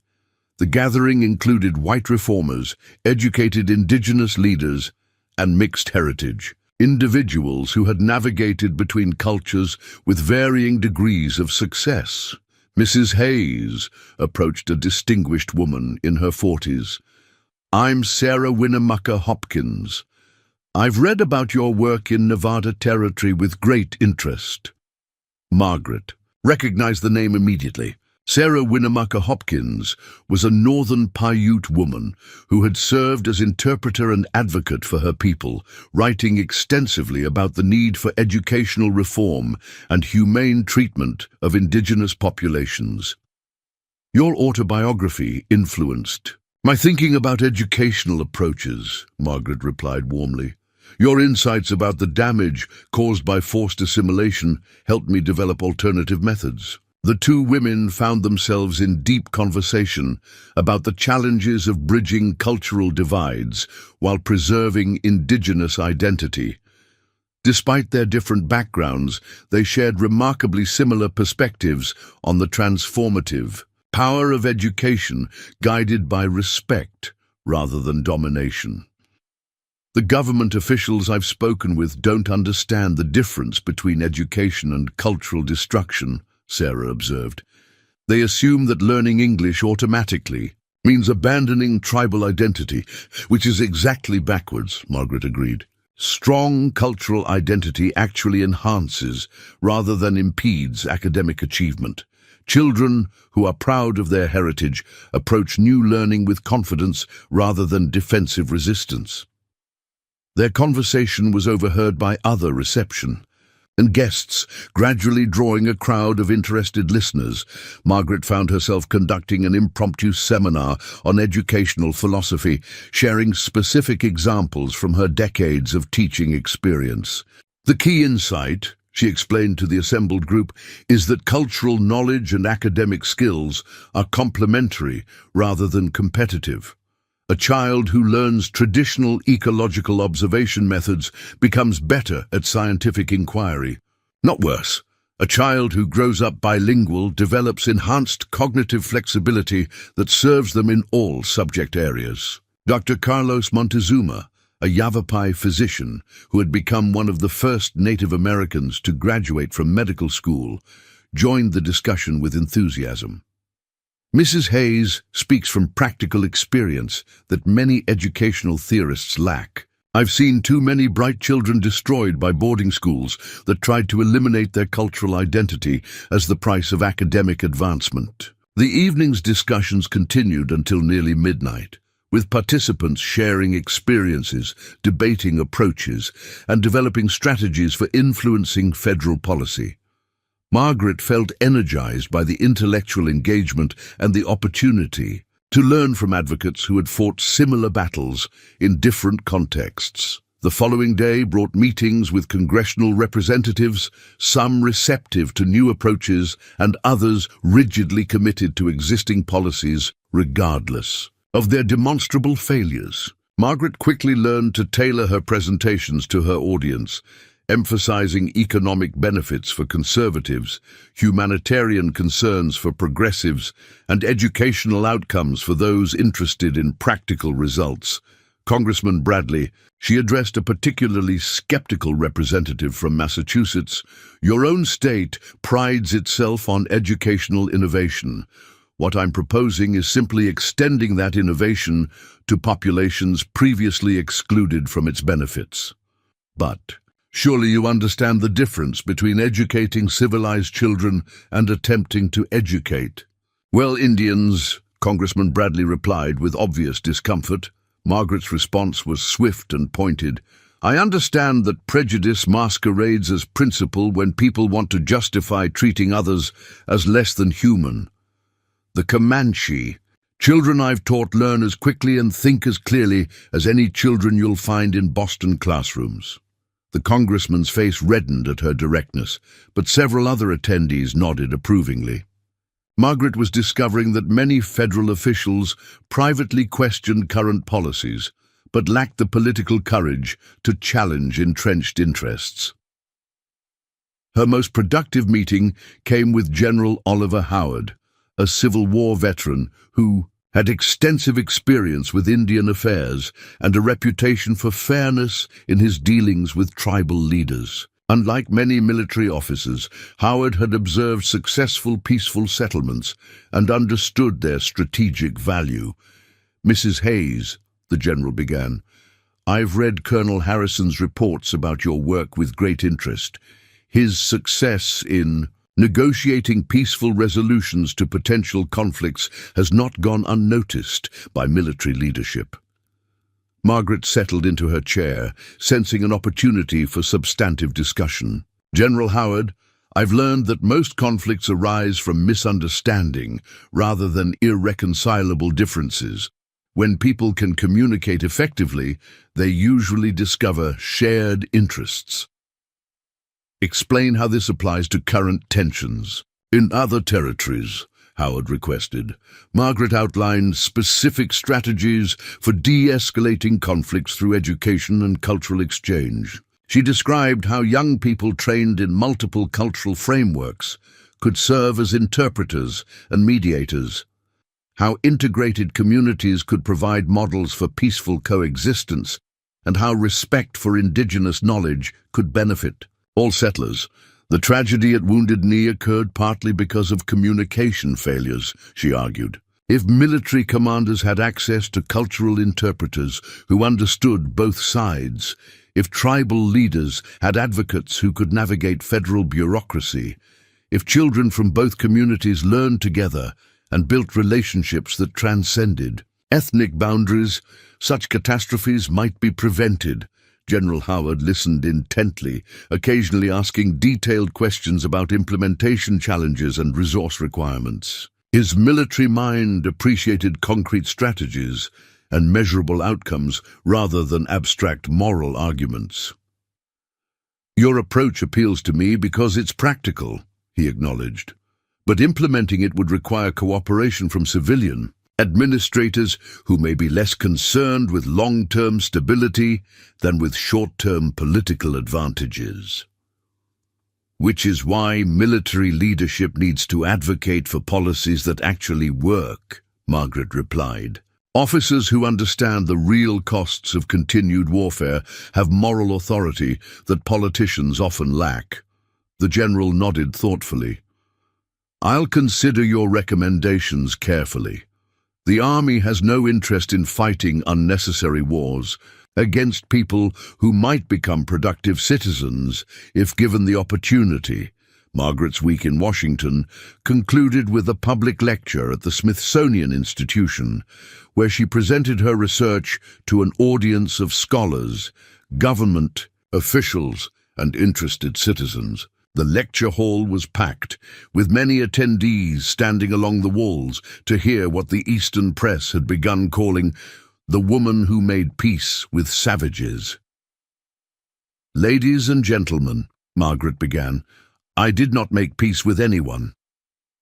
The gathering included white reformers, educated indigenous leaders, and mixed heritage, individuals who had navigated between cultures with varying degrees of success. Mrs. Hayes approached a distinguished woman in her 40s. "I'm Sarah Winnemucca Hopkins. I've read about your work in Nevada Territory with great interest." Margaret recognized the name immediately. Sarah Winnemucca Hopkins was a northern Paiute woman who had served as interpreter and advocate for her people, writing extensively about the need for educational reform and humane treatment of indigenous populations. "Your autobiography influenced my thinking about educational approaches," Margaret replied warmly. "Your insights about the damage caused by forced assimilation helped me develop alternative methods." The two women found themselves in deep conversation about the challenges of bridging cultural divides while preserving indigenous identity. Despite their different backgrounds, they shared remarkably similar perspectives on the transformative power of education guided by respect rather than domination. "The government officials I've spoken with don't understand the difference between education and cultural destruction," Sarah observed. "They assume that learning English automatically means abandoning tribal identity, which is exactly backwards," Margaret agreed. "Strong cultural identity actually enhances rather than impedes academic achievement. Children who are proud of their heritage approach new learning with confidence rather than defensive resistance." Their conversation was overheard by other reception and guests, gradually drawing a crowd of interested listeners. Margaret found herself conducting an impromptu seminar on educational philosophy, sharing specific examples from her decades of teaching experience. "The key insight," she explained to the assembled group, "is that cultural knowledge and academic skills are complementary rather than competitive. A child who learns traditional ecological observation methods becomes better at scientific inquiry, not worse. A child who grows up bilingual develops enhanced cognitive flexibility that serves them in all subject areas." Dr. Carlos Montezuma, a Yavapai physician who had become one of the first Native Americans to graduate from medical school, joined the discussion with enthusiasm. "Mrs. Hayes speaks from practical experience that many educational theorists lack. I've seen too many bright children destroyed by boarding schools that tried to eliminate their cultural identity as the price of academic advancement." The evening's discussions continued until nearly midnight, with participants sharing experiences, debating approaches, and developing strategies for influencing federal policy. Margaret felt energized by the intellectual engagement and the opportunity to learn from advocates who had fought similar battles in different contexts. The following day brought meetings with congressional representatives, some receptive to new approaches and others rigidly committed to existing policies regardless of their demonstrable failures. Margaret quickly learned to tailor her presentations to her audience, emphasizing economic benefits for conservatives, humanitarian concerns for progressives, and educational outcomes for those interested in practical results. Congressman Bradley, she addressed a particularly skeptical representative from Massachusetts. "Your own state prides itself on educational innovation. What I'm proposing is simply extending that innovation to populations previously excluded from its benefits." "But surely you understand the difference between educating civilized children and attempting to educate." "Well, Indians," Congressman Bradley replied with obvious discomfort. Margaret's response was swift and pointed. "I understand that prejudice masquerades as principle when people want to justify treating others as less than human. The Comanche Children I've taught learn as quickly and think as clearly as any children you'll find in Boston classrooms." The congressman's face reddened at her directness, but several other attendees nodded approvingly. Margaret was discovering that many federal officials privately questioned current policies, but lacked the political courage to challenge entrenched interests. Her most productive meeting came with General Oliver Howard, a Civil War veteran who had extensive experience with Indian affairs and a reputation for fairness in his dealings with tribal leaders. Unlike many military officers, Howard had observed successful peaceful settlements and understood their strategic value. "Mrs. Hayes," the general began, "I've read Colonel Harrison's reports about your work with great interest. His success in negotiating peaceful resolutions to potential conflicts has not gone unnoticed by military leadership." Margaret settled into her chair, sensing an opportunity for substantive discussion. "General Howard, I've learned that most conflicts arise from misunderstanding rather than irreconcilable differences. When people can communicate effectively, they usually discover shared interests. Explain how this applies to current tensions in other territories," Howard requested. Margaret outlined specific strategies for de-escalating conflicts through education and cultural exchange. She described how young people trained in multiple cultural frameworks could serve as interpreters and mediators, how integrated communities could provide models for peaceful coexistence, and how respect for indigenous knowledge could benefit all settlers. "The tragedy at Wounded Knee occurred partly because of communication failures," she argued. "If military commanders had access to cultural interpreters who understood both sides, if tribal leaders had advocates who could navigate federal bureaucracy, if children from both communities learned together and built relationships that transcended ethnic boundaries, such catastrophes might be prevented." General Howard listened intently, occasionally asking detailed questions about implementation challenges and resource requirements. His military mind appreciated concrete strategies and measurable outcomes rather than abstract moral arguments. "Your approach appeals to me because it's practical," he acknowledged. "But implementing it would require cooperation from civilian administrators who may be less concerned with long-term stability than with short-term political advantages. Which is why military leadership needs to advocate for policies that actually work," Margaret replied. "Officers who understand the real costs of continued warfare have moral authority that politicians often lack." The general nodded thoughtfully. "I'll consider your recommendations carefully. The army has no interest in fighting unnecessary wars against people who might become productive citizens if given the opportunity." Margaret's week in Washington concluded with a public lecture at the Smithsonian Institution, where she presented her research to an audience of scholars, government officials, and interested citizens. The lecture hall was packed, with many attendees standing along the walls to hear what the Eastern press had begun calling the woman who made peace with savages. "Ladies and gentlemen," Margaret began, "I did not make peace with anyone.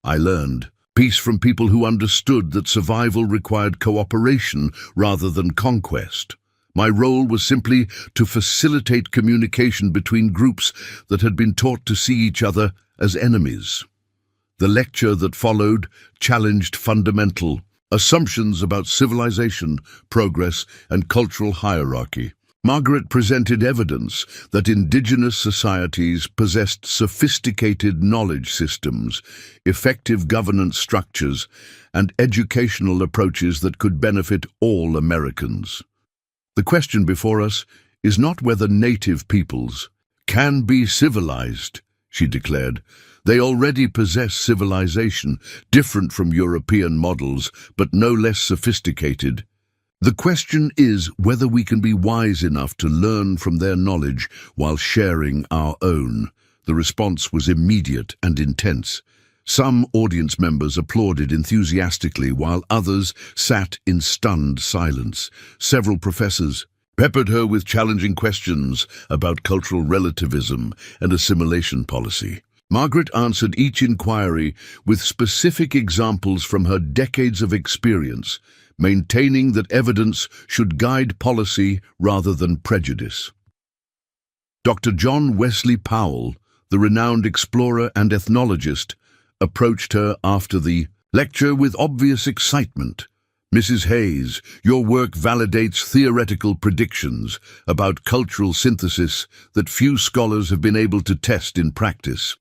I learned peace from people who understood that survival required cooperation rather than conquest. My role was simply to facilitate communication between groups that had been taught to see each other as enemies." The lecture that followed challenged fundamental assumptions about civilization, progress, and cultural hierarchy. Margaret presented evidence that indigenous societies possessed sophisticated knowledge systems, effective governance structures, and educational approaches that could benefit all Americans. "The question before us is not whether native peoples can be civilized," she declared. "They already possess civilization, different from European models, but no less sophisticated. The question is whether we can be wise enough to learn from their knowledge while sharing our own." The response was immediate and intense. Some audience members applauded enthusiastically while others sat in stunned silence. Several professors peppered her with challenging questions about cultural relativism and assimilation policy. Margaret answered each inquiry with specific examples from her decades of experience, maintaining that evidence should guide policy rather than prejudice. Dr. John Wesley Powell, the renowned explorer and ethnologist, approached her after the lecture with obvious excitement. "Mrs. Hayes, your work validates theoretical predictions about cultural synthesis that few scholars have been able to test in practice.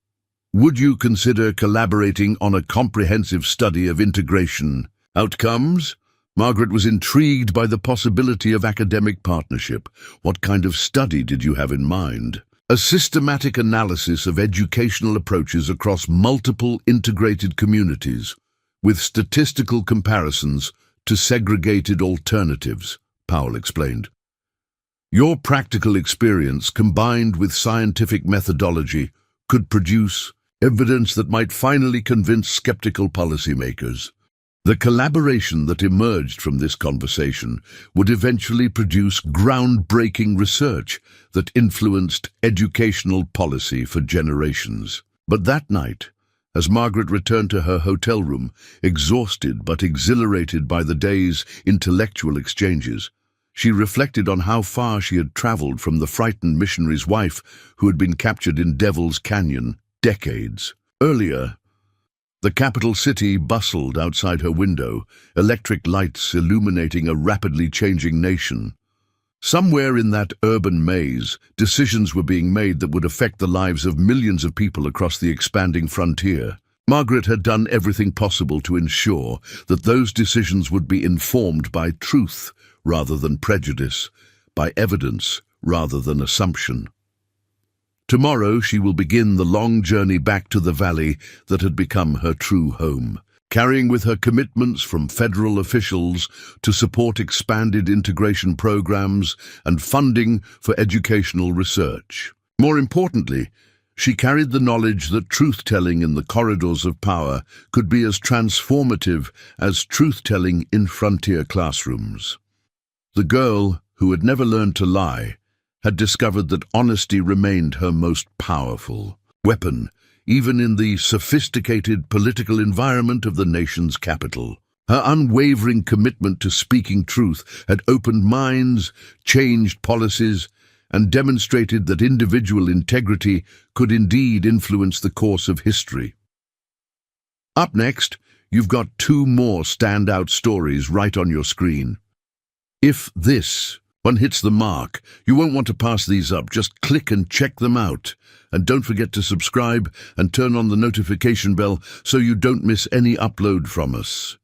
Would you consider collaborating on a comprehensive study of integration outcomes?" Margaret was intrigued by the possibility of academic partnership. "What kind of study did you have in mind?" "A systematic analysis of educational approaches across multiple integrated communities, with statistical comparisons to segregated alternatives," Powell explained. "Your practical experience combined with scientific methodology could produce evidence that might finally convince skeptical policymakers." The collaboration that emerged from this conversation would eventually produce groundbreaking research that influenced educational policy for generations. But that night, as Margaret returned to her hotel room, exhausted but exhilarated by the day's intellectual exchanges, she reflected on how far she had traveled from the frightened missionary's wife who had been captured in Devil's Canyon decades earlier. The capital city bustled outside her window, electric lights illuminating a rapidly changing nation. Somewhere in that urban maze, decisions were being made that would affect the lives of millions of people across the expanding frontier. Margaret had done everything possible to ensure that those decisions would be informed by truth rather than prejudice, by evidence rather than assumption. Tomorrow she will begin the long journey back to the valley that had become her true home, carrying with her commitments from federal officials to support expanded integration programs and funding for educational research. More importantly, she carried the knowledge that truth-telling in the corridors of power could be as transformative as truth-telling in frontier classrooms. The girl, who had never learned to lie, had discovered that honesty remained her most powerful weapon, even in the sophisticated political environment of the nation's capital. Her unwavering commitment to speaking truth had opened minds, changed policies, and demonstrated that individual integrity could indeed influence the course of history. Up next, you've got two more standout stories right on your screen. If this one hits the mark, you won't want to pass these up. Just click and check them out. And don't forget to subscribe and turn on the notification bell so you don't miss any upload from us.